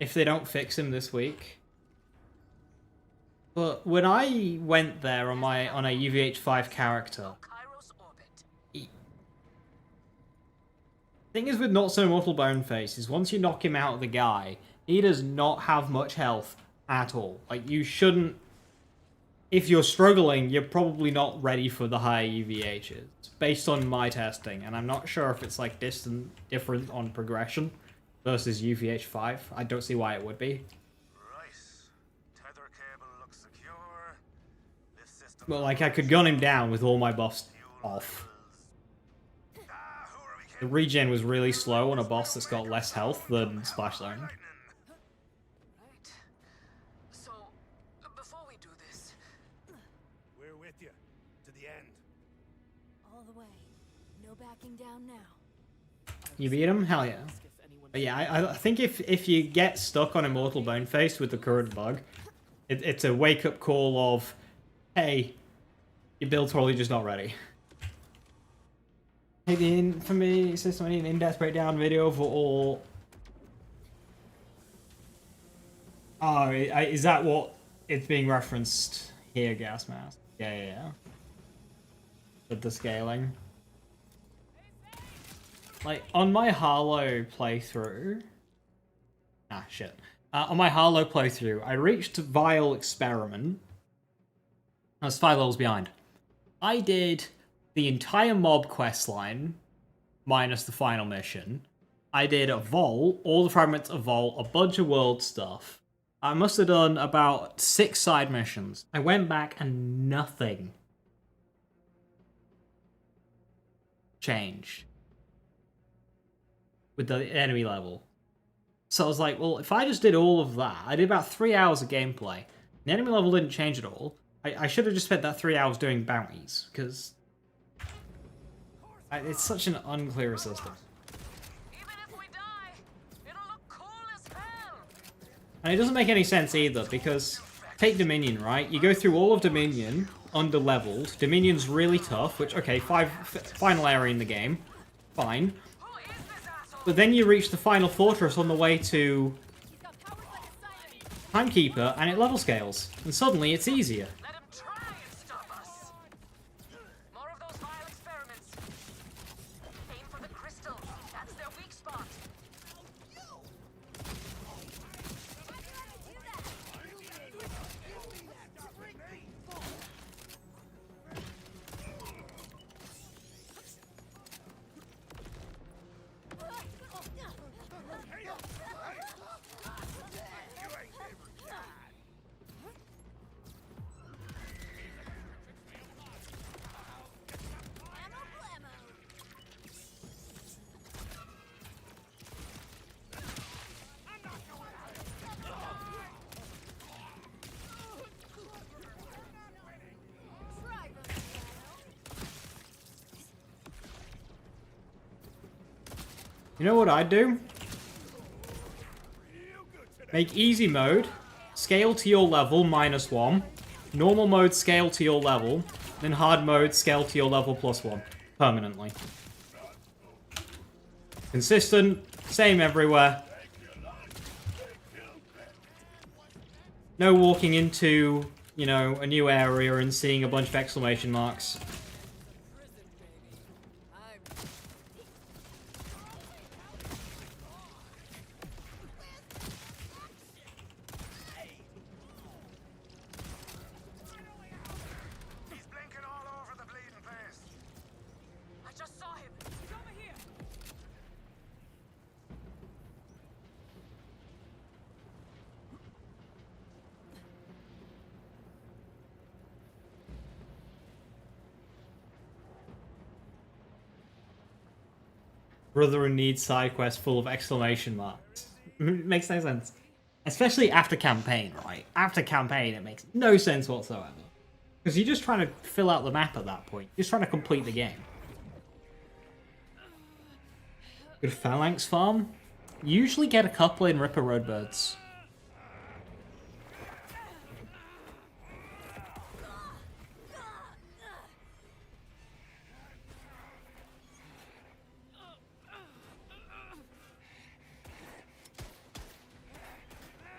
If they don't fix him this week. But when I went there on a UVH5 character... Kairos orbit. Thing is with Not So Mortal Boneface is once you knock him out of the guy, he does not have much health at all. Like, you shouldn't... If you're struggling, you're probably not ready for the higher UVHs, based on my testing, and I'm not sure if it's, like, different on progression versus UVH5. I don't see why it would be. Right. Tether cable looks secure. Lift system. But, like, I could gun him down with all my buffs off. The regen was really slow on a boss that's got less health than Splash Zone. Right. So, before we do this, We're with you. To the end. All the way. No backing down now. You beat him? Hell yeah. But yeah, I think if you get stuck on Immortal Boneface with the current bug, it's a wake-up call of, hey, your build's probably just not ready. Hey, the infamy system, I need an in-depth breakdown video for all... Oh, is that what it's being referenced here, Gas Mask? Yeah. With the scaling. Like, on my Harlow playthrough... Ah, shit. On my Harlow playthrough, I reached Vile Experiment. I was 5 levels behind. I did the entire mob questline, minus the final mission. I did a Vault, all the fragments of Vault, a bunch of world stuff. I must have done about 6 side missions. I went back and nothing changed with the enemy level. So I was like, well, if I just did all of that, I did about 3 hours of gameplay, the enemy level didn't change at all, I should have just spent that 3 hours doing bounties, because it's such an unclear system. even if we die, it'll look cool as hell. And it doesn't make any sense either, because take Dominion, right? You go through all of Dominion, under-leveled. Dominion's really tough, which, okay, final area in the game. Fine. Who is this asshole? But then you reach the final fortress on the way to Timekeeper, and it level scales. And suddenly it's easier. Let him try and stop us. More of those vile experiments. Aim for the crystal. That's their weak spot. You know what I'd do? Make easy mode, scale to your level -1, normal mode scale to your level, then hard mode scale to your level +1 permanently. Consistent, same everywhere. No walking into, you know, a new area and seeing a bunch of exclamation marks. He's blinking all over the bleeding place. I just saw him. He's over here. Brother in Need side quest full of exclamation marks. Makes no sense. Especially after campaign, right? After campaign, it makes no sense whatsoever. Because you're just trying to fill out the map at that point. You're just trying to complete the game. Good phalanx farm. You usually get a couple in Ripper Roadbirds.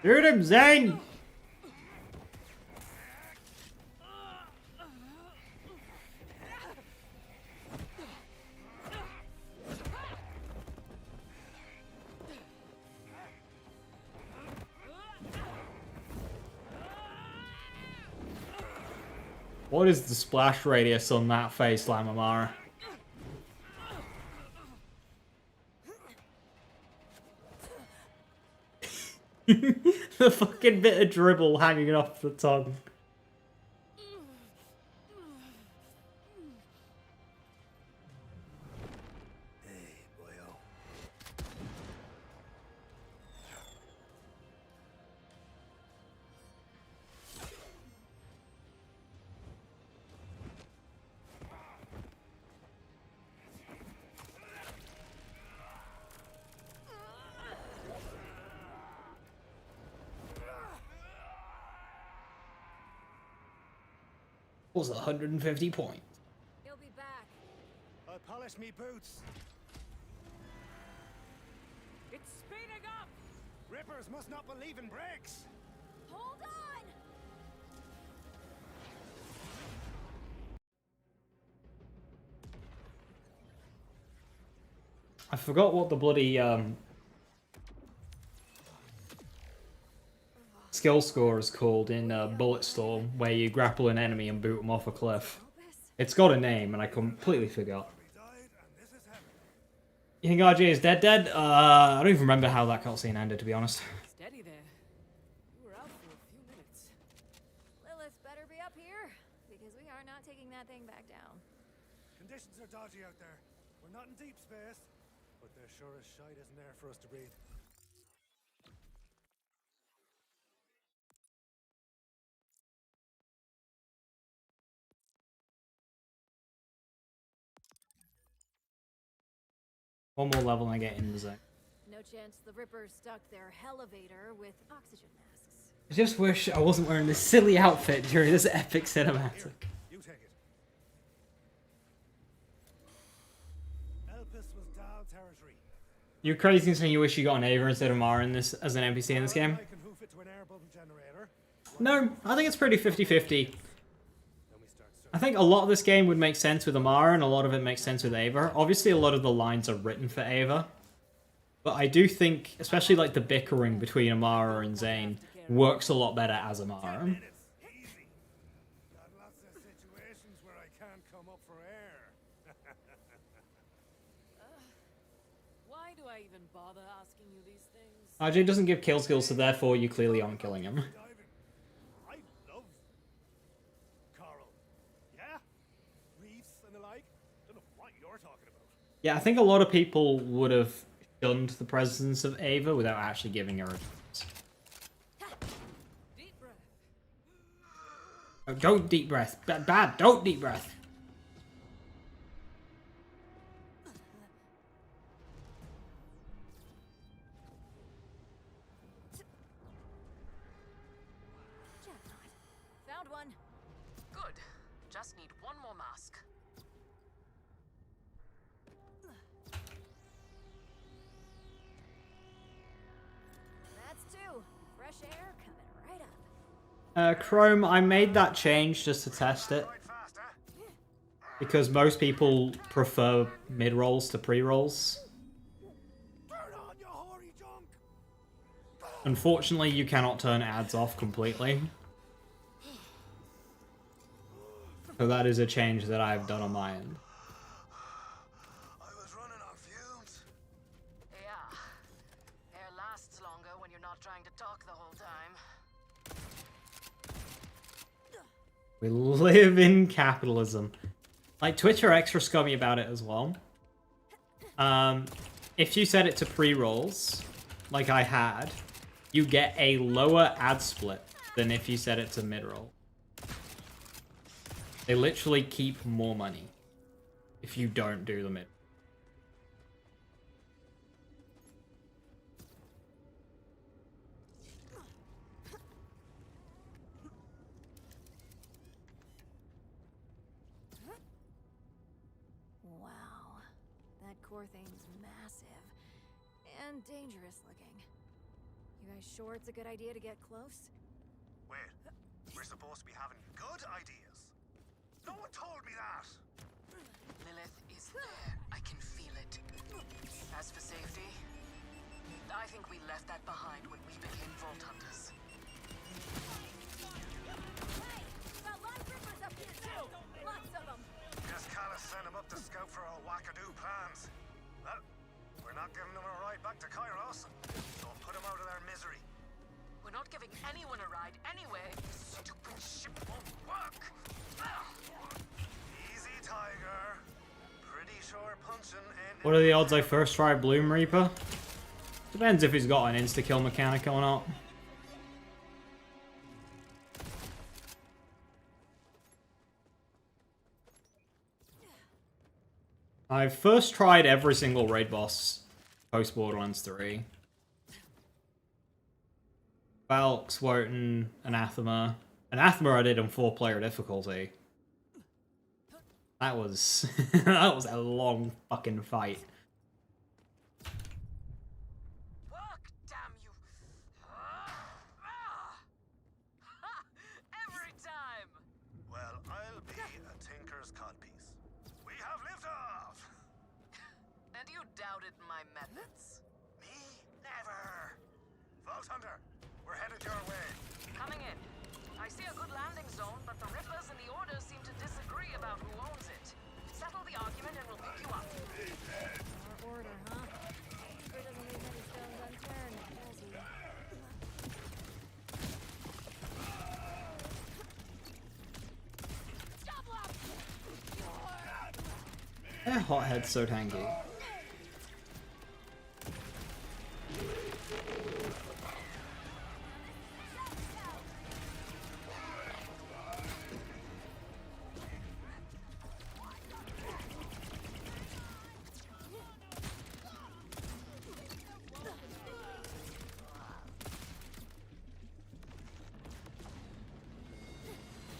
Shoot him, Zane! What is the splash radius on that face, Lamamara? The fucking bit of dribble hanging off the tongue. Hey, boyo. Was 150 points. He'll be back. I'll polish me boots. It's speeding up. Rippers must not believe in brakes. Hold on! I forgot what the bloody skill score is called in Bulletstorm, where you grapple an enemy and boot them off a cliff. It's got a name, and I completely forgot. You think RJ is dead? I don't even remember how that cutscene ended, to be honest. Steady there. You were out for a few minutes. Lilith better be up here, because we are not taking that thing back down. Conditions are dodgy out there. We're not in deep space, but there sure as shite isn't there for us to breathe. One more level and I get in the zone. No chance the Rippers stuck their elevator with oxygen masks. I just wish I wasn't wearing this silly outfit during this epic cinematic. You take it. Elpis was Dal territory. You're crazy saying you wish you got an Ava instead of Mara in this as an NPC in this game? I can hoof it to an air bubble generator. No, I think it's pretty 50-50. Then we start I think a lot of this game would make sense with Amara, and a lot of it makes sense with Ava. Obviously, a lot of the lines are written for Ava. But I do think, especially like the bickering between Amara and Zane, works a lot better as Amara. Easy. Got lots of situations where I can't come up for air. Why do I even bother asking you these things? RJ doesn't give kill skills, so therefore you clearly aren't killing him. Diving. I love coral. Yeah? Reefs and the like. Don't know what you're talking about. Yeah, I think a lot of people would have shunned the presence of Ava without actually giving her a chance. Deep breath. Oh, don't deep breath. Bad, don't deep breath. Found one. just need one more mask. That's two. Fresh air coming right up. Chrome, I made that change just to test it. Because most people prefer mid-rolls to pre-rolls. Unfortunately, you cannot turn ads off completely. So that is a change that I've done on my end. I was running on fumes. Yeah. Air lasts longer when you're not trying to talk the whole time. We live in capitalism. Like, Twitch are extra scummy about it as well. If you set it to pre-rolls, like I had, you get a lower ad split than if you set it to mid-roll. They literally keep more money if you don't do the mid. Wow. That core thing's massive. And dangerous looking. You guys sure it's a good idea to get close? Wait, we're supposed to be having good ideas. No one told me that. Lilith is there. I can feel it. As for safety, I think we left that behind when we became Vault Hunters. Hey! Got live rippers up here too! Lots of them! Guess Callus sent him up to scout for our wackadoo plans. Well, we're not giving them a ride back to Kairos, so put them out of their misery. We're not giving anyone a ride anyway. Stupid ship won't work. Easy, Tiger. Pretty sure punching ain't... What are the odds I first try Bloom Reaper? Depends if he's got an insta-kill mechanic or not. I've first tried every single raid boss post Borderlands 3. Valks, Wotan, Anathema. Anathema I did on 4-player difficulty. That was that was a long fucking fight. Work, damn you! Every time! Well, I'll be a tinker's codpiece. We have lived off! And you doubted my methods. Me? Never! Vault Hunter, we're headed your way. Coming in. I see a good landing zone, but the Rippers and the Orders seem to disagree about who owns it. Settle the argument and we'll pick you up. Our order, huh? Sure doesn't leave many stones unturned, does he? Stop lock! That hothead's so tanky.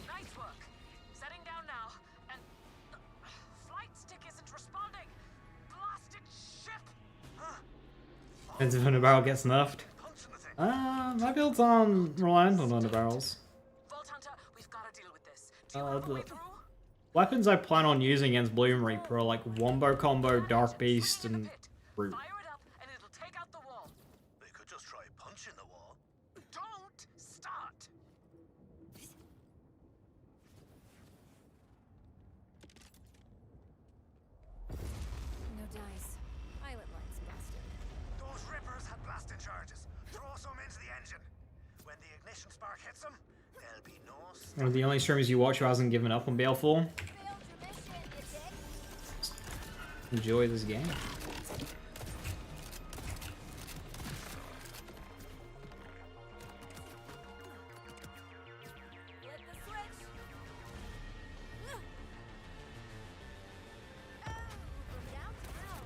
Nice work. Setting down now, and flight stick isn't responding. Blasted ship. Depends if Underbarrel gets nerfed. My build's on reliant on Underbarrels. Vault Hunter, we've got to deal with this. Do you have a way through? Weapons I plan on using against Bloom Reaper are like Wombo Combo, Dark Beast, and Root. Fire it up, and it'll take out the wall. They could just try punching the wall. Don't start. No dice. Pilot light's busted. Those Rippers had blasting charges. Throw some into the engine. When the ignition spark hits them, there'll be no... One of the only streamers you watch who hasn't given up on BL4. Failed your mission, you dick! Enjoy this game. Flip the switch! Oh, from downtown.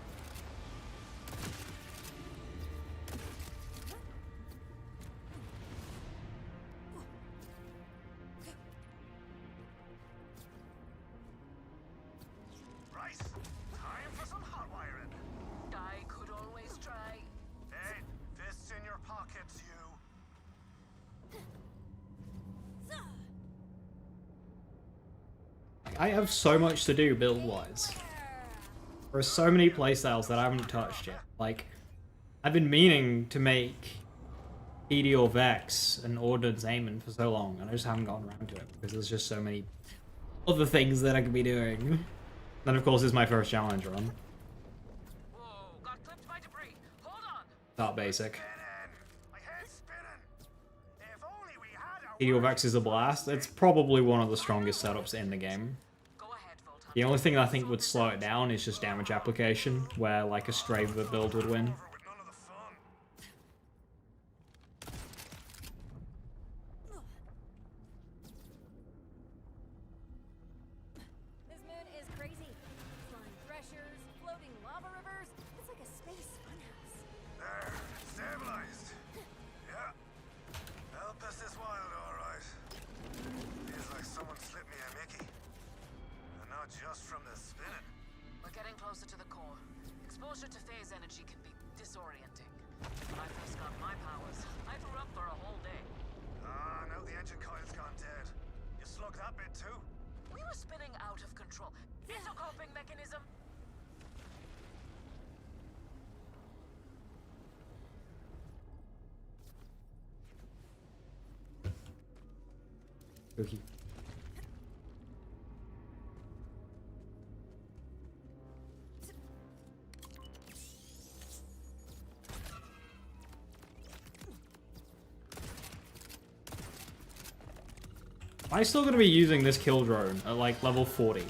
I have so much to do build-wise. There are so many playstyles that I haven't touched yet. Like, I've been meaning to make PD or Vex and Ordnance Aiming for so long, and I just haven't gotten around to it because there's just so many other things that I could be doing. Then, of course, is my first challenge run. Whoa, got clipped by debris. Hold on. That basic. My head's spinning. If only we had our PD or Vex is a blast. It's probably one of the strongest setups in the game. Go ahead, Vault Hunter. The only thing I think would slow it down is just damage application, where like a Stray build would win. with none of the fun. This moon is crazy. Flying threshers, floating lava rivers. It's like a space funhouse. There, stabilized. Yeah. Elpis is wild, alright. Feels like someone slipped me a Mickey. And not just from the spinning. We're getting closer to the core. Exposure to phase energy can be disorienting. When I first got my powers, I threw up for a whole day. Ah, now the engine coil's gone dead. You slugged that bit too? We were spinning out of control. It's a coping mechanism. Cookie. I'm still gonna be using this kill drone at like level 40.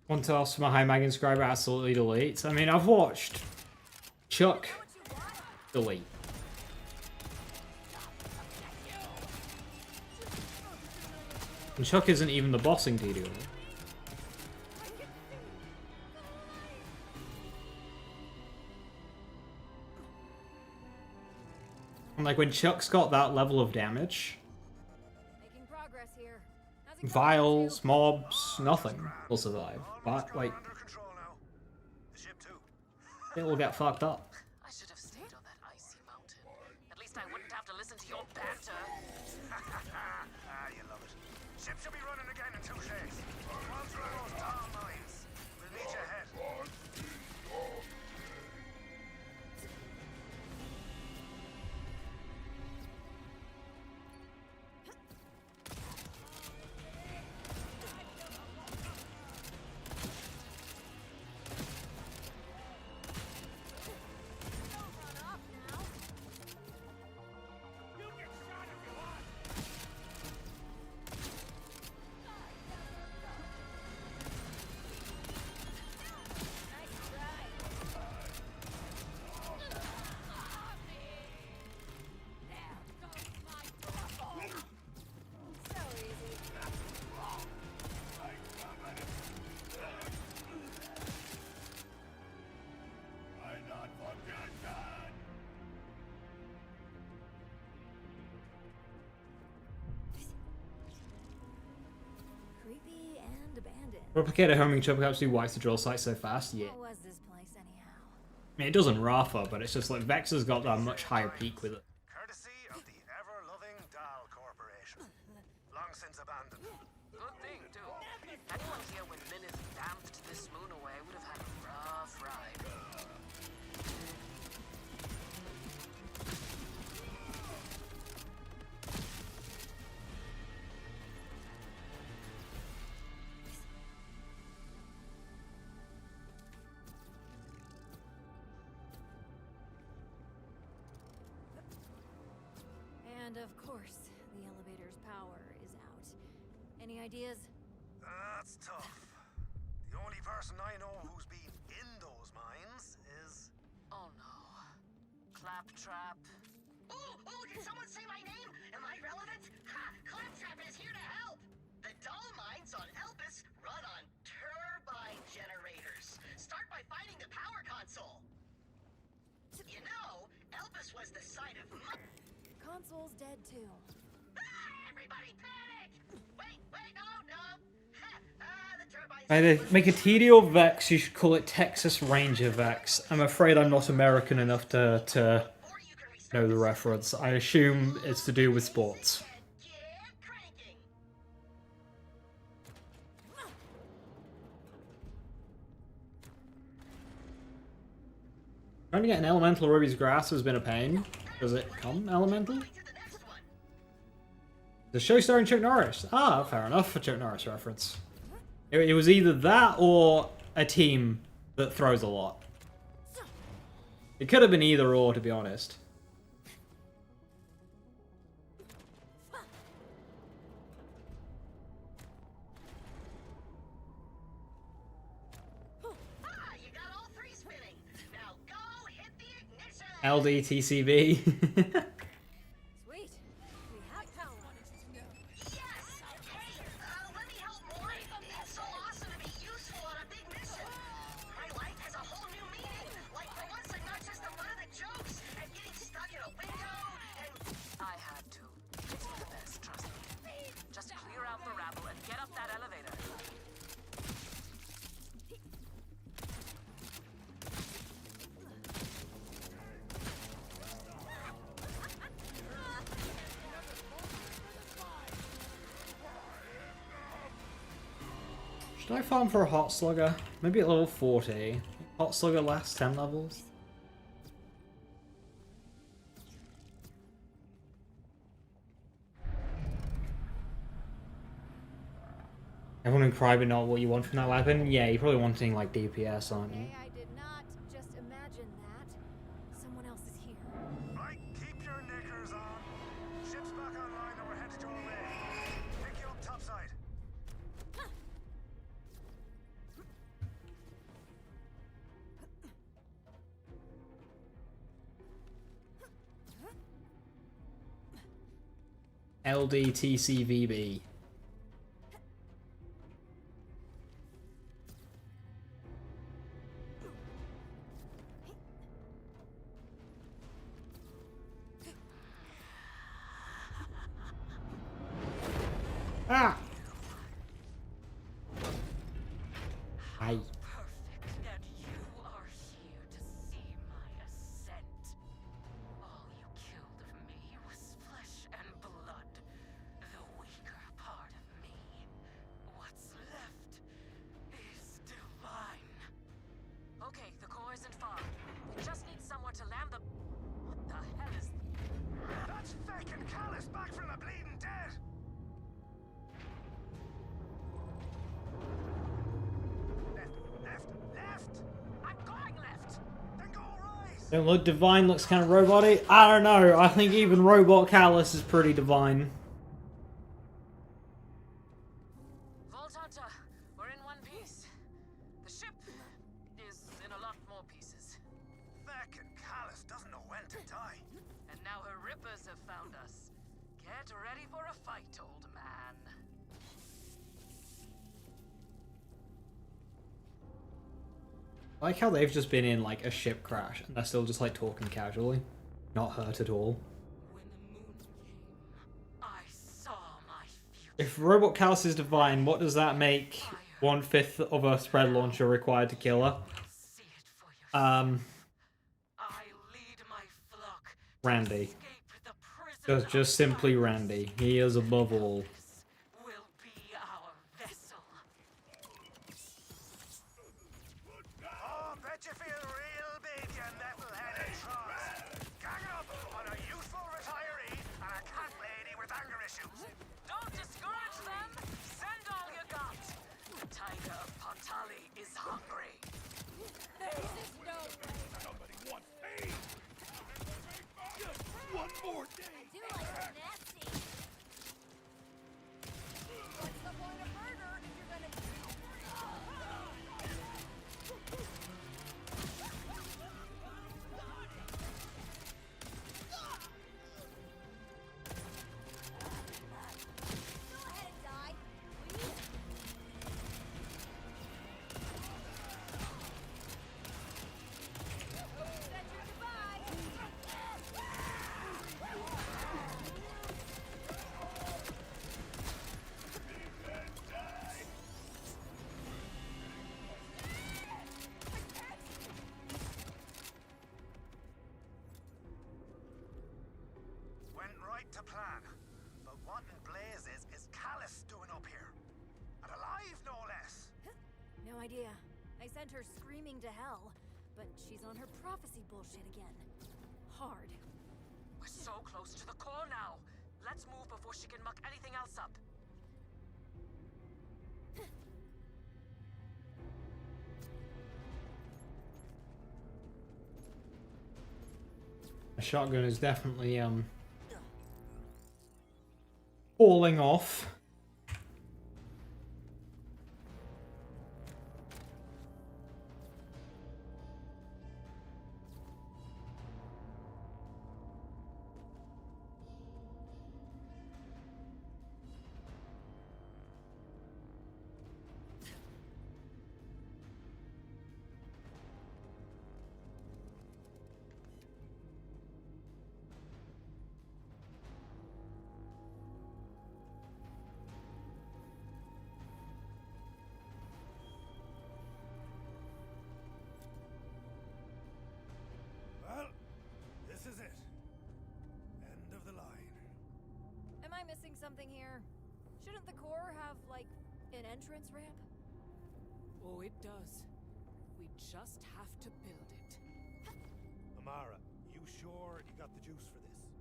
Want to ask my high mag subscriber absolutely deletes? I mean, I've watched Chuck delete. And Chuck isn't even the bossing TDO. And like when Chuck's got that level of damage, Making progress here. How's it going, vials, you? mobs, nothing will survive. But like, Under control now. The ship too. it will get fucked up. I should have stayed on that icy mountain. At least I wouldn't have to listen to your banter. Ah, you love it. Ship should be running again in 2 shakes. Run through those tall mines. We'll meet you ahead. So easy. Creepy and abandoned. Replicator homing Chuck absolutely wipes the drill site so fast. Yeah. What was this place anyhow? I mean, it doesn't Rafa, but it's just like Vex has got that much higher peak with it. Courtesy of the ever-loving Dahl Corporation. Long since abandoned. Good thing, too. Anyone here when Lilith damped this moon away would have had a rough ride. And of course, the elevator's power is out. Any ideas? That's tough. The only person I know who's been in those mines is... Oh no. Claptrap. Oh, did someone say my name? Am I relevant? Ha! Claptrap is here to help! The dull mines on Elpis run on turbine generators. Start by finding the power console. You know, Elpis was the site of Console's dead too. Everybody panic! Wait, no! The turbines... Either make a TD or Vex, you should call it Texas Ranger Vex. I'm afraid I'm not American enough to know the reference. I assume it's to do with sports. Trying to get an elemental Ruby's Grasp has been a pain. Does it come elemental? The show starring Chuck Norris. Ah, fair enough, a Chuck Norris reference. It was either that or a team that throws a lot. It could have been either or, to be honest. LDTCB. Sweet. We have power. Yes! Hey, let me help more. It's so awesome to be useful on a big mission. My life has a whole new meaning. Like, for once, I'm not just the butt of the jokes and getting stuck in a window and... I had to. It's for the best, trust me. Just clear out the rabble and get up that elevator. Should I farm for a Hot Slugger? Maybe at level 40. Hot Slugger lasts 10 levels. Everyone in Cry but not what you want from that weapon? Yeah, you're probably wanting like DPS, aren't you? Okay, I did not just imagine that. Someone else is here. Right, keep your knickers on. Ship's back online and we're headed your way. Pick you up topside. LDTCVB. Ah! Hi. Perfect that you are here to see my ascent. All you killed of me was flesh and blood, the weaker part of me. What's left is divine. Okay, the core isn't far. We just need somewhere to land the... What the hell is... That's feckin' Callus back from the bleeding dead! Left! I'm going left! Then go right! Don't look divine, looks kind of robot-y. I don't know, I think even Robot Callus is pretty divine. Vault Hunter, we're in one piece. The ship is in a lot more pieces. Feckin' Callus doesn't know when to die. And now her rippers have found us. Get ready for a fight, old man. I like how they've just been in like a ship crash and they're still just like talking casually. Not hurt at all. When the moon came, I saw my future. If Robot Callus is divine, what does that make 1/5 of a spread launcher required to kill her? See it for yourself. I lead my flock to Randy. escape the prison Just simply of Randy. He is above all. darkness. Will be our vessel. Oh, bet you feel real big, you metal-headed trolls. Ganging up on a youthful retiree and a cat lady with anger issues. Don't discourage them. Send all you got. The tiger of Patali is hungry. Somebody wants pain! Just one more day! Do like that. What in blazes is Callus doing up here? And alive, no less! No idea. I sent her screaming to hell, but she's on her prophecy bullshit again. Hard. We're so close to the core now. Let's move before she can muck anything else up. A shotgun is definitely falling off. Well, this is it. End of the line. Am I missing something here? Shouldn't the core have, like, an entrance ramp? Oh, it does. We just have to build it. Amara, you sure you got the juice for this?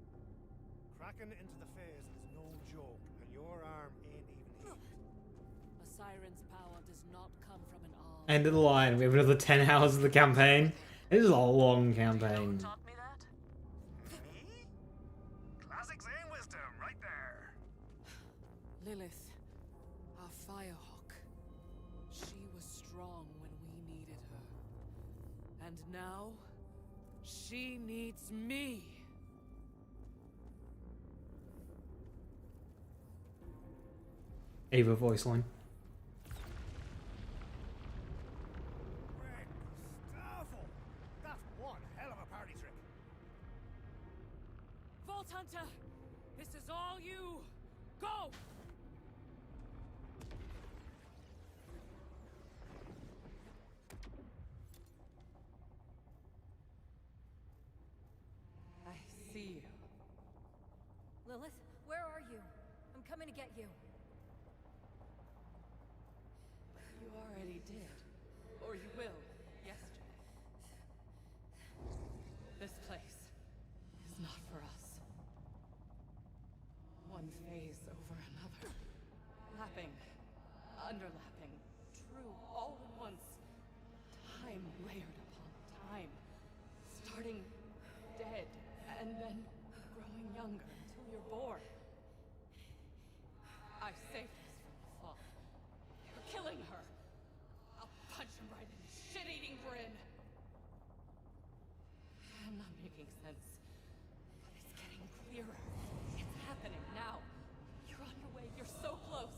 Cracking into the phase is no joke, and your arm ain't even healed. A siren's power does not come from an arm. End of the line. We have another 10 hours of the campaign. This is a long campaign. Taught me that? Me? Classic Zane wisdom, right there. Lilith, our firehawk. She was strong when we needed her. And now, she needs me. Ava voice line. Greg Gustavo! That's one hell of a party trick. Vault Hunter, this is all you. Go! I see you. Lilith, where are you? I'm coming to get you. You already did. Or you will, yesterday. This place is not for us. One phase over another. Lapping, underlapping, true all at once. Time layered upon time. Starting dead, and then growing younger until you're born. I saved us from the fall. You're killing her. I'll punch him right in his shit-eating grin. I'm not making sense, but it's getting clearer. It's happening now. You're on your way. You're so close.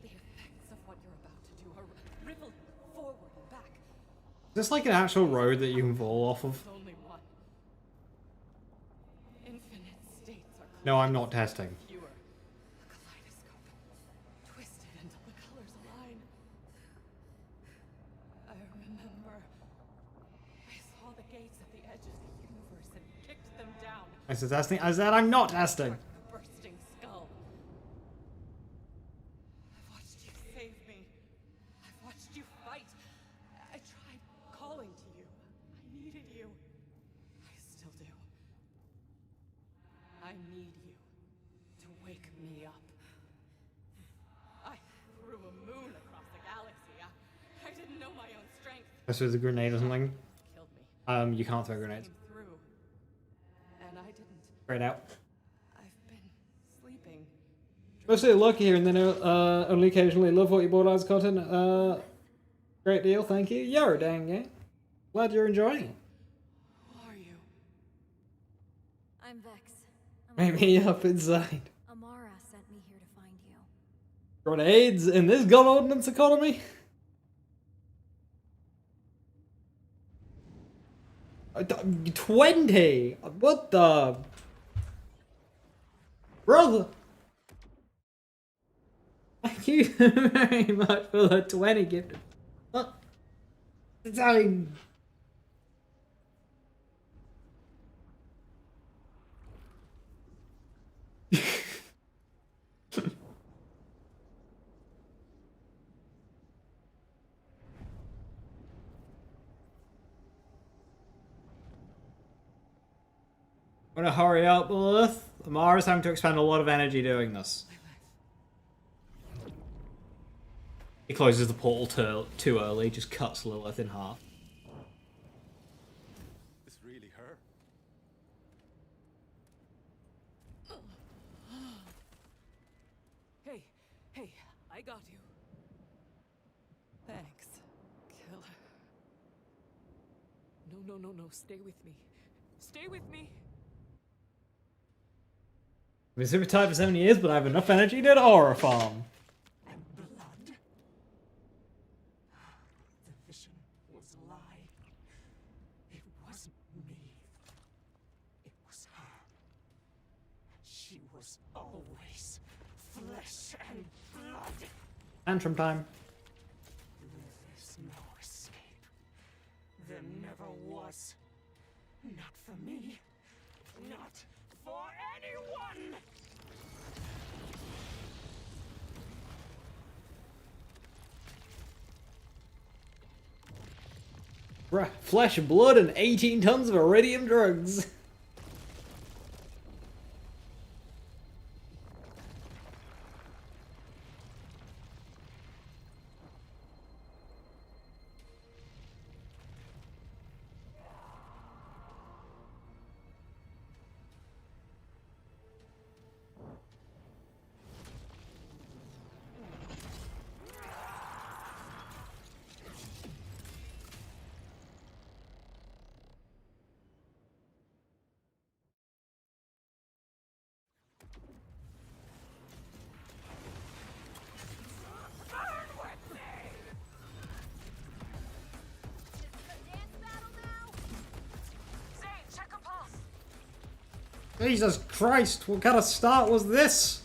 The effects of what you're about to do are rippling forward and back. Is this like an actual road that you can fall off of? There's only one. Infinite states are No, I'm not testing. pure. A kaleidoscope, twisted until the colors align. I remember I saw the gates at the edge of the universe and kicked them down. I said testing. I said I'm not testing. Like a bursting skull. I've watched you save me. I've watched you fight. I tried calling to you. I needed you. I still do. I need you to wake me up. I threw a moon across the galaxy. I didn't know my own strength. This was a grenade or something. Killed me. You can't throw grenades. Came through. And I didn't. Straight out. I've been sleeping. Mostly lucky here and then only occasionally love what you bought as content. Great deal, thank you. You're a dang game. Glad you're enjoying it. Who are you? I'm Vex. Make me up inside. Amara sent me here to find you. Grenades in this gun ordnance economy? 20! What the? Brother! Thank you very much for the 20 gift. What? I mean... I'm gonna hurry up, Lilith. Amara's having to expend a lot of energy doing this. He closes the portal too early, just cuts Lilith in half. This really her? Hey, I got you. Thanks, killer. No, stay with me. Stay with me. I've been super tired for 7 years, but I have enough energy to horror farm. Blood. The vision was a lie. It wasn't me. It was her. She was always flesh and blood. Tantrum time. There's no escape. There never was. Not for me. Not for anyone! Bruh, flesh, blood, and 18 tons of iridium drugs. Jesus Christ, what kind of start was this?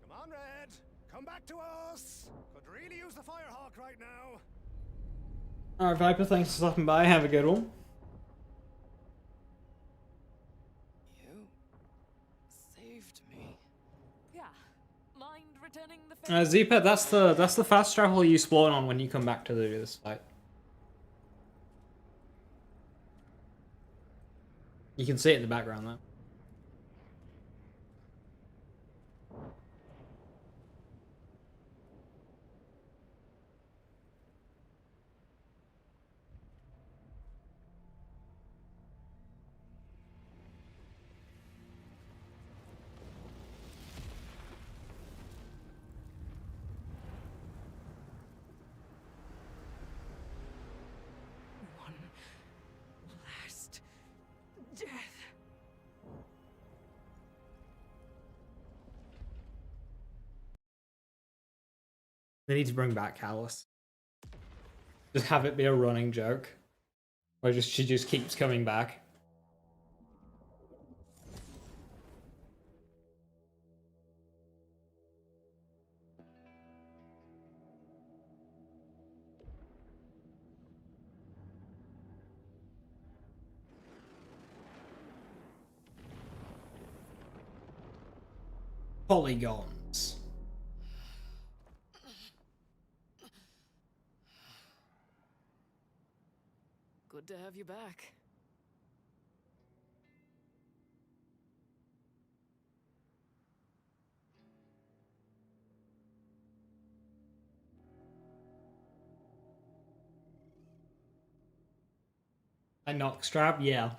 Come on, Red! Come back to us! Could really use the Firehawk right now. Alright, Viper, thanks for stopping by. Have a good one. You saved me. Yeah. Mind returning the Zepet, that's the fast travel you spawn on when you come back to do this fight. You can see it in the background though. one last death. They need to bring back Callus. Just have it be a running joke. Or she just keeps coming back. Polygons. Good to have you back. A knock strap, yeah.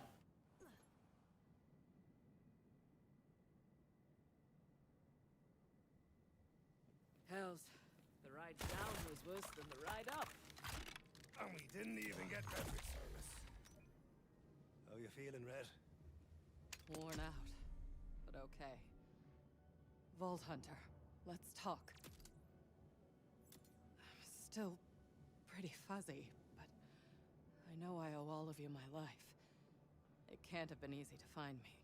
Hells, the ride down was worse than the ride up. And we didn't even get beverage service. How you feeling, Red? Worn out, but okay. Vault Hunter, let's talk. I'm still pretty fuzzy, but I know I owe all of you my life. It can't have been easy to find me.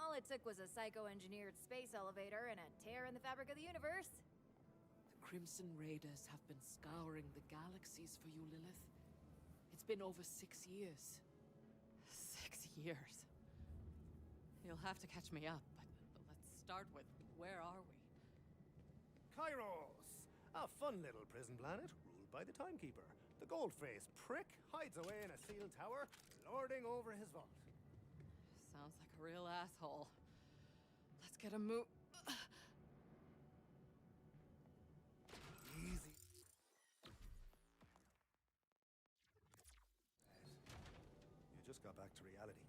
All it took was a psycho-engineered space elevator and a tear in the fabric of the universe. The Crimson Raiders have been scouring the galaxies for you, Lilith. It's been over 6 years. 6 years. You'll have to catch me up, but let's start with, where are we? Kairos! A fun little prison planet ruled by the Timekeeper. The gold-faced prick hides away in a sealed tower, lording over his vault. Sounds like a real asshole. Let's get a move. Easy. You just got back to reality.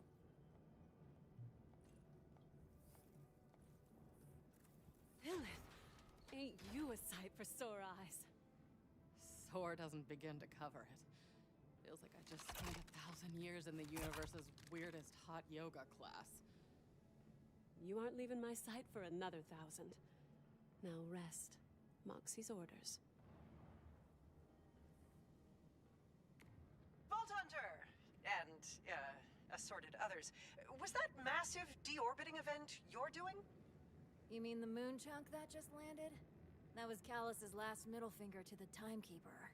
Lilith, ain't you a sight for sore eyes? Sore doesn't begin to cover it. Feels like I just spent 1,000 years in the universe's weirdest hot yoga class. You aren't leaving my sight for another 1,000. Now rest. Moxie's orders. Vault Hunter! And, assorted others. Was that massive deorbiting event you're doing? You mean the moon chunk that just landed? That was Callus's last middle finger to the Timekeeper.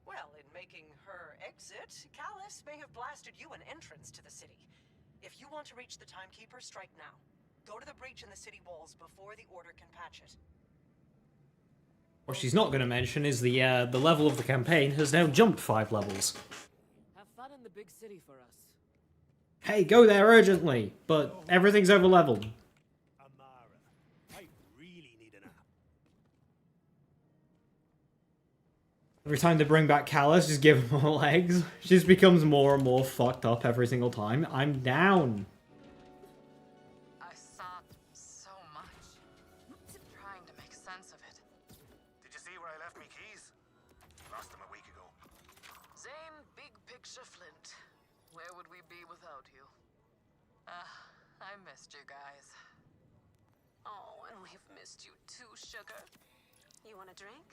Well, in making her exit, Callus may have blasted you an entrance to the city. If you want to reach the Timekeeper, strike now. Go to the breach in the city walls before the Order can patch it. What she's not going to mention is the level of the campaign has now jumped 5 levels. Have fun in the big city for us. Hey, go there urgently, but everything's over-leveled. Amara, I really need a nap. Every time they bring back Callus, just give him more legs. She just becomes more and more fucked up every single time. I'm down. I saw so much, trying to make sense of it. Did you see where I left me keys? Lost them a week ago. Zane, big picture Flint. Where would we be without you? I missed you guys. Oh, and we've missed you too, sugar. You want a drink?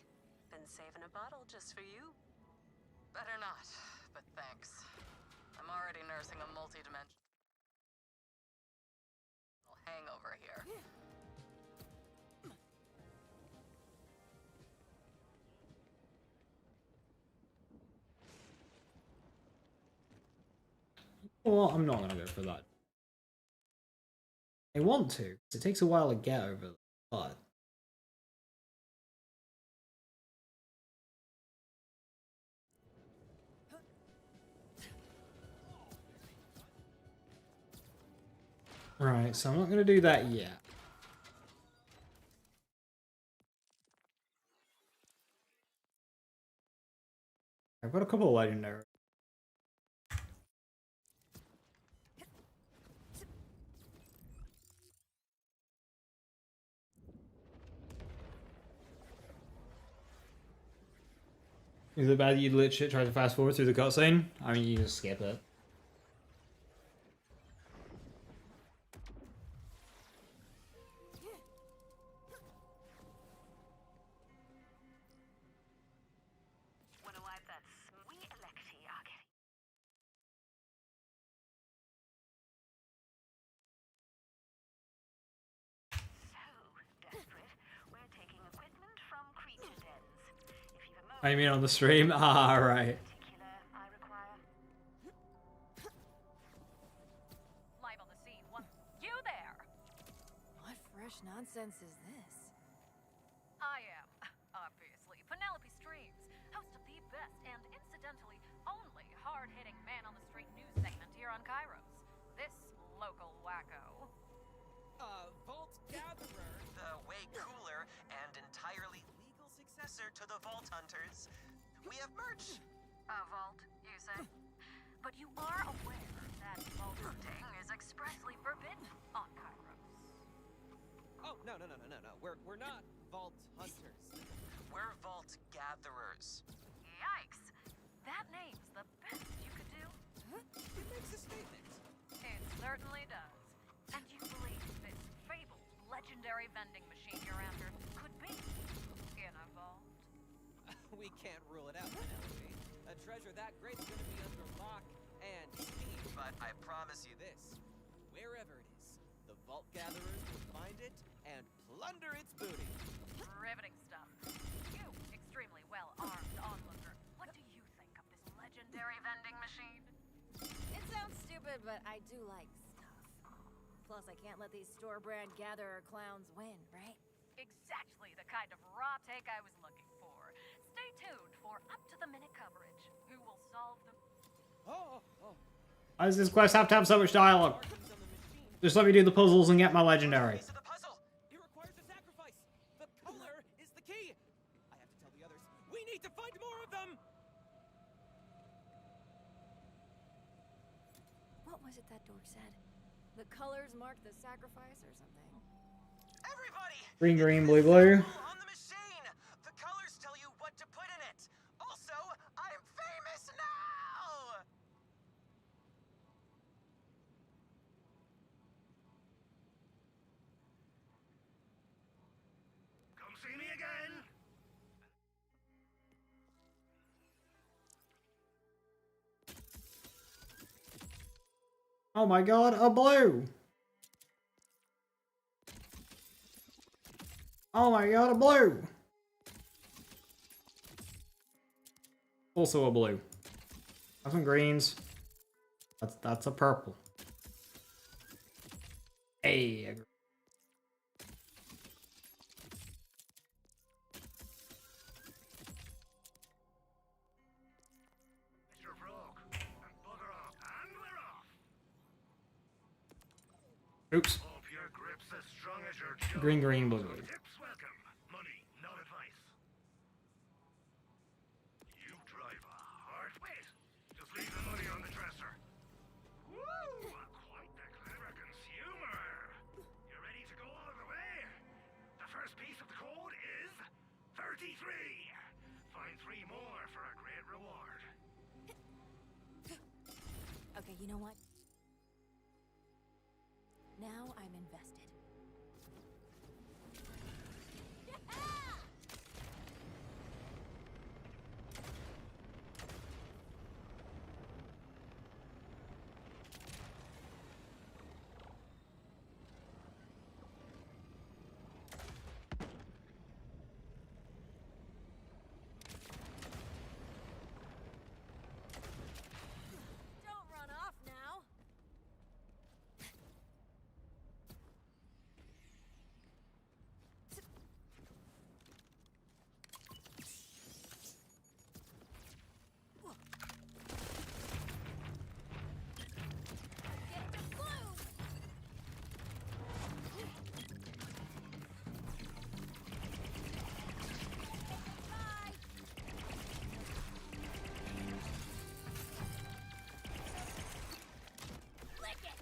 Been saving a bottle just for you. Better not, but thanks. I'm already nursing a multi-dimensional hangover here. Well, I'm not gonna go for that. I want to, because it takes a while to get over, but... Right, so I'm not gonna do that yet. I've got a couple of legendary. Is it bad that you legit try to fast forward through the cutscene? I mean, you can just skip it. Wanna wipe that sweet electy, Arcady? So desperate, we're taking equipment from creature dens. If you've a moment, I mean on the stream? Ah, right. particular I require. Live on the scene. You there? What fresh nonsense is this? I am, obviously, Penelope Streams, host of the best and, incidentally, only hard-hitting man-on-the-street news segment here on Kairos. This local wacko. Vault Gatherer. The way cooler and entirely legal successor to the Vault Hunters. We have merch. A vault, you say? But you are aware that vault hunting is expressly forbidden on Kairos. Oh, no. We're not vault hunters. We're vault gatherers. Yikes! That name's the best you could do. It makes a statement. It certainly does. And you believe this fabled, legendary vending machine you're after could be in a vault? We can't rule it out, Penelope. A treasure that great's gonna be under lock and key. But I promise you this. Wherever it is, the vault gatherers will find it and plunder its booty. Riveting stuff. You, extremely well-armed onlooker, what do you think of this legendary vending machine? It sounds stupid, but I do like stuff. Plus, I can't let these store-brand gatherer clowns win, right? Exactly the kind of raw take I was looking for. Stay tuned for up-to-the-minute coverage. Who will solve the... Why does this quest have to have so much dialogue? Just let me do the puzzles and get my legendary. Piece of the puzzle. It requires a sacrifice. The color is the key. I have to tell the others. We need to find more of them. What was it that dork said? The colors mark the sacrifice or something? Everybody! Green, green, blue, blue. On the machine! The colors tell you what to put in it! Also, I'm famous now! Come see me again. Oh my god, a blue! Oh my god, a blue! Also a blue. Have some greens. That's a purple. Hey, a Mr. Broke. And bugger off. And we're off. oops. Hope your grip's as strong as your jaw. Green, green, blue, blue. Tips welcome. Money, not advice. You drive a hard... Wait! Just leave the money on the dresser. Woo! Quite the clever consumer. You ready to go all the way? The first piece of the code is 33. Find 3 more for a great reward. Okay, you know what? Now I'm invested. Don't run off now. Get to blue. Bye. Lick it.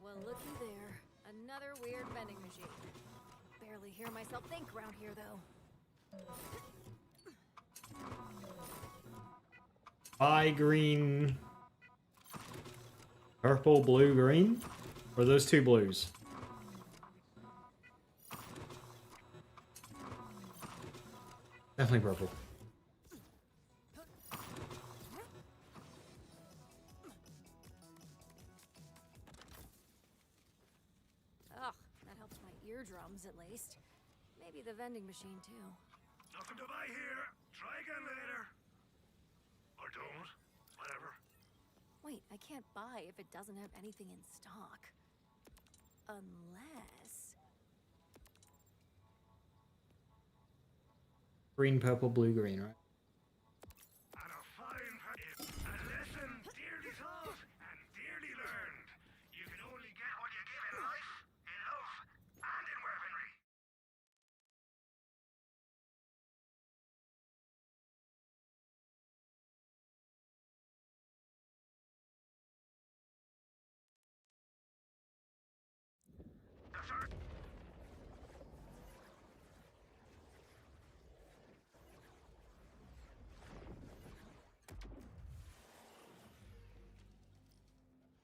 Well, looky there. Another weird vending machine. Barely hear myself think around here, though. Buy green. Purple, blue, green? Or those 2 blues? Definitely purple. Ugh, that helps my eardrums at least. Maybe the vending machine too. Nothing to buy here. Try again later. Or don't. Whatever. Wait, I can't buy if it doesn't have anything in stock. Unless... Green, purple, blue, green, right? And a fine a lesson dearly taught and dearly learned. You can only get what you give in life, in love, and in weaponry.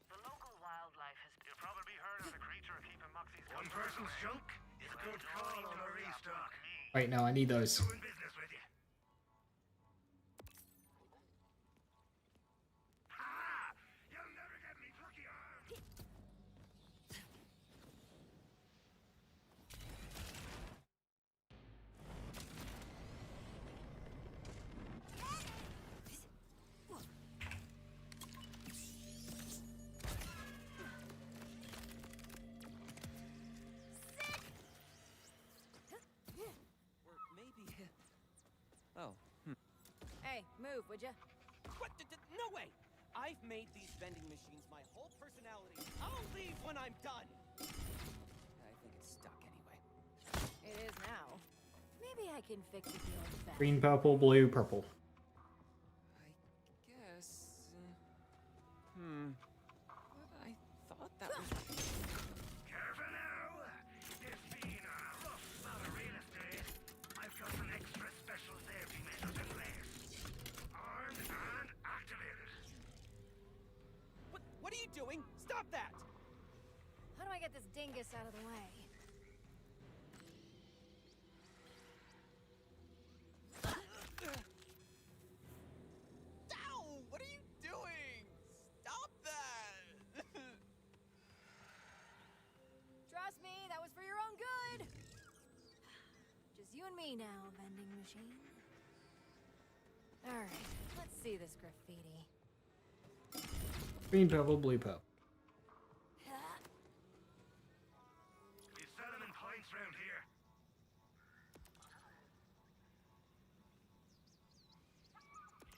The local wildlife has You've probably heard of the creature keeping Moxie's one person's junk is a good call on a restock. Wait, no, I need those. Doing business with you. Ha! You'll never get me plucky arm. Or maybe... Oh, Hey, move, would ya? What? No way! I've made these vending machines my whole personality. I'll leave when I'm done! I think it's stuck anyway. It is now. Maybe I can fix it the old-fashioned. Green, purple, blue, purple. I guess... But I thought that was... Careful now. This being a rough spot of real estate, I've got some extra special safety measures in place. Armed and activated. What are you doing? Stop that! How do I get this dingus out of the way? Ow! What are you doing? Stop that! Trust me, that was for your own good. Just you and me now, vending machine. Alright, let's see this graffiti. Green, purple, blue, purple. We sell them in pints round here.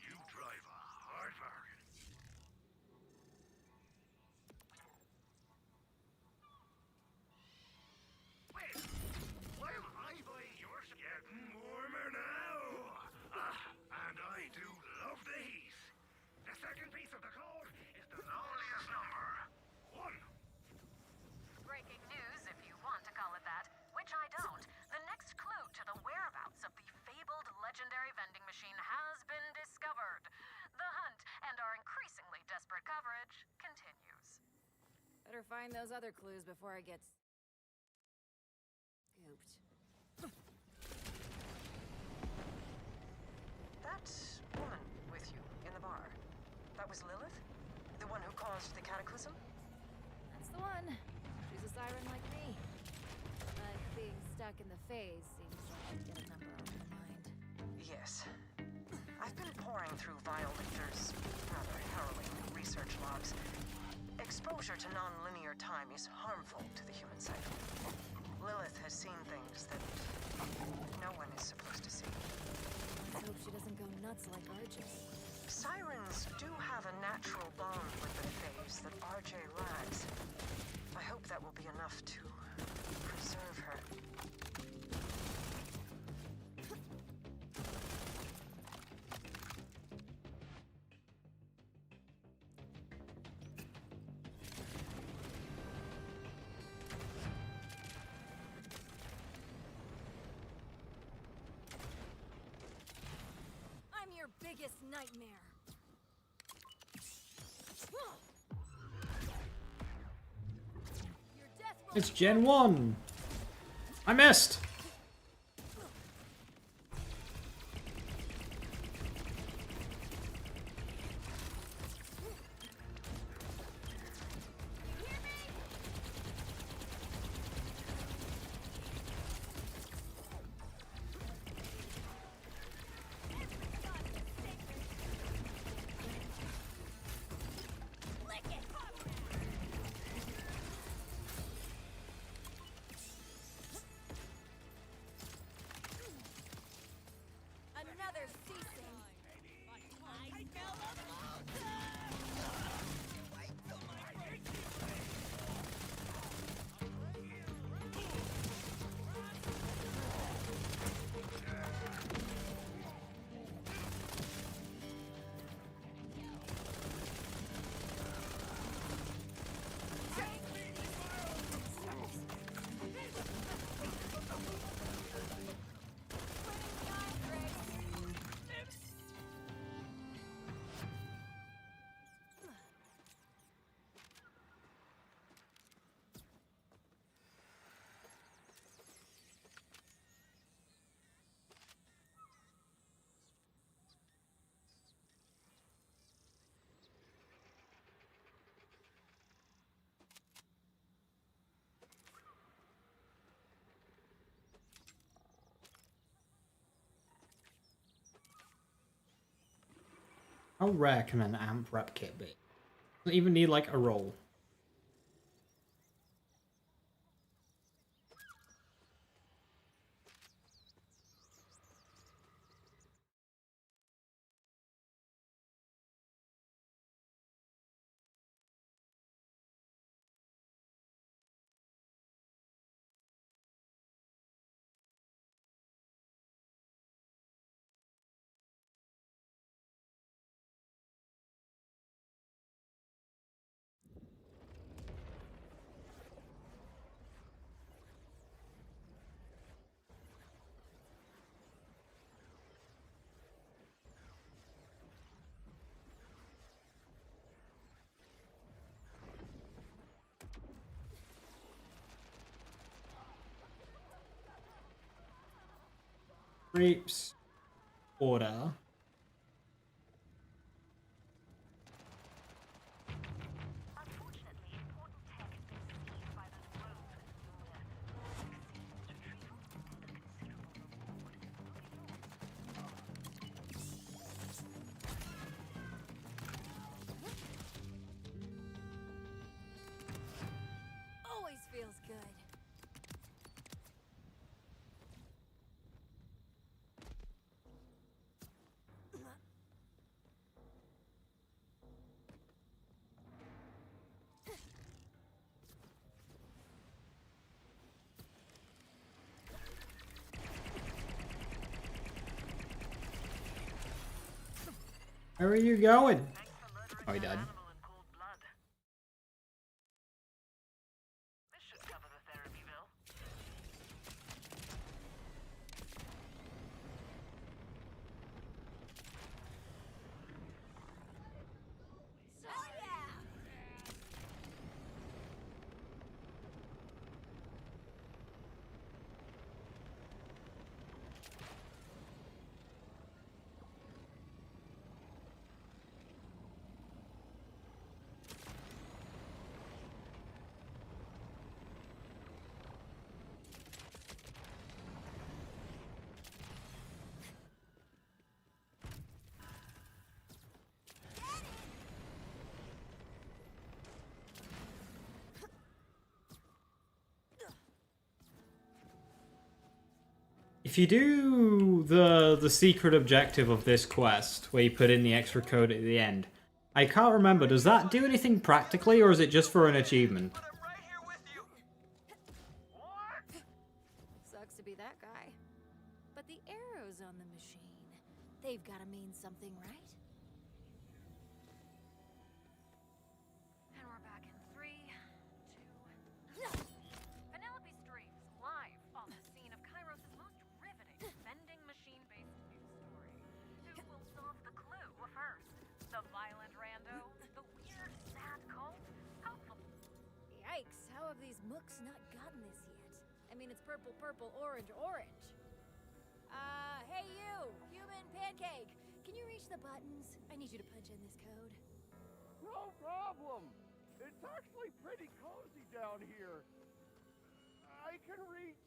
You drive a hard bargain. Wait, why am I buying yours? Getting warmer now. And I do love the heat. The second piece of the code is the loneliest number. 1. Breaking news, if you want to call it that, which I don't. The next clue to the whereabouts of the fabled legendary vending machine has been discovered. The hunt and our increasingly desperate coverage continues. Better find those other clues before I get scooped. That woman with you in the bar. That was Lilith? The one who caused the cataclysm? That's the one. She's a siren like me. But being stuck in the phase seems like I'd get a number on her mind. Yes. I've been poring through Vile Luther's rather harrowing research logs. Exposure to non-linear time is harmful to the human psyche. Lilith has seen things that no one is supposed to see. Let's hope she doesn't go nuts like RJ. Sirens do have a natural bond with the phase that RJ lacks. I hope that will be enough to preserve her. I'm your biggest nightmare. Your death will It's Gen 1! I missed! How rare can an amp rep kit be? Doesn't even need like a roll. Creeps. Order. Always feels good. Where are you going? Oh, he died. If you do the secret objective of this quest, where you put in the extra code at the end, I can't remember, does that do anything practically, or is it just for an achievement? Sucks to be that guy. But the arrows on the machine, they've gotta mean something, right? And we're back in 3, 2. Penelope Streams, live on the scene of Kairos' most riveting vending machine-based news story. Who will solve the clue first? The violent rando? The weird, sad cult? Hopefully. Yikes, how have these mooks not gotten this yet? I mean, it's purple, purple, orange, orange. Hey you, human pancake. Can you reach the buttons? I need you to punch in this code. No problem. It's actually pretty cozy down here. I can reach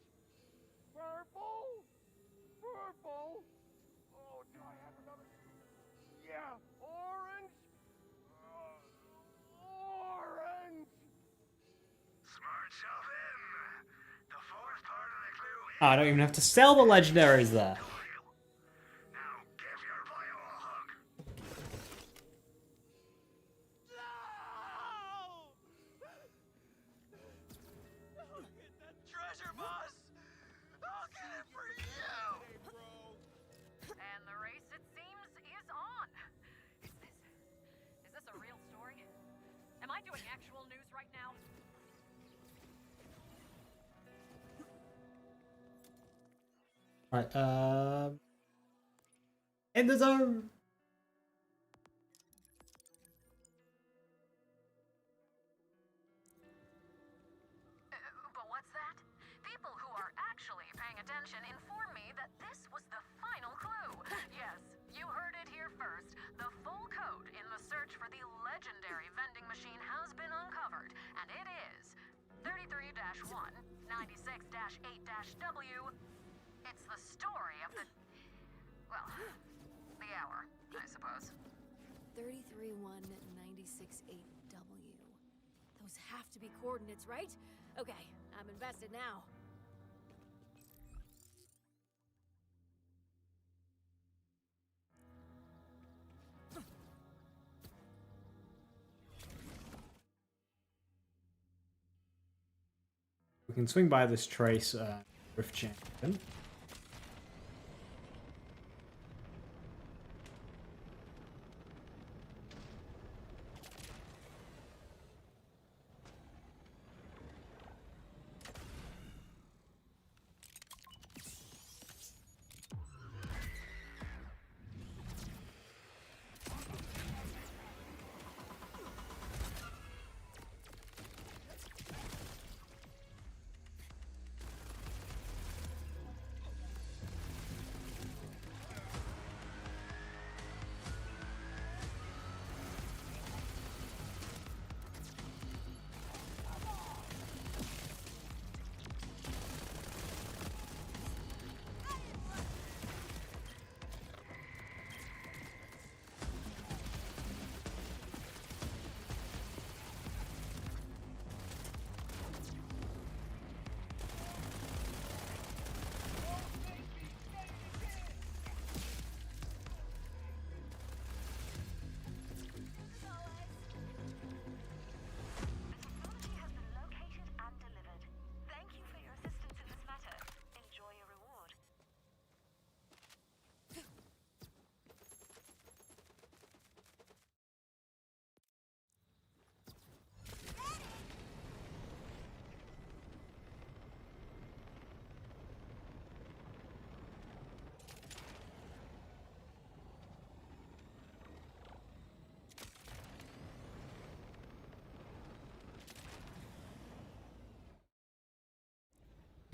purple, purple. Oh, do I have another? Yeah, orange, orange. Smart yourself in. The fourth part of the clue is... I don't even have to sell the legendaries there. Now give your bio a hug. I'll get that treasure, boss. I'll get it for you. Hey, bro. And the race, it seems, is on. Is this a real story? Am I doing actual news right now? Right, in the zone! But what's that? People who are actually paying attention inform me that this was the final clue. Yes, you heard it here first. The full code in the search for the legendary vending machine has been uncovered, and it is 33-1, 96-8-W. It's the story of the... well, the hour, I suppose. 33196.8W. Those have to be coordinates, right? Okay, I'm invested now. We can swing by this trace Rift Champion.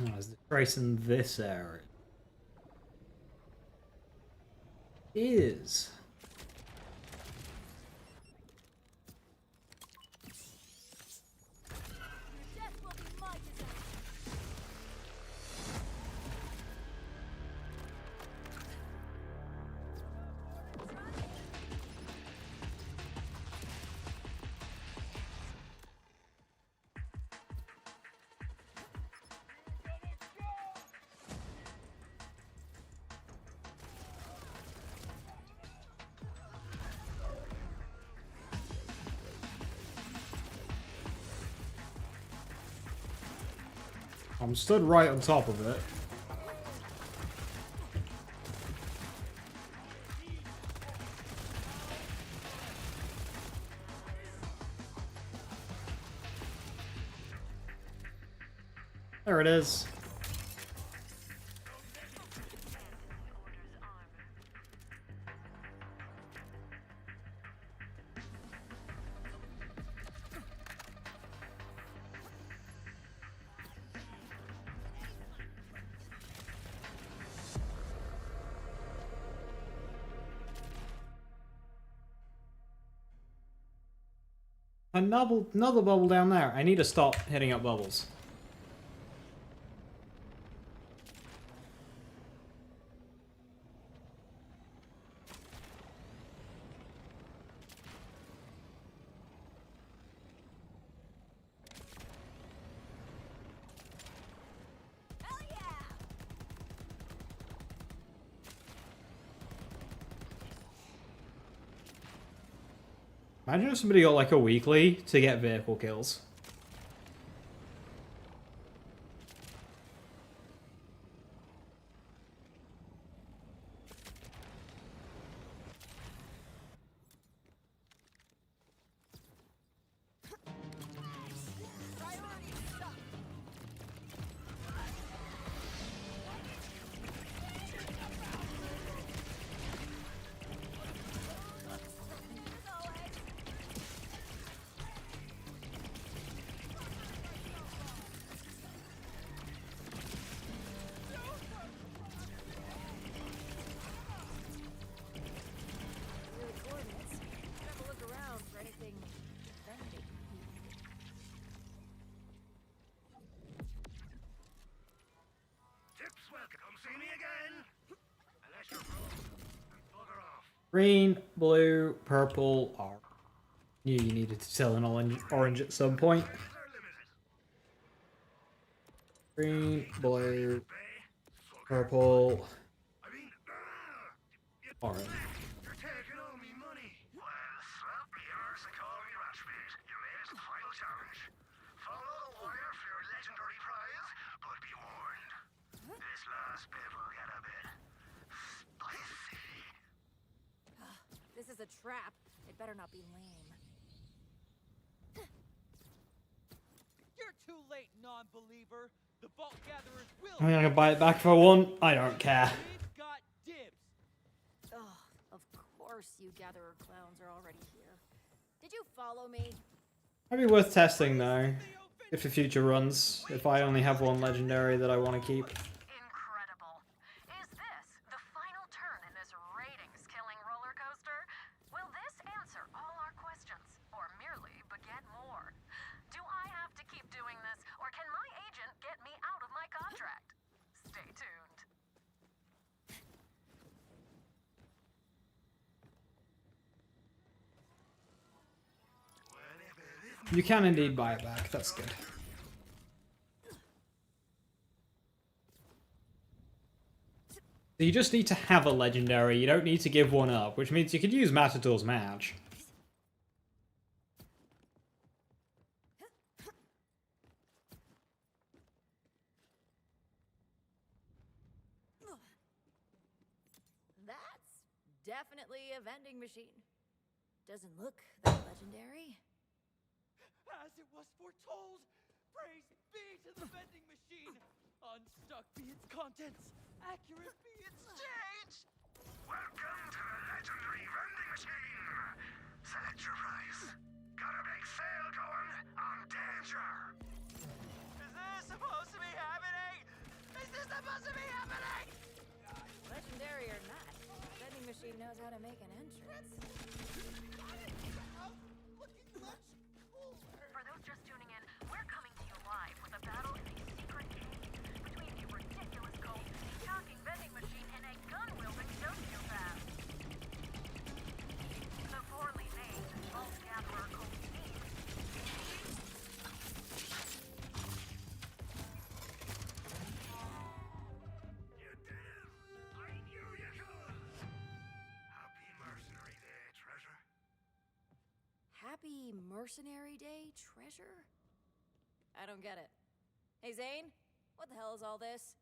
Oh, there's the trace in this area. Is I'm stood right on top of it. There it is. Another bubble down there. I need to stop hitting up bubbles. Imagine if somebody got like a weekly to get vehicle kills. Green, blue, purple, orange. Knew you needed to sell an orange at some point. Green, blue, purple, orange. You're taking all me money. Well, slap me arse and call me Ratchmate. You made it to the final challenge. Follow the wire for your legendary prize, but be warned. This last bit will get a bit spicy. This is a trap. It better not be lame. You're too late, non-believer. The Vault Gatherers will. I'm gonna buy it back for one. I don't care. We've got dibs. Ugh, of course you gatherer clowns are already here. Did you follow me? Might be worth testing though, if for future runs. If I only have one legendary that I want to keep. Incredible. Is this the final turn in this ratings-killing roller coaster? Will this answer all our questions, or merely beget more? Do I have to keep doing this, or can my agent get me out of my contract? Stay tuned. You can indeed buy it back, that's good. So you just need to have a legendary, you don't need to give one up, which means you could use Matador's Match. That's definitely a vending machine. Doesn't look that legendary. As it was foretold, praise be to the vending machine. Unstuck be its contents, accurate be its change. Welcome to the legendary vending machine. Select your price. Got a big sale going on Danger. Is this supposed to be happening? Is this supposed to be happening? Legendary or not, the vending machine knows how to make an entrance. For those just tuning in, we're coming to you live with a battle in a secret cave between a ridiculous cult, a shocking vending machine, and a gun-wielding sociopath. The poorly named Vault Gatherer cult team. You did it. I knew you could. Happy Mercenary Day, treasure. Happy Mercenary Day treasure? I don't get it. Hey Zane, what the hell is all this?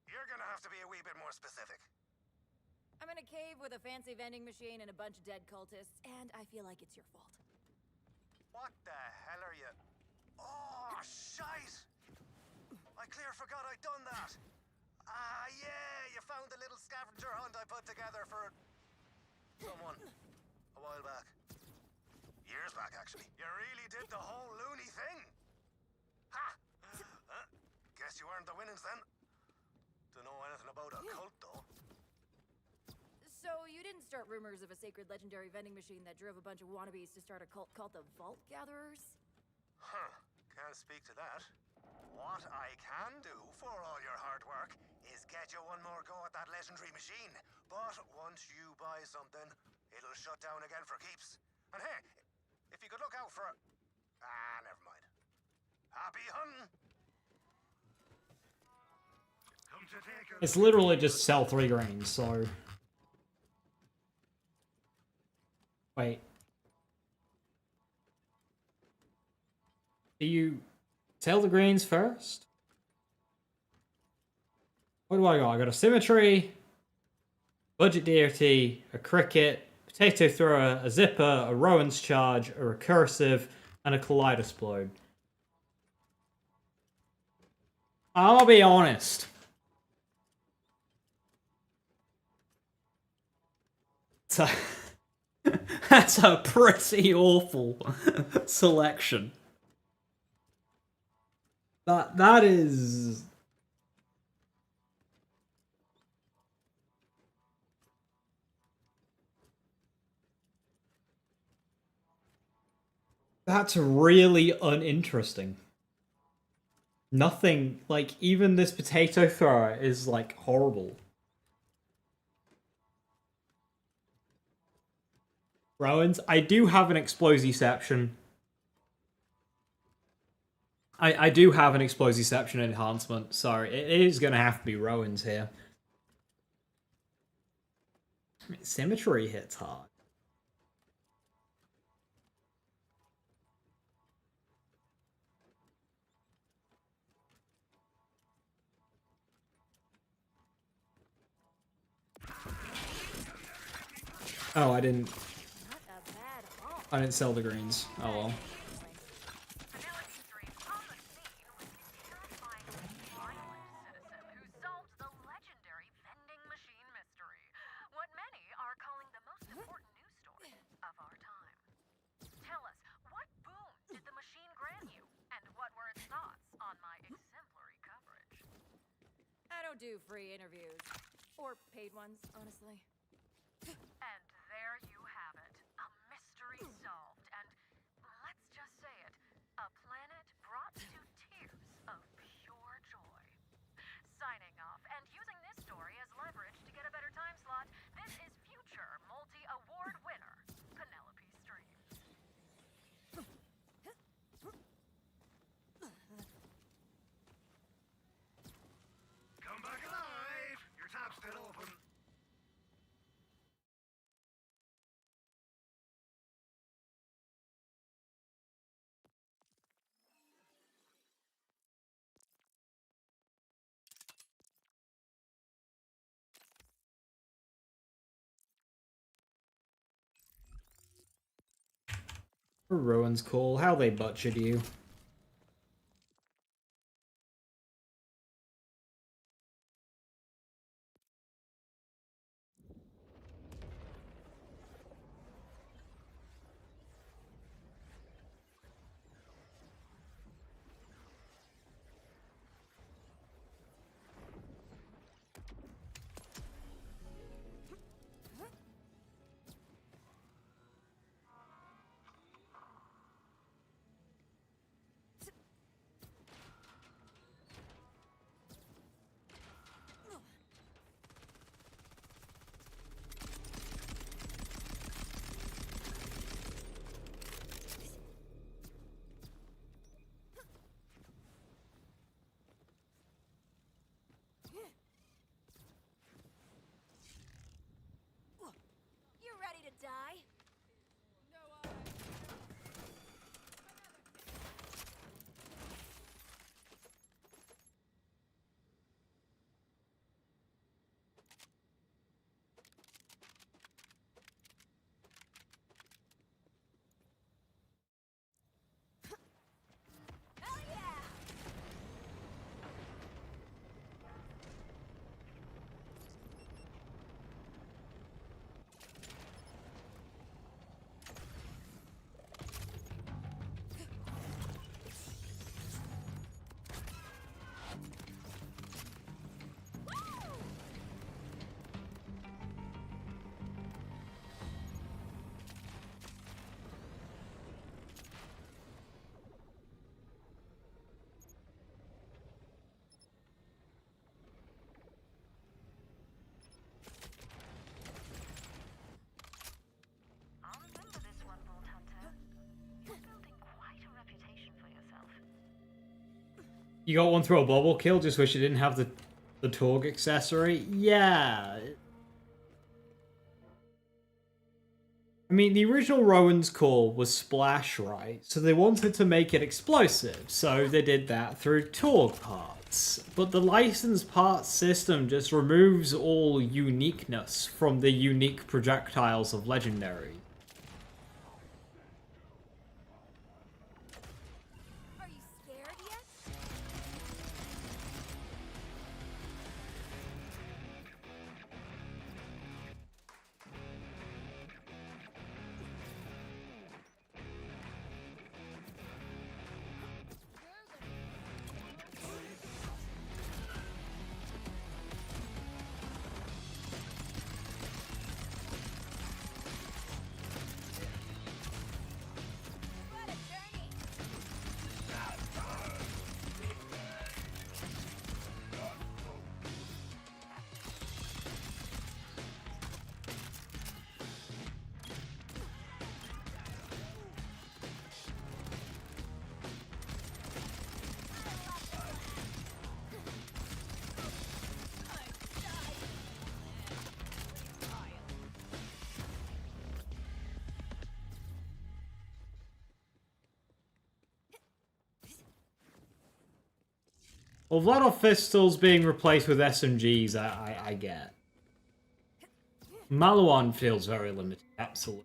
You're gonna have to be a wee bit more specific. I'm in a cave with a fancy vending machine and a bunch of dead cultists, and I feel like it's your fault. What the hell are you? Oh, shite! I clear forgot I'd done that. Ah, yeah, you found the little scavenger hunt I put together for someone a while back. Years back, actually. You really did the whole loony thing. Ha! Guess you earned the winnings then. Don't know anything about a cult, though. So you didn't start rumors of a sacred legendary vending machine that drove a bunch of wannabes to start a cult called the Vault Gatherers? Huh. Can't speak to that. What I can do for all your hard work is get you one more go at that legendary machine. But once you buy something, it'll shut down again for keeps. And hey, if you could look out for a... Ah, never mind. Happy hunting! Come to take a... It's literally just sell 3 grains, so... Wait. Do you sell the greens first? What do I got? I got a symmetry, budget DRT, a cricket, potato thrower, a zipper, a Rowan's charge, a recursive, and a kaleidosplode. I'll be honest. So that's a pretty awful selection. That is... That's really uninteresting. Nothing, like, even this potato thrower is, like, horrible. Rowan's. I do have an explosiception. I do have an explosiception enhancement, so it is going to have to be Rowan's here. I mean, symmetry hits hard. Oh, I didn't sell the greens. Oh well. I don't do free interviews. Or paid ones, honestly. And there you have it. A mystery solved. And let's just say it. A planet brought to tears of pure joy. Signing off and using this story as leverage to get a better time slot, this is future multi-award winner, Penelope Streams. Come back alive! Your tab's still open. Rowan's cool. How they butchered you. You ready to die? Hell yeah! I'll remember this one, Vault Hunter. You're building quite a reputation for yourself. You got one through a bubble kill, just wish you didn't have the Torg accessory? Yeah. I mean, the original Rowan's Call was splash, right? So they wanted to make it explosive, so they did that through Torg parts. But the licensed parts system just removes all uniqueness from the unique projectiles of Legendary. Are you scared yet? Well, Vladov pistols being replaced with SMGs, I get. Maliwan feels very limited, absolutely.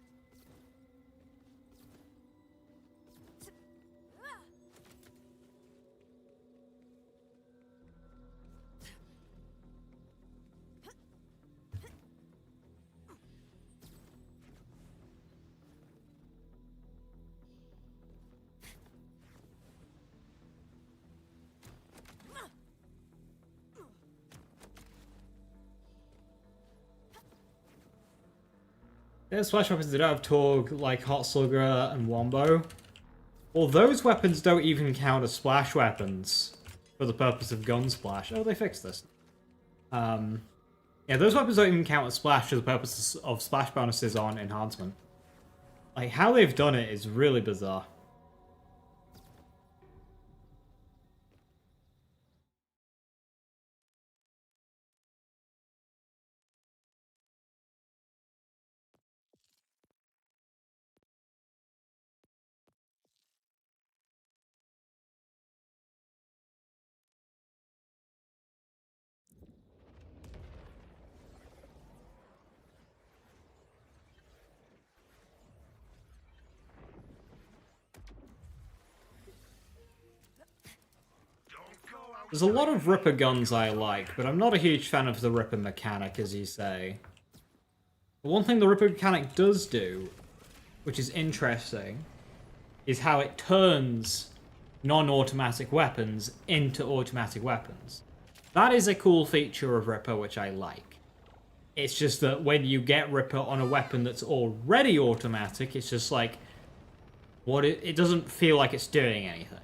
There's splash weapons that don't have Torg, like Hot Slugger and Wombo. Well, those weapons don't even count as splash weapons for the purpose of gun splash. Oh, they fixed this. Yeah, those weapons don't even count as splash for the purpose of splash bonuses on enhancement. Like, how they've done it is really bizarre. There's a lot of Ripper guns I like, but I'm not a huge fan of the Ripper mechanic, as you say. But one thing the Ripper mechanic does do, which is interesting, is how it turns non-automatic weapons into automatic weapons. That is a cool feature of Ripper, which I like. It's just that when you get Ripper on a weapon that's already automatic, it's just like, it doesn't feel like it's doing anything.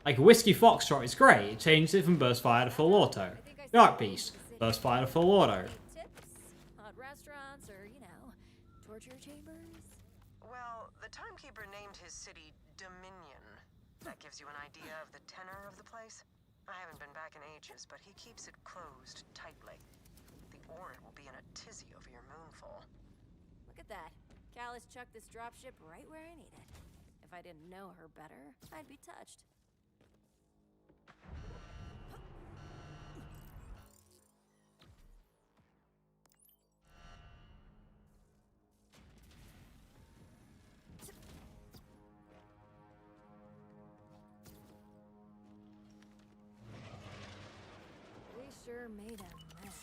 Like, Whiskey Foxtrot is great. It changes it from burst fire to full auto. Dark Beast, burst fire to full auto. Tips, odd restaurants, or, you know, torture chambers? Well, the timekeeper named his city Dominion. That gives you an idea of the tenor of the place. I haven't been back in ages, but he keeps it closed tightly. The Orin will be in a tizzy over your moonfall. Look at that. Cal has chucked this dropship right where I need it. If I didn't know her better, I'd be touched. We sure made a mess.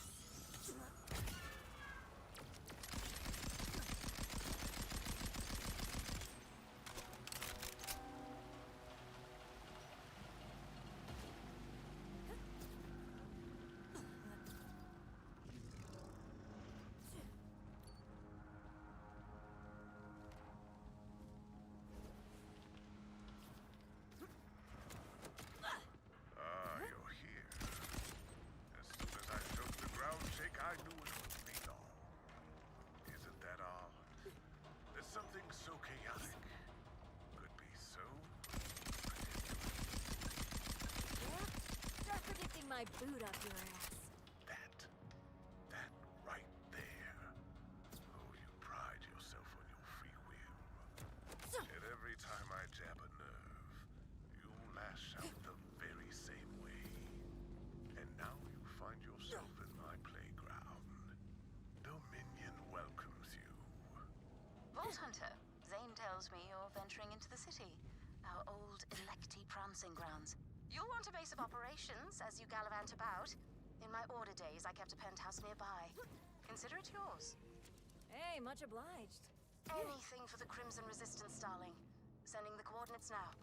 You're here. As soon as I took the ground shake, I knew it was me all. Isn't that all? There's something so chaotic. Could be so Yeah? Start predicting my boot up your ass. That right there. Oh, you pride yourself on your free will. And every time I jab a nerve, you lash out the very same way. And now you find yourself in my playground. Dominion welcomes you. Vault Hunter, Zane tells me you're venturing into the city. Our old electy prancing grounds. You'll want a base of operations as you gallivant about. In my order days, I kept a penthouse nearby. Consider it yours. Hey, much obliged. Anything for the Crimson Resistance, darling. Sending the coordinates now.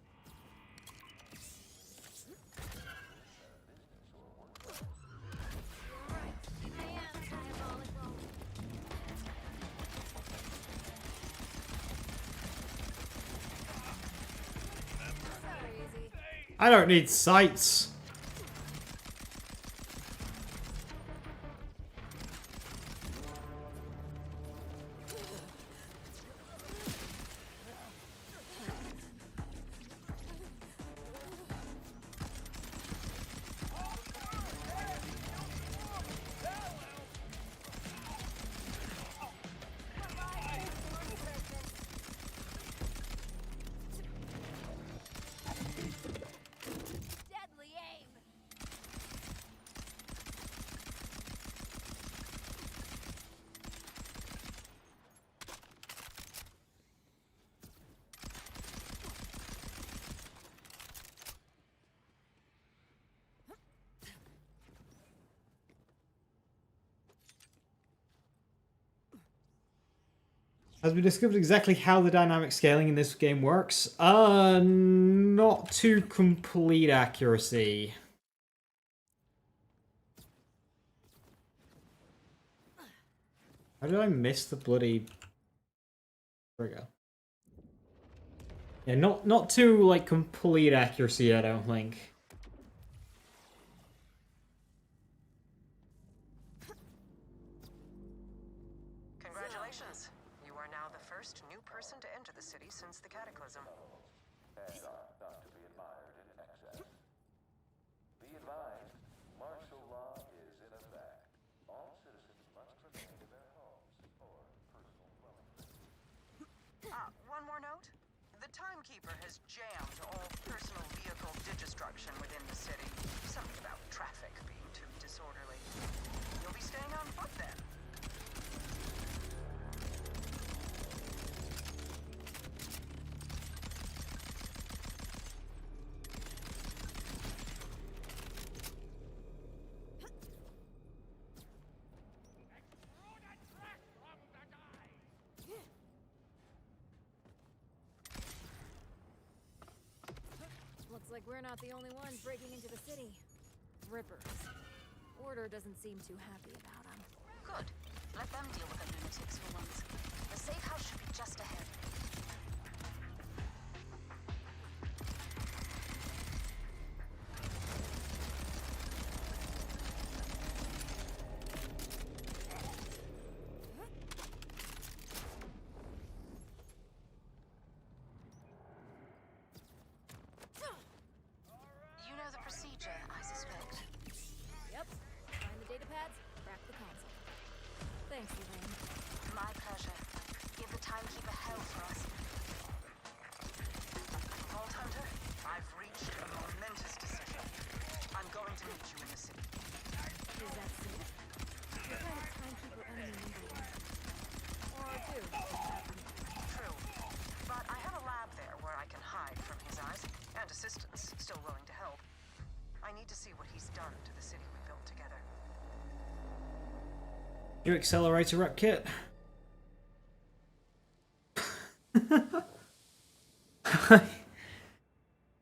I don't need sights. Deadly As we discovered exactly how the dynamic scaling in this game works, not to complete accuracy. How did I miss the bloody trigger? Yeah, not to like complete accuracy, I don't think. Congratulations. You are now the first new person to enter the city since the Cataclysm. And are not to be admired in excess. Be advised, martial law is in effect. All citizens must remain in their homes or personal dwelling places. One more note. The Timekeeper has jammed all personal vehicle digistruction within the city. Something about traffic being too disorderly. You'll be staying on foot then. Looks like we're not the only ones breaking into the city. Rippers. Order doesn't seem too happy about them. Good. Let them deal with the lunatics for once. The safe house should be just ahead. You know the procedure, I suspect. Yep. Find the data pads, crack the console. Thanks, Elaine. My pleasure. Give the Timekeeper hell for us. Vault Hunter, I've reached a momentous decision. I'm going to meet you in the city. Is that safe? What kind of timekeeper enemy invading? Or two? True. But I have a lab there where I can hide from his eyes, and assistants still willing to help. I need to see what he's done to the city we built together. New accelerator rep kit.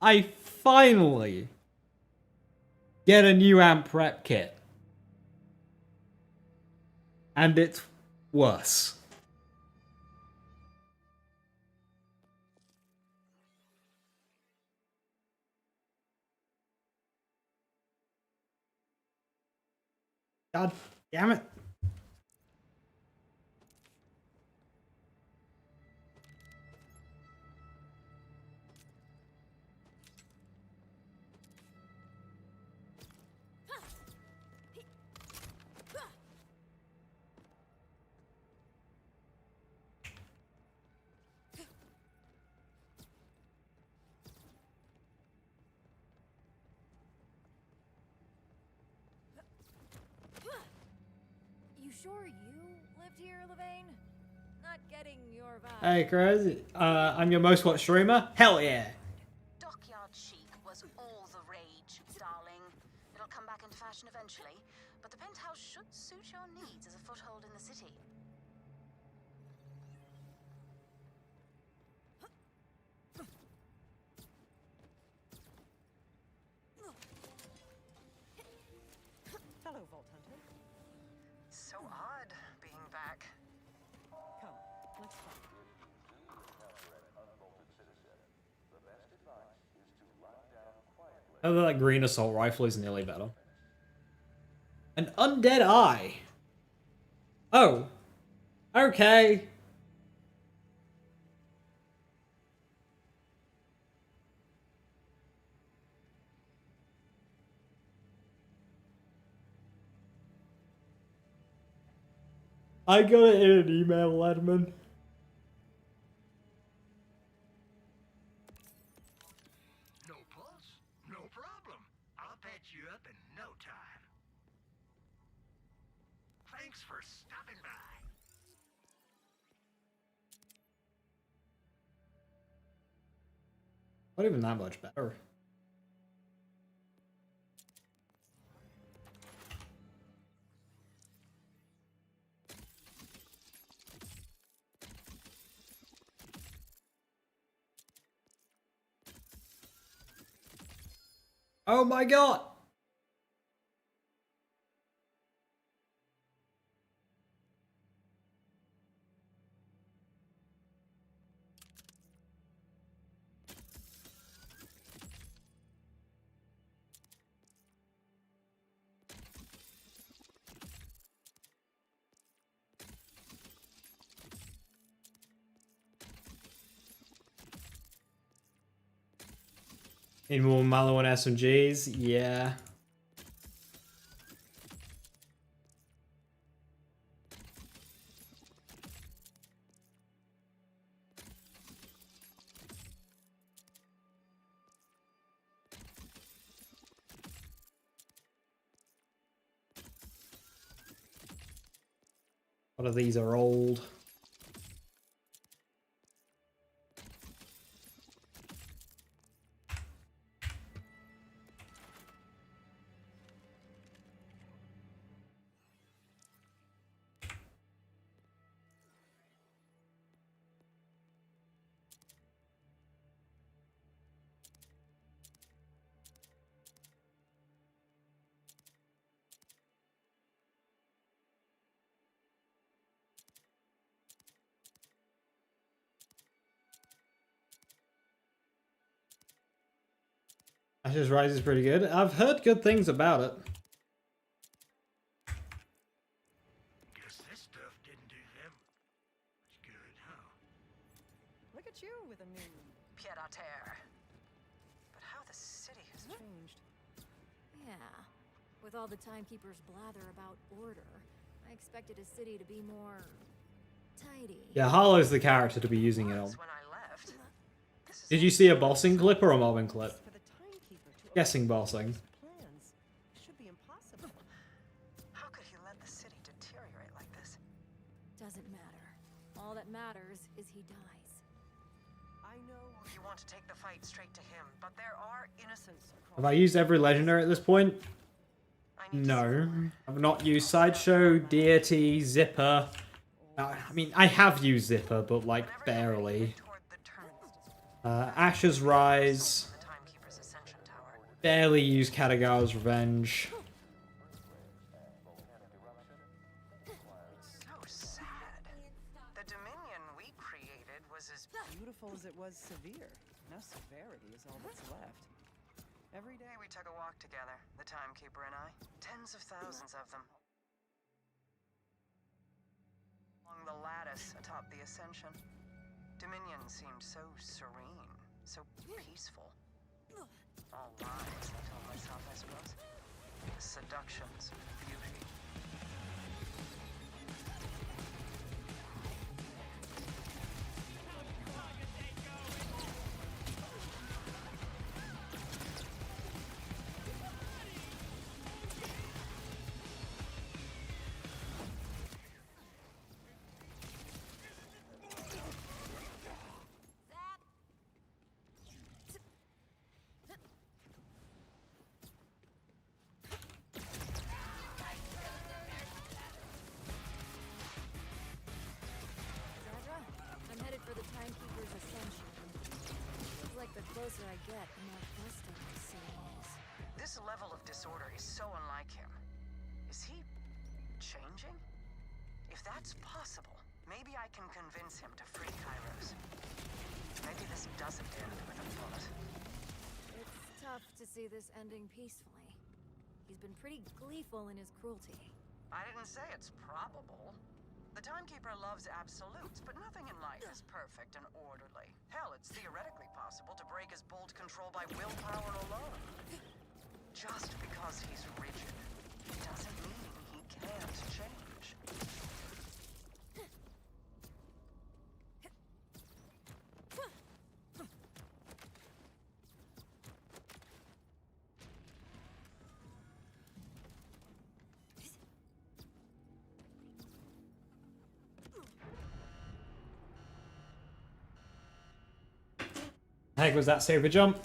I finally get a new amp rep kit. And it's worse. God damn it. You sure you lived here, Levain? Not getting your vibe. Hey, crazy. I'm your most watched streamer? Hell yeah. Dockyard chic was all the rage, darling. It'll come back into fashion eventually, but the penthouse should suit your needs as a foothold in the city. Hello, Vault Hunter. So odd being back. Come, let's talk. Oh, that green assault rifle is nearly better. An undead eye. Oh. Okay. I got it in an email, Ledman. No pulse? No problem. I'll patch you up in no time. Thanks for stopping by. Not even that much better. Oh my god! Need more Mallow and SMGs? Yeah. A lot of these are old. Ashes Rise is pretty good. I've heard good things about it. Guess this stuff didn't do them much good, huh? Look at you with a new pied à terre. But how the city has changed. Yeah. With all the timekeepers' blather about order, I expected a city to be more tidy. Yeah, Harlow's the character to be using it on. Did you see a bossing clip or a mobbing clip? Guessing bossing. plans. Should be impossible. How could he let the city deteriorate like this? Doesn't matter. All that matters is he dies. I know you want to take the fight straight to him, but there are innocents across. Have I used every legendary at this point? No. I've not used Sideshow, Deity, Zipper. I mean, I have used Zipper, but like barely. Ashes Rise. Barely used Katagawa's Revenge. So sad. The Dominion we created was as Beautiful as it was severe. Now severity is all that's left. Every day we took a walk together, the Timekeeper and I. Tens of thousands of them. Along the lattice atop the Ascension. Dominion seemed so serene, so peaceful. All lies, I told myself, I suppose. The seductions of beauty. I'm headed for the Timekeeper's Ascension. Feels like the closer I get, the more festive the scene is. This level of disorder is so unlike him. Is he changing? If that's possible, maybe I can convince him to free Kairos. Maybe this doesn't end with a bullet. It's tough to see this ending peacefully. He's been pretty gleeful in his cruelty. I didn't say it's probable. The Timekeeper loves absolutes, but nothing in life is perfect and orderly. Hell, it's theoretically possible to break his bolt control by willpower alone. Just because he's rigid doesn't mean he can't change. Heck was that saber jump?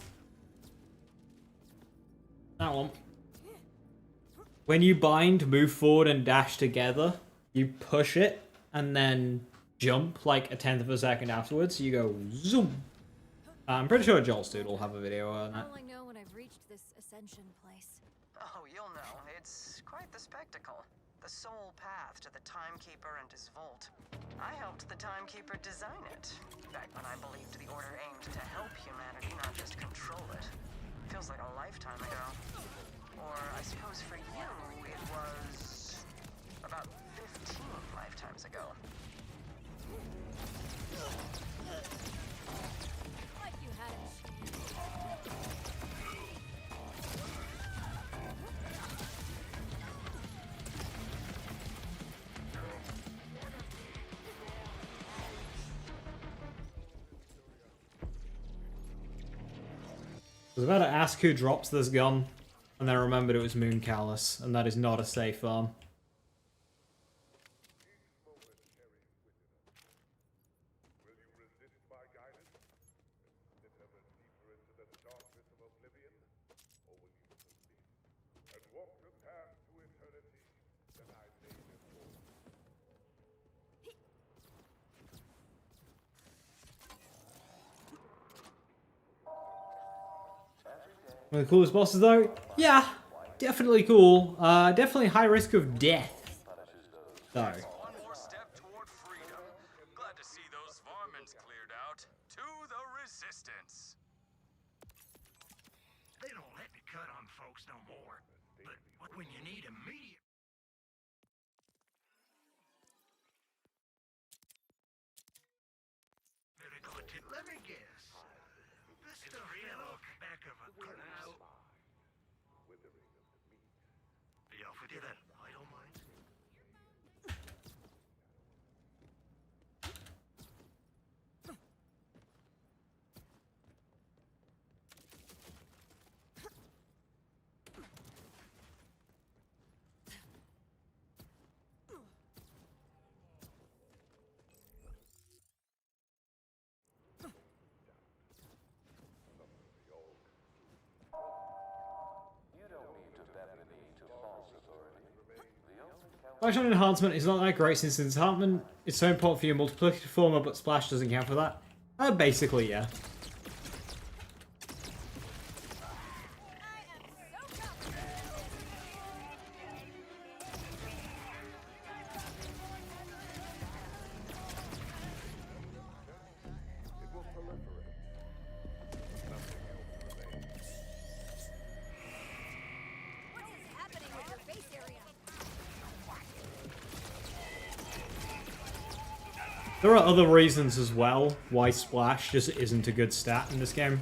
That one. When you bind, move forward and dash together, you push it and then jump like a tenth of a second afterwards. You go zoom. I'm pretty sure Joel's dude will have a video on that. All I know when I've reached this Ascension place? Oh, you'll know. It's quite the spectacle. The sole path to the Timekeeper and his vault. I helped the Timekeeper design it, back when I believed the Order aimed to help humanity, not just control it. Feels like a lifetime ago. Or I suppose for you, it was about 15 lifetimes ago. Like you had a I was about to ask who drops this gun, and then I remembered it was Moon Callus, and that is not a safe arm. One of the coolest bosses though? Yeah, definitely cool. Definitely high risk of death. Though. One more step toward freedom. Glad to see those varmints cleared out. To the resistance. They don't let me cut on folks no more. But when you need immediate... Let me guess. This stuff fell off the back of a canal. Be off with you then. I don't mind. Splash on enhancement is not that great since enhancement is so important for your multiplicative formula, but splash doesn't count for that. Basically, yeah. There are other reasons as well why Splash just isn't a good stat in this game.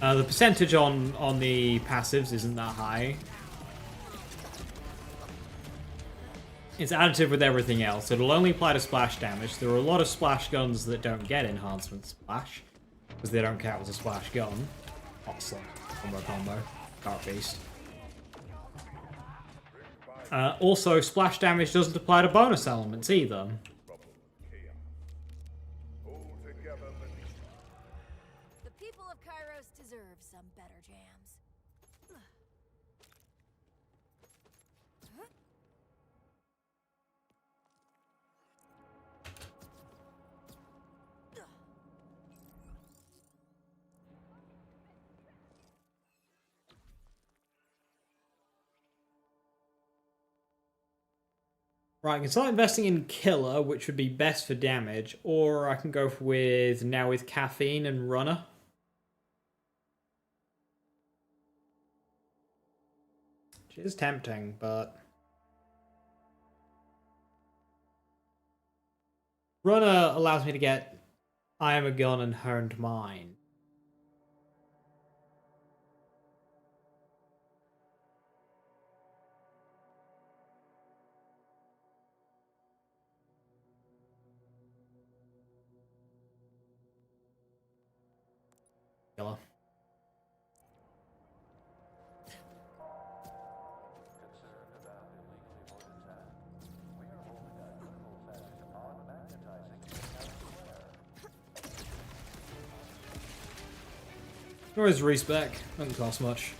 The percentage on the passives isn't that high. It's additive with everything else. It'll only apply to splash damage. There are a lot of splash guns that don't get enhancement splash, because they don't count as a splash gun. Awesome. Combo. Dark Beast. Also, splash damage doesn't apply to bonus elements either. The people of Kairos deserve some better jams. Right, I can start investing in Killer, which would be best for damage, or I can go with now with Caffeine and Runner. Which is tempting, but... Runner allows me to get I Am a Gun and Earned Mine. Killer. Nor is respec. Doesn't cost much.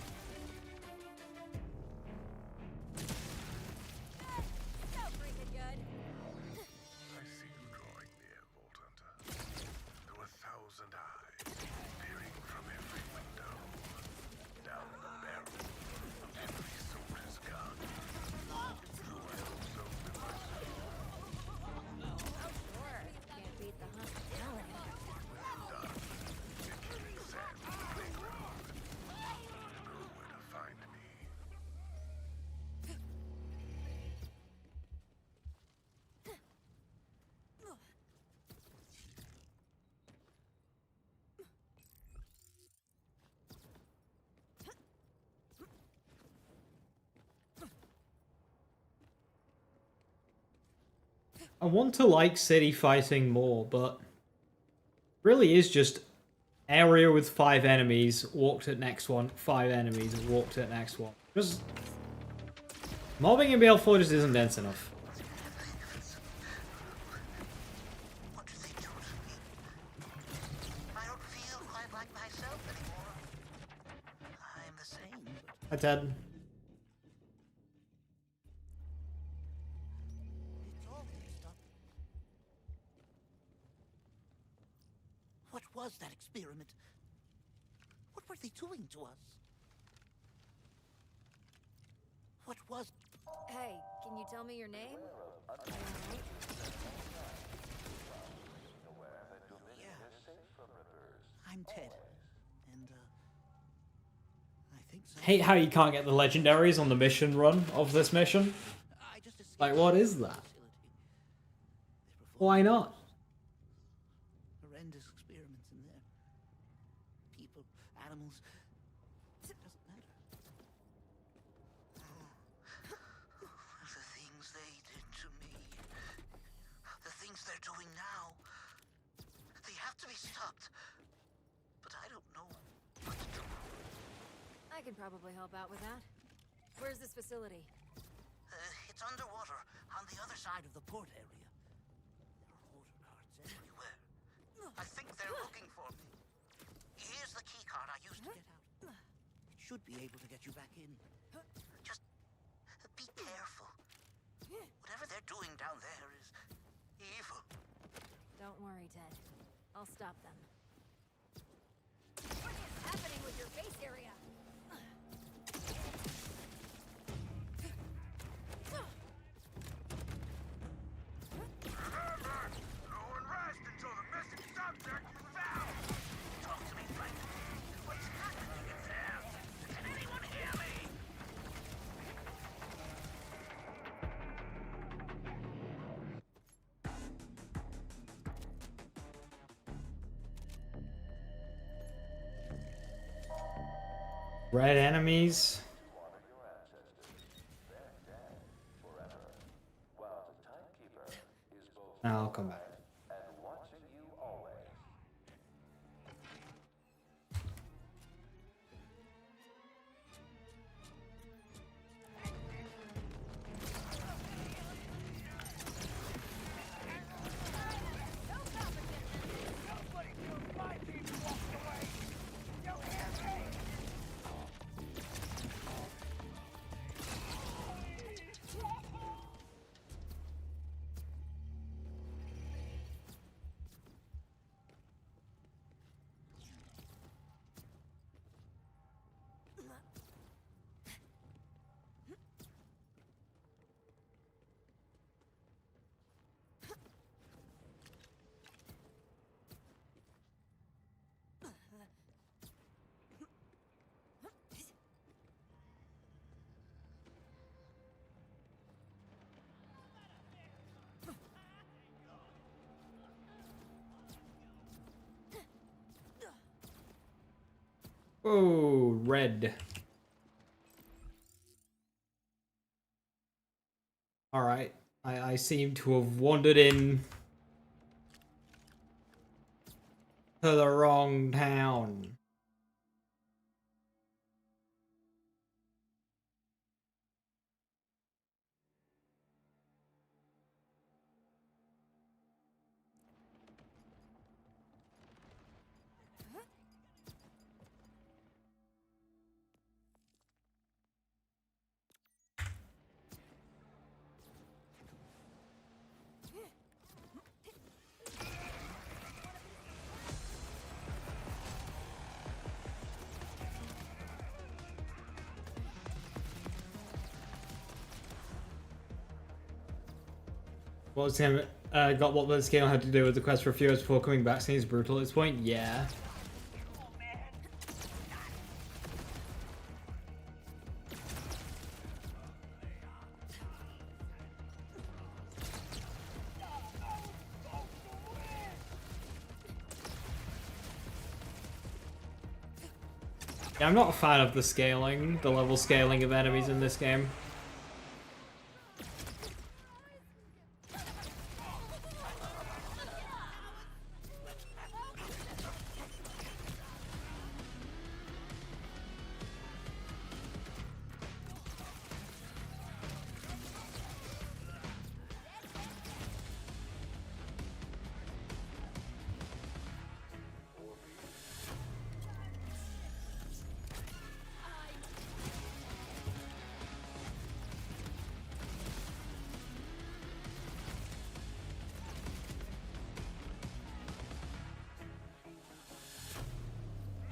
I want to like city fighting more, but really is just area with 5 enemies, walk to the next one, 5 enemies, and walk to the next one. Just mobbing in BL4 just isn't dense enough. Hi, Ted. What was that experiment? What were they doing to us? What was... Hey, can you tell me your name? I'm Ted. And, I think so. Hate how you can't get the legendaries on the mission run of this mission. Like, what is that? Why not? Horrendous experiments in there. People, animals. It doesn't matter. The things they did to me. The things they're doing now. They have to be stopped. But I don't know what to do. I can probably help out with that. Where's this facility? It's underwater, on the other side of the port area. There are motor carts everywhere. I think they're looking for me. Here's the key card I used to get out. It should be able to get you back in. Just be careful. Whatever they're doing down there is evil. Don't worry, Ted. I'll stop them. What is happening with your base area? Red enemies. I'll come back. Oh, red. Alright. I seem to have wandered in to the wrong town. What was him? Got what this game had to do with the quest for a few hours before coming back. Seems brutal at this point. Yeah. Yeah, I'm not a fan of the scaling, the level scaling of enemies in this game.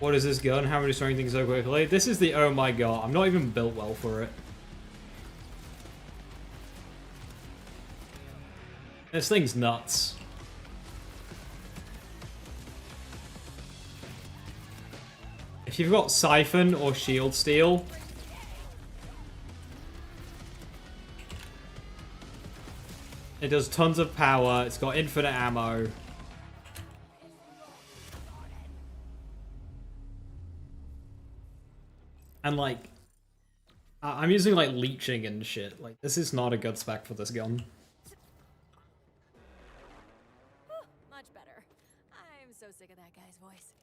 What is this gun? How are we destroying things so quickly? This is the oh my god. I'm not even built well for it. This thing's nuts. If you've got Siphon or Shield Steel, it does tons of power, it's got infinite ammo. And like, I'm using like leeching and shit. Like, this is not a good spec for this gun. Much better. I'm so sick of that guy's voice.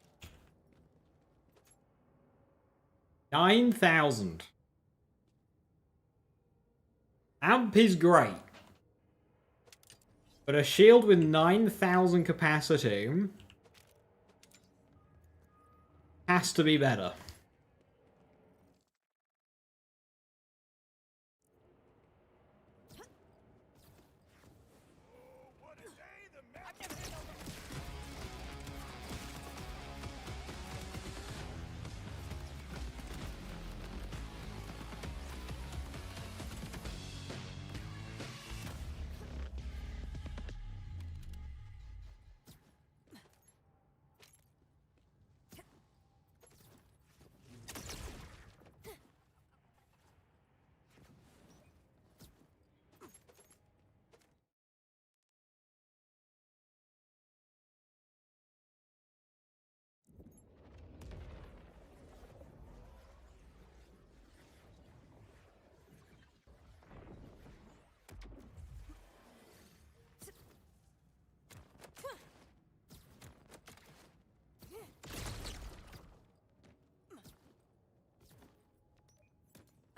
9,000. Amp is great. But a shield with 9,000 capacity has to be better.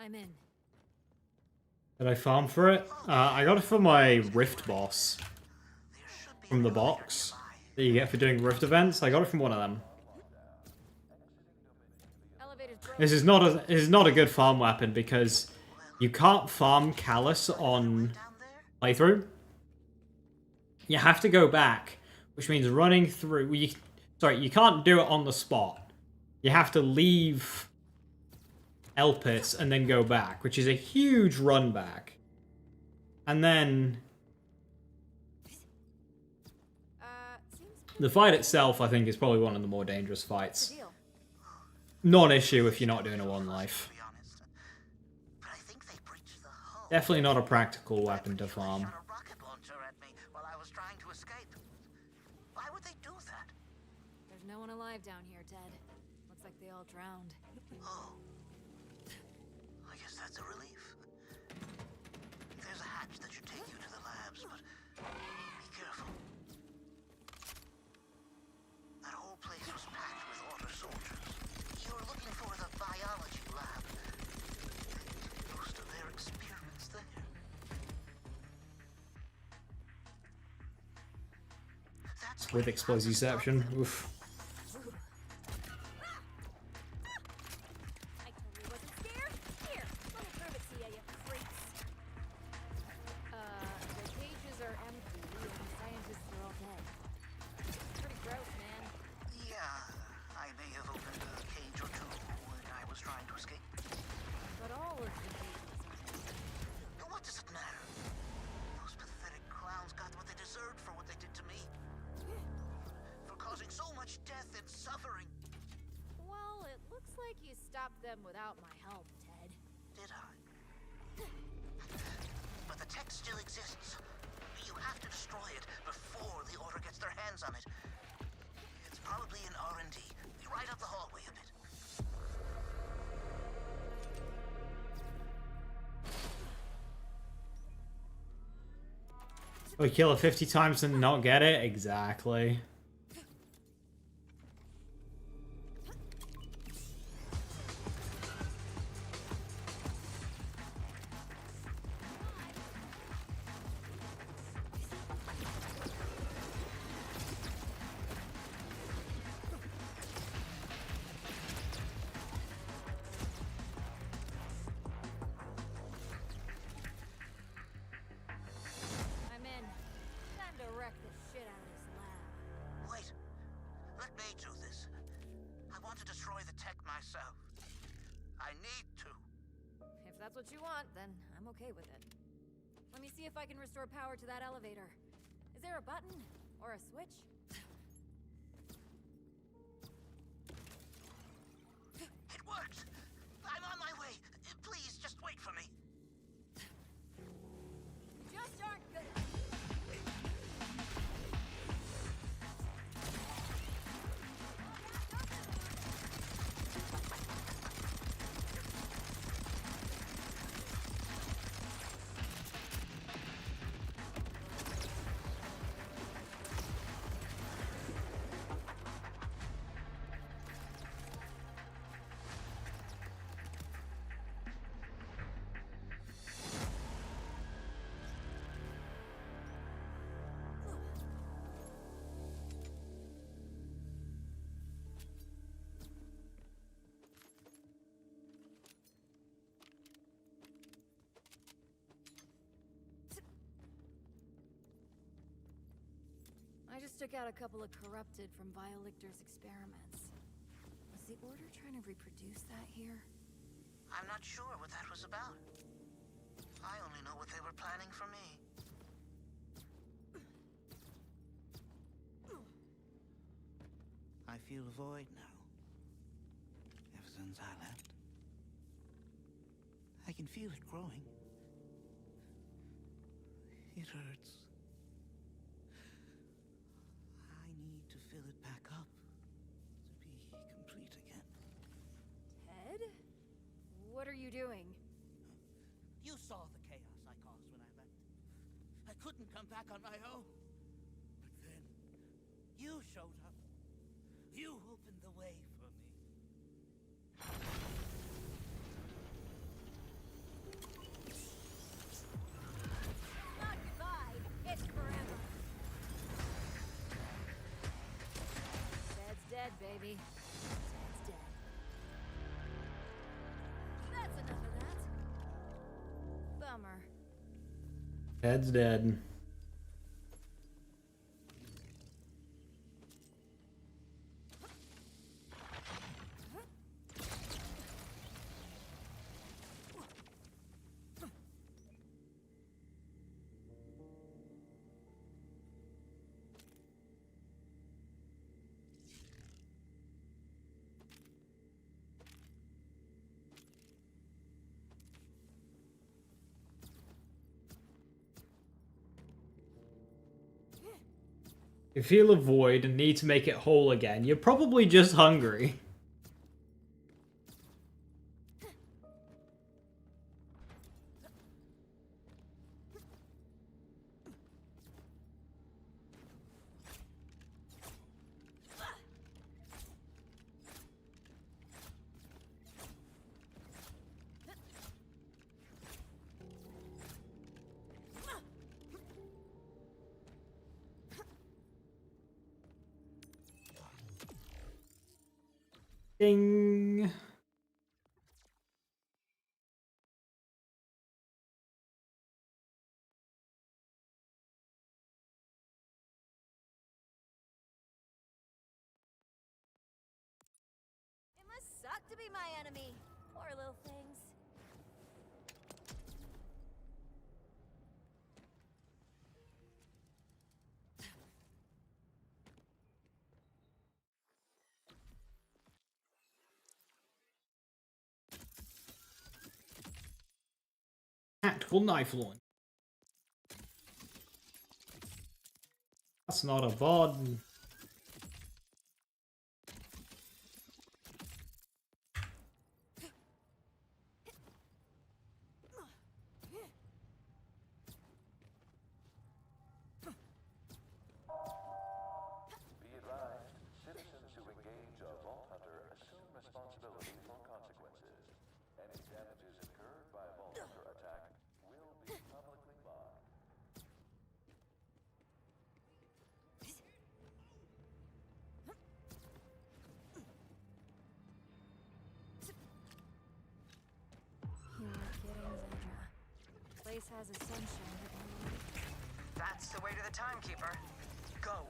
I'm in. Did I farm for it? I got it for my Rift boss. From the box that you get for doing Rift events. I got it from one of them. This is not a good farm weapon because you can't farm Callus on playthrough. You have to go back, which means running through. You can't do it on the spot. You have to leave Elpis and then go back, which is a huge run back. And then the fight itself, I think, is probably one of the more dangerous fights. Non-issue if you're not doing a one life. Definitely not a practical weapon to farm. There's no one alive down here, Ted. Looks like they all drowned. Oh. I guess that's a relief. There's a hatch that should take you to the labs, but be careful. That whole place was packed with order soldiers. You were looking for the biology lab. Most of their experiments there. With explosiveception. Oof. Them without my help, Ted. Did I? But the tech still exists. You have to destroy it before the Order gets their hands on it. It's probably in R&D, right up the hallway a bit. We kill it 50 times and not get it? Exactly. that's what you want, then I'm okay with it. Let me see if I can restore power to that elevator. Is there a button? Or a switch? It worked! I'm on my way. Please, just wait for me. You just aren't good at I just took out a couple of corrupted from Violictor's experiments. Was the Order trying to reproduce that here? I'm not sure what that was about. I only know what they were planning for me. I feel a void now. Ever since I left. I can feel it growing. It hurts. I need to fill it back up to be complete again. Ted? What are you doing? You saw the chaos I caused when I left. I couldn't come back on my own. But then, you showed up. You opened the way for me. Not goodbye, it's forever. Ted's dead, baby. Ted's dead. That's enough of that. Bummer. Ted's dead. You feel a void and need to make it whole again. You're probably just hungry. Ding. It must suck to be my enemy. Poor little things. Tactical knife launch. That's not a VOD. Be advised, citizens who engage a Vault Hunter assume responsibility for consequences. Any damages incurred by a Vault Hunter attack will be publicly marked. You were kidding, Zedra. Place has ascension. That's the way to the timekeeper. Go.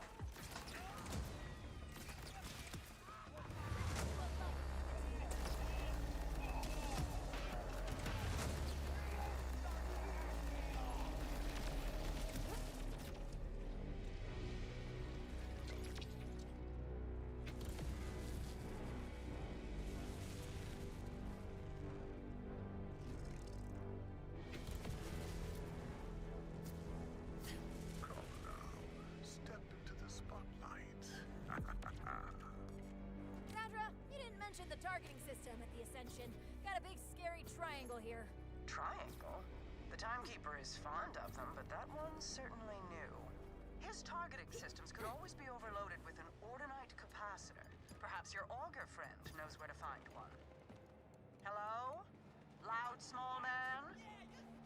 here. Triangle? The Timekeeper is fond of them, but that one's certainly new. His targeting systems could always be overloaded with an Ordinite capacitor. Perhaps your augur friend knows where to find one. Hello? Loud small man?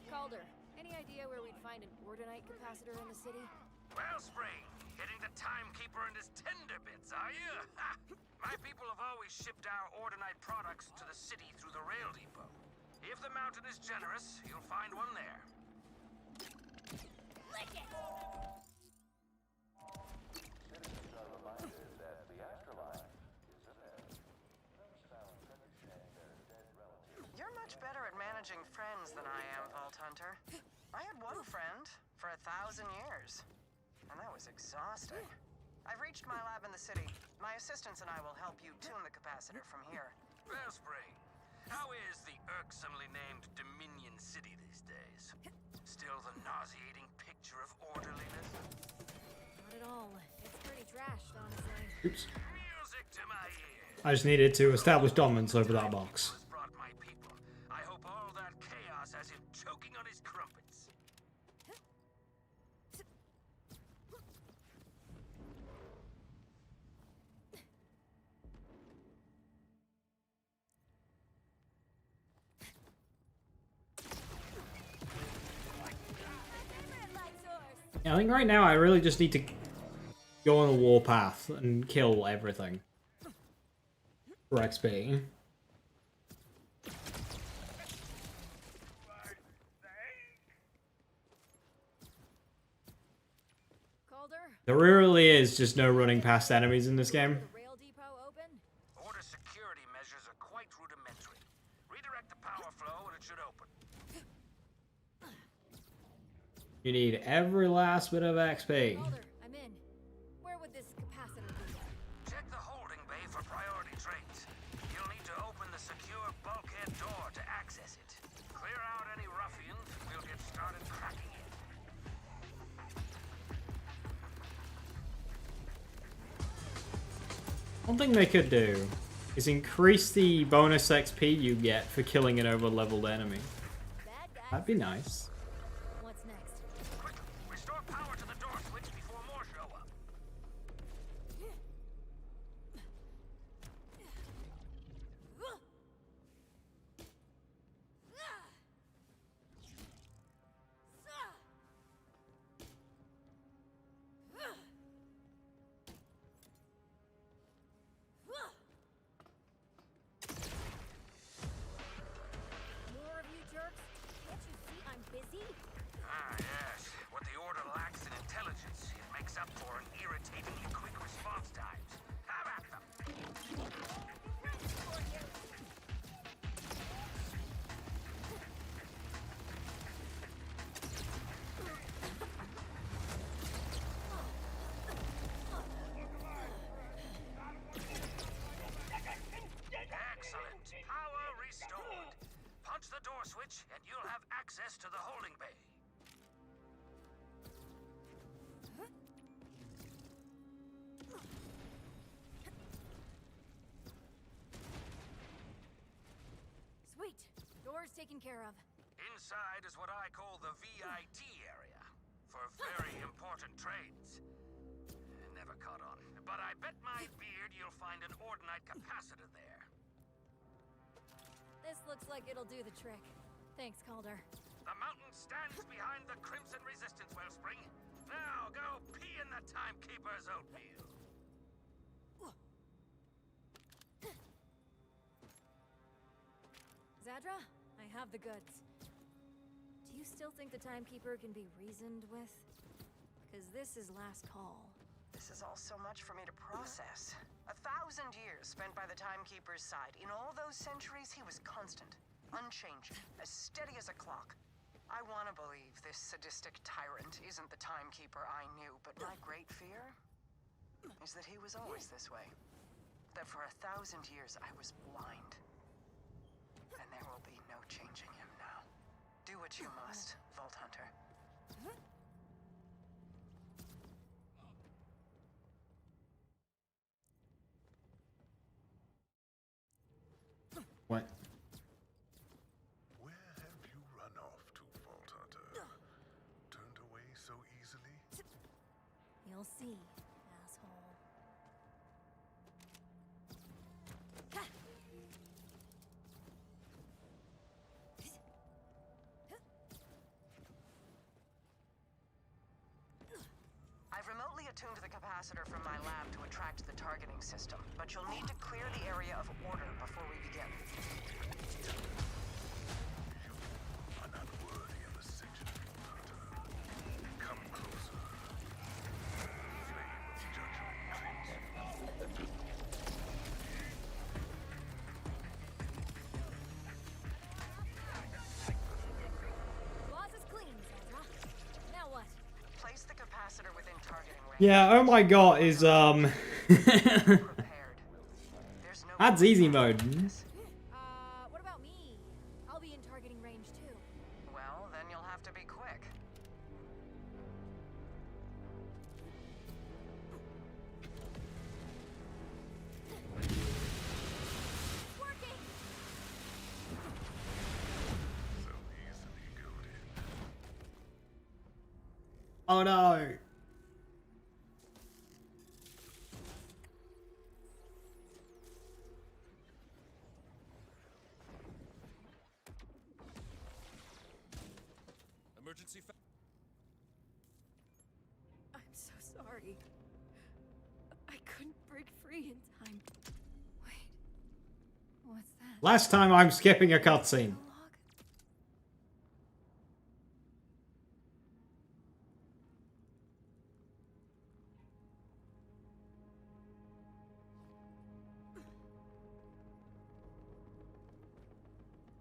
Calder, any idea where we'd find an Ordinite capacitor in the city? Wellspring, hitting the Timekeeper and his tender bits, are you? Ha! My people have always shipped our Ordinite products to the city through the rail depot. If the mountain is generous, you'll find one there. Lick it! Citizens are reminded that the afterlife is a myth. Those found finishing their dead relatives. You're much better at managing friends than I am, Vault Hunter. I had one friend for 1,000 years, and that was exhausting. I've reached my lab in the city. My assistants and I will help you tune the capacitor from here. Wellspring, how is the irksomely named Dominion City these days? Still the nauseating picture of orderliness? Not at all. It's pretty trashed, honestly. Oops. Music to my ears. I just needed to establish dominance over that box. Brought my people. I hope all that chaos has him choking on his crumpets. Yeah, I think right now I really just need to go on a warpath and kill everything for XP. Calder? There really is just no running past enemies in this game. The rail depot open? Order security measures are quite rudimentary. Redirect the power flow and it should open. You need every last bit of XP. Calder, I'm in. Where would this capacitor be? Check the holding bay for priority trains. You'll need to open the secure bulkhead door to access it. Clear out any ruffians and we'll get started cracking it. One thing they could do is increase the bonus XP you get for killing an over-leveled enemy. That'd be nice. What's next? Quick, restore power to the door switch before more show up. More of you jerks? Can't you see I'm busy? Ah, yes. What the Order lacks in intelligence, it makes up for in irritatingly quick response times. Have at them! Excellent. Power restored. Punch the door switch and you'll have access to the holding bay. Sweet. Door's taken care of. Inside is what I call the VIT area, for very important trades. Never caught on, but I bet my beard you'll find an Ordinite capacitor there. This looks like it'll do the trick. Thanks, Calder. The mountain stands behind the Crimson Resistance, Wellspring. Now go pee in the Timekeeper's oatmeal. Zadra, I have the goods. Do you still think the Timekeeper can be reasoned with? Because this is last call. This is all so much for me to process. 1,000 years spent by the Timekeeper's side. In all those centuries, he was constant, unchanging, as steady as a clock. I want to believe this sadistic tyrant isn't the Timekeeper I knew, but my great fear is that he was always this way. That for 1,000 years I was blind. And there will be no changing him now. Do what you must, Vault Hunter. What? Where You'll see, asshole. I've remotely attuned the capacitor from my lab to attract the targeting system, but you'll need to clear the area of order before we begin. Are not worthy of a section of Hunter. Come closer. Flame of judgment claims you. Boss is clean, Sandra. Now what? Place the capacitor within targeting range. Yeah, oh my god is That's easy mode. What about me? I'll be in targeting range too. Well, then you'll have to be quick. Working! So easily goaded. Oh no. Emergency. I'm so sorry. I couldn't break free in time. Wait. What's that? Last time I'm skipping a cutscene.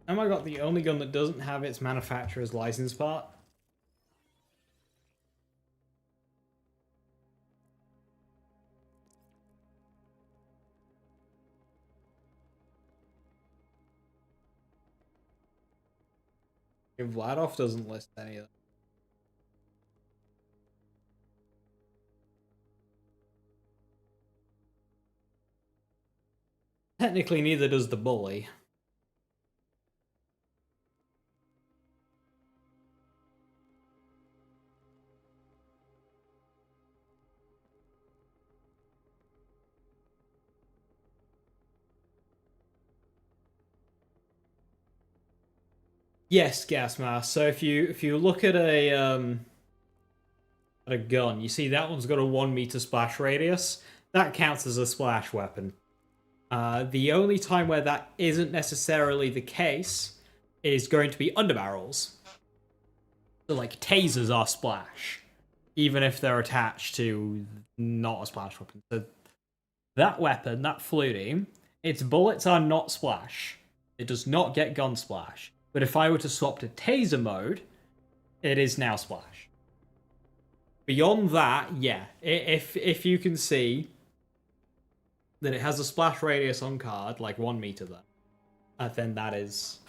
Oh my god, the only gun that doesn't have its manufacturer's license part. If Vladov doesn't list any of them. Technically, neither does the bully. Yes, gas mask. So if you look at a gun, you see that one's got a 1 meter splash radius. That counts as a splash weapon. The only time where that isn't necessarily the case is going to be underbarrels. So like tasers are splash, even if they're attached to not a splash weapon. So that weapon, that flutie, its bullets are not splash. It does not get gun splash. But if I were to swap to taser mode, it is now splash. Beyond that, yeah, if you can see that it has a splash radius on card, like 1 meter there, then that is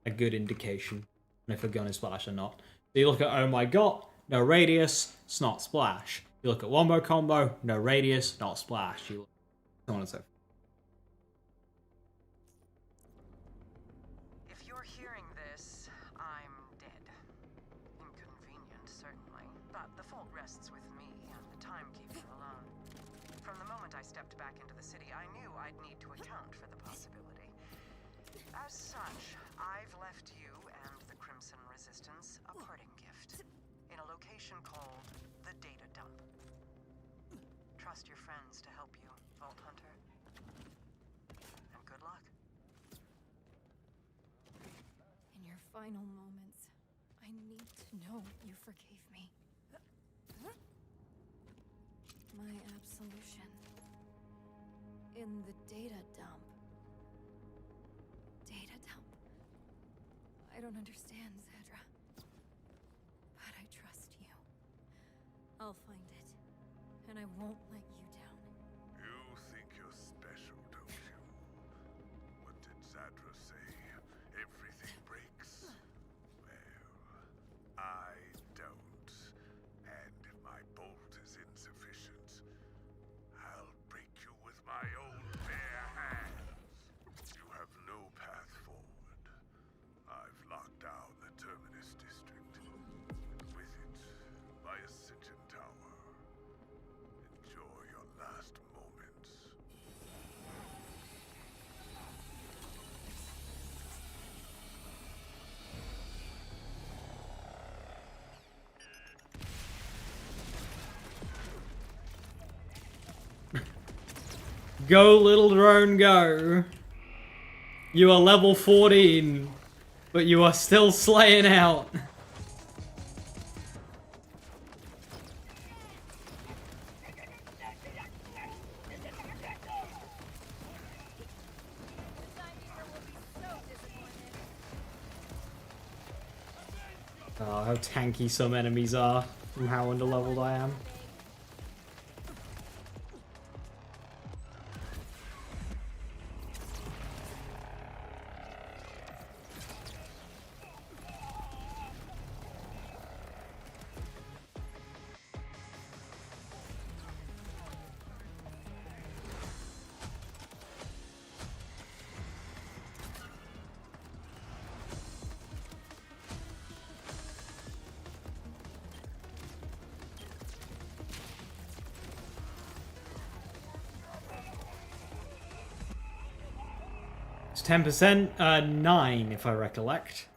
a good indication if a gun is splash or not. So you look at oh my god, no radius, it's not splash. You look at wombo combo, no radius, not splash. You look so on and so forth. If you're hearing this, I'm dead. Inconvenient, certainly, but the fault rests with me and the timekeeper alone. From the moment I stepped back into the city, I knew I'd need to account for the possibility. As such, I've left you and the Crimson Resistance a parting gift in a location called the Data Dump. Trust your friends to help you, Vault Hunter. And good luck. In your final moments, I need to know you forgave me. My absolution. In the data dump. Data dump. I don't understand, Zadra. But I trust you. I'll find it. And I won't let you down. You think you're special, don't you? What did Zadra say? Everything breaks? Well, I don't. And if my bolt is insufficient, I'll break you with my own bare hands. You have no path forward. I've locked down the Terminus District. With it, my Go, little drone, go. You are level 14, but you are still slaying out. Oh, how tanky some enemies are, and how underleveled I am. It's 10%, 9 if I recollect.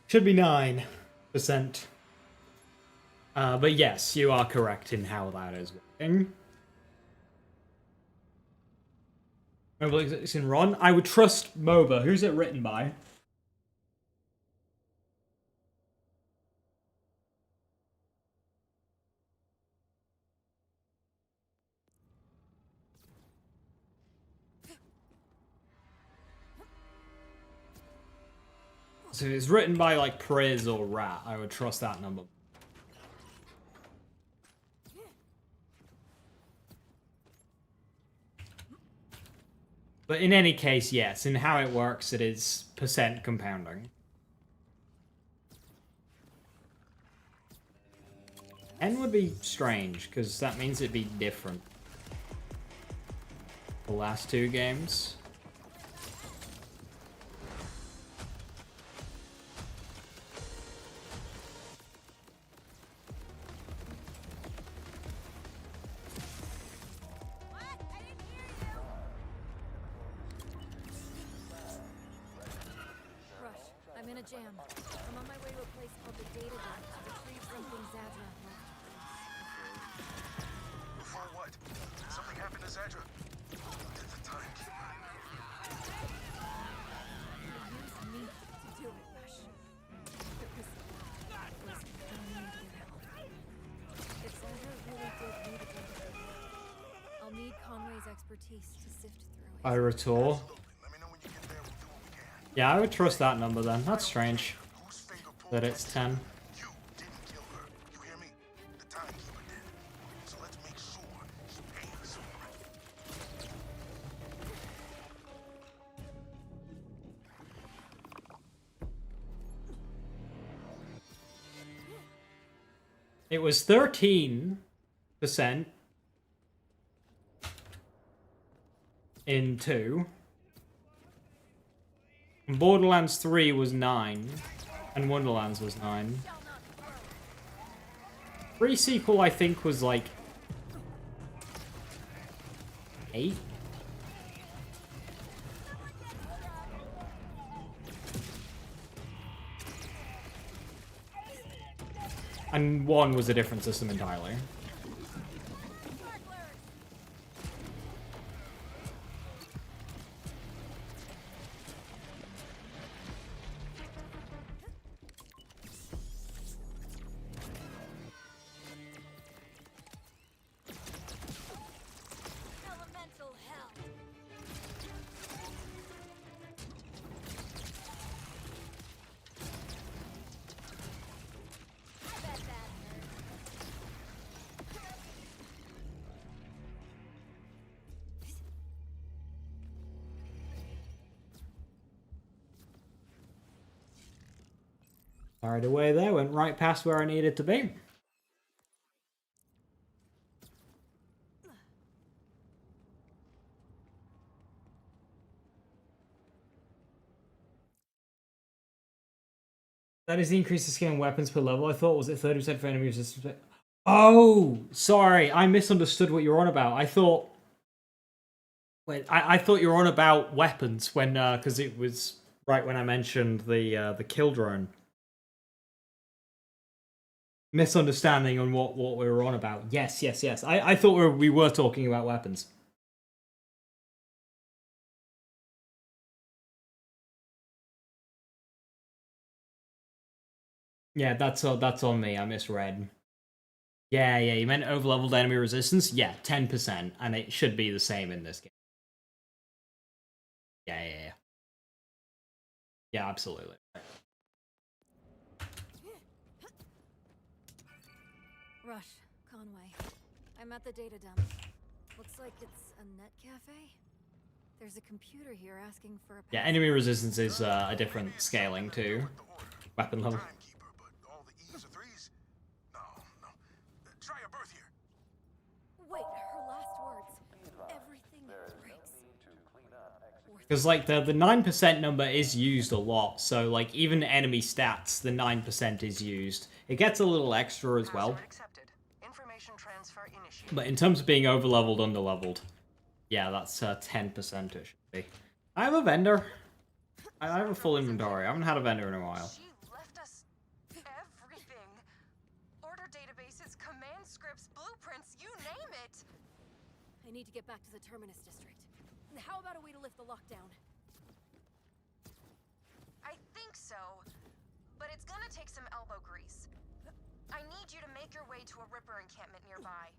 Should be 9%. But yes, you are correct in how that is working. Remember, it's in Ron. I would trust MOBA. Who's it written by? So if it's written by like Priz or Rat, I would trust that number. But in any case, yes, in how it works, it is percent compounding. N would be strange, because that means it'd be different. The last two games. I'm in a jam. I'm on my way to a place called the Data Dump to retrieve something Zadra left. Before what? Something happened to Zadra? Did the timekeeper? They used me to do it, Rush. Because I need your help. If Zadra really did need a data, I'll need Conway's expertise to sift through it. I retour. Yeah, I would trust that number then. That's strange. That it's 10. It was 13% in 2. Borderlands 3 was 9, and Wonderlands was 9. Pre-sequel, I think, was like 8. And 1 was a different system entirely. Fired away there, went right past where I needed to be. That is the increase in skill and weapons per level. I thought was it 30% for enemy resistance. Oh, sorry, I misunderstood what you're on about. I thought, wait, I thought you were on about weapons when, because it was right when I mentioned the kill drone. misunderstanding on what we were on about. Yes. I thought we were talking about weapons. Yeah, that's on me. I misread. Yeah, you meant overleveled enemy resistance? Yeah, 10%, and it should be the same in this game. Yeah. Yeah, absolutely. Rush, Conway. I'm at the data dump. Looks like it's a net cafe. There's a computer here asking for a. Yeah, enemy resistance is a different scaling to weapon level. Try a berth here. Wait, her last words. Everything breaks. Because like the 9% number is used a lot, so like even enemy stats, the 9% is used. It gets a little extra as well. But in terms of being overleveled, underleveled, yeah, that's 10% it should be. I have a vendor. I have a full inventory. I haven't had a vendor in a while. She left us everything. Order databases, command scripts, blueprints, you name it. I need to get back to the Terminus district. How about a way to lift the lockdown? I think so, but it's gonna take some elbow grease. I need you to make your way to a Ripper encampment nearby.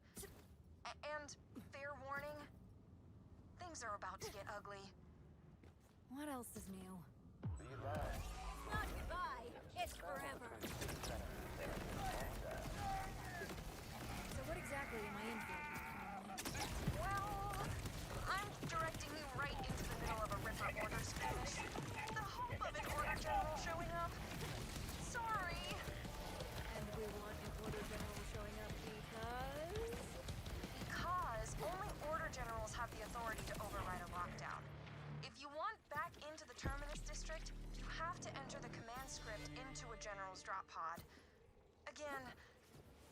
And, fair warning, things are about to get ugly. What else is new? It's not goodbye, it's forever. So what exactly am I in for? Well, I'm directing you right into the middle of a Ripper order skirmish. The hope of an Order General showing up. Sorry. And we want an Order General showing up because? Because only Order Generals have the authority to override a lockdown. If you want back into the Terminus district, you have to enter the command script into a General's drop pod. Again,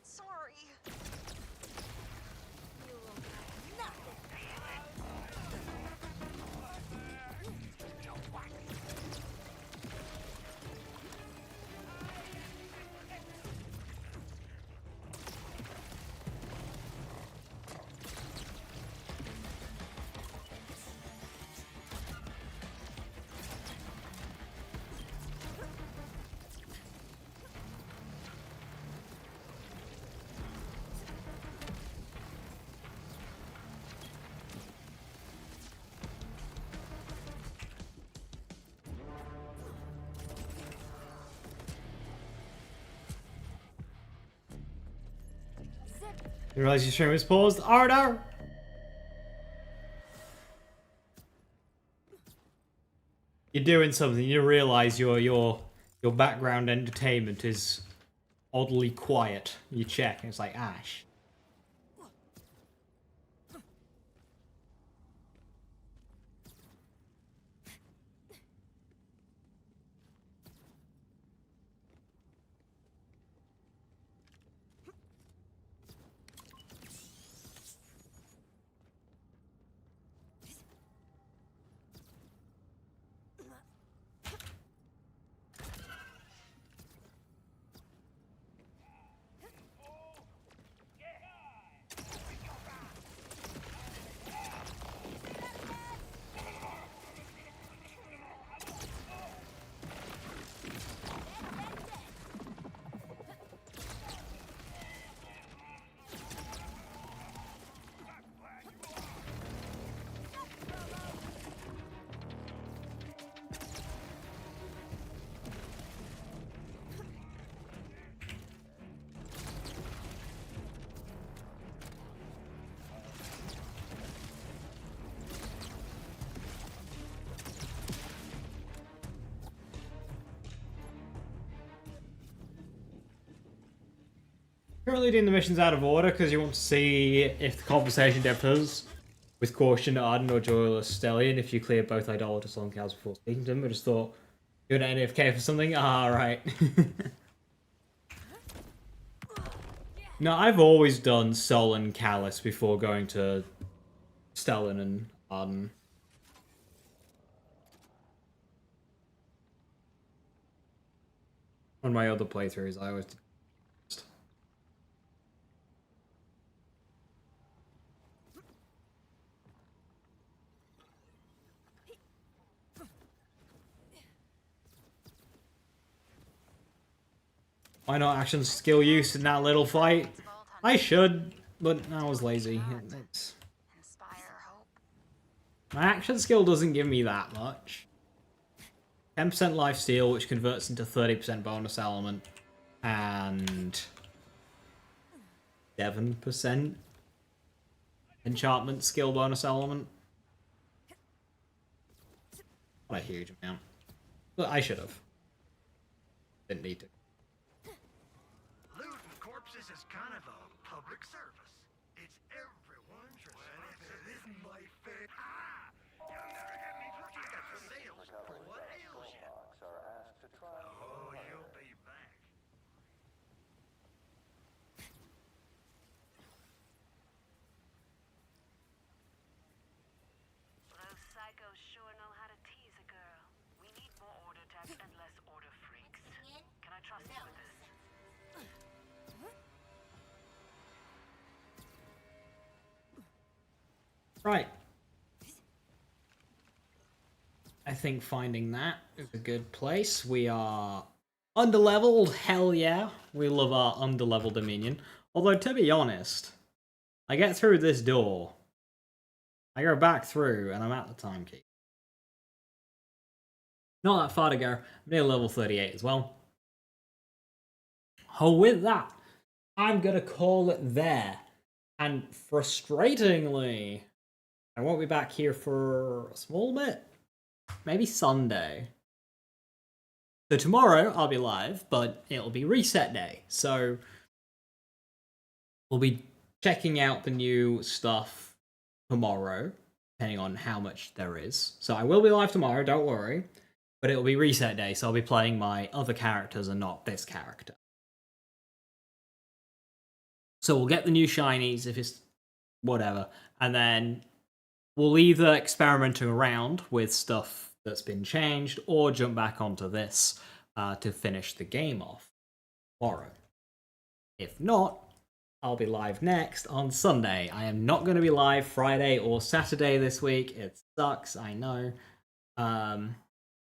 sorry. You will get nothing. You realize your stream was paused? Order! You're doing something, you realize your background entertainment is oddly quiet. You check, and it's like, Ash. Currently doing the missions out of order because you want to see if the conversation differs with Caution, Arden, or Joyless Stellion if you clear both Idolatrous long cows before speaking to them. I just thought, you're going to NFK for something? Ah, right. No, I've always done Sol and Callus before going to Stellan and Arden. On my other playthroughs, I always did. Why not action skill use in that little fight? I should, but I was lazy. My action skill doesn't give me that much. 10% life steal, which converts into 30% bonus element, and 7% enchantment skill bonus element. Not a huge amount. But I should have. Didn't need to. Looting corpses is kind of a public service. It's everyone's responsibility. This is my favorite. You'll never get me put out of sales for what ails you. Oh, you'll be back. Those psychos sure know how to tease a girl. We need more order techs and less order freaks. Can I trust you with this? Right. I think finding that is a good place. We are underleveled. Hell yeah. We love our underleveled Dominion. Although, to be honest, I get through this door. I go back through, and I'm at the time key. Not that far to go. I'm near level 38 as well. Oh, with that, I'm going to call it there. And frustratingly, I won't be back here for a small bit. Maybe Sunday. So tomorrow I'll be live, but it'll be reset day. So we'll be checking out the new stuff tomorrow, depending on how much there is. So I will be live tomorrow, don't worry. But it'll be reset day, so I'll be playing my other characters and not this character. So we'll get the new shinies if it's whatever, and then we'll either experimenting around with stuff that's been changed or jump back onto this to finish the game off tomorrow. If not, I'll be live next on Sunday. I am not going to be live Friday or Saturday this week. It sucks, I know.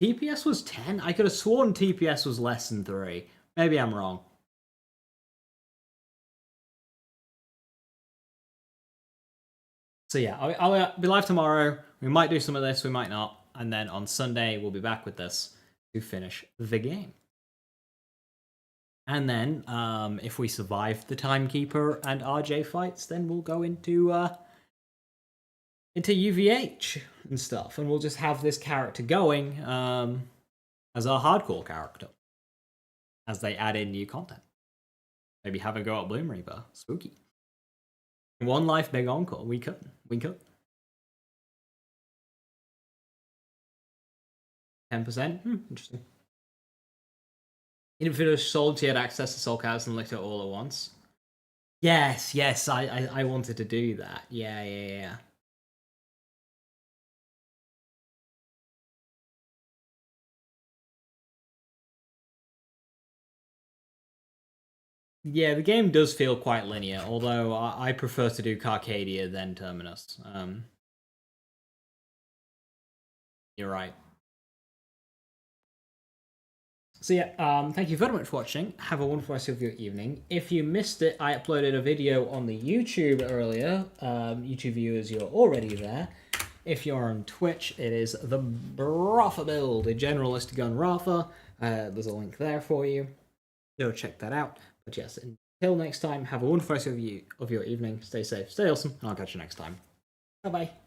TPS was 10? I could have sworn TPS was less than 3. Maybe I'm wrong. So yeah, I'll be live tomorrow. We might do some of this, we might not. And then on Sunday, we'll be back with this to finish the game. And then, if we survive the Timekeeper and RJ fights, then we'll go into UVH and stuff. And we'll just have this character going as our hardcore character. As they add in new content. Maybe have a go at Bloom Reaper. Spooky. One life big encore. We could. 10%? Interesting. Even if it was sold, you had access to Soul Calibur and licked it all at once. Yes, I wanted to do that. Yeah. Yeah, the game does feel quite linear, although I prefer to do Carcadia than Terminus. You're right. So yeah, thank you very much for watching. Have a wonderful rest of your evening. If you missed it, I uploaded a video on the YouTube earlier. YouTube viewers, you're already there. If you're on Twitch, it is the Rafa build, a generalist gun Rafa. There's a link there for you. Go check that out. But yes, until next time, have a wonderful rest of your evening. Stay safe, stay awesome, and I'll catch you next time. Bye-bye.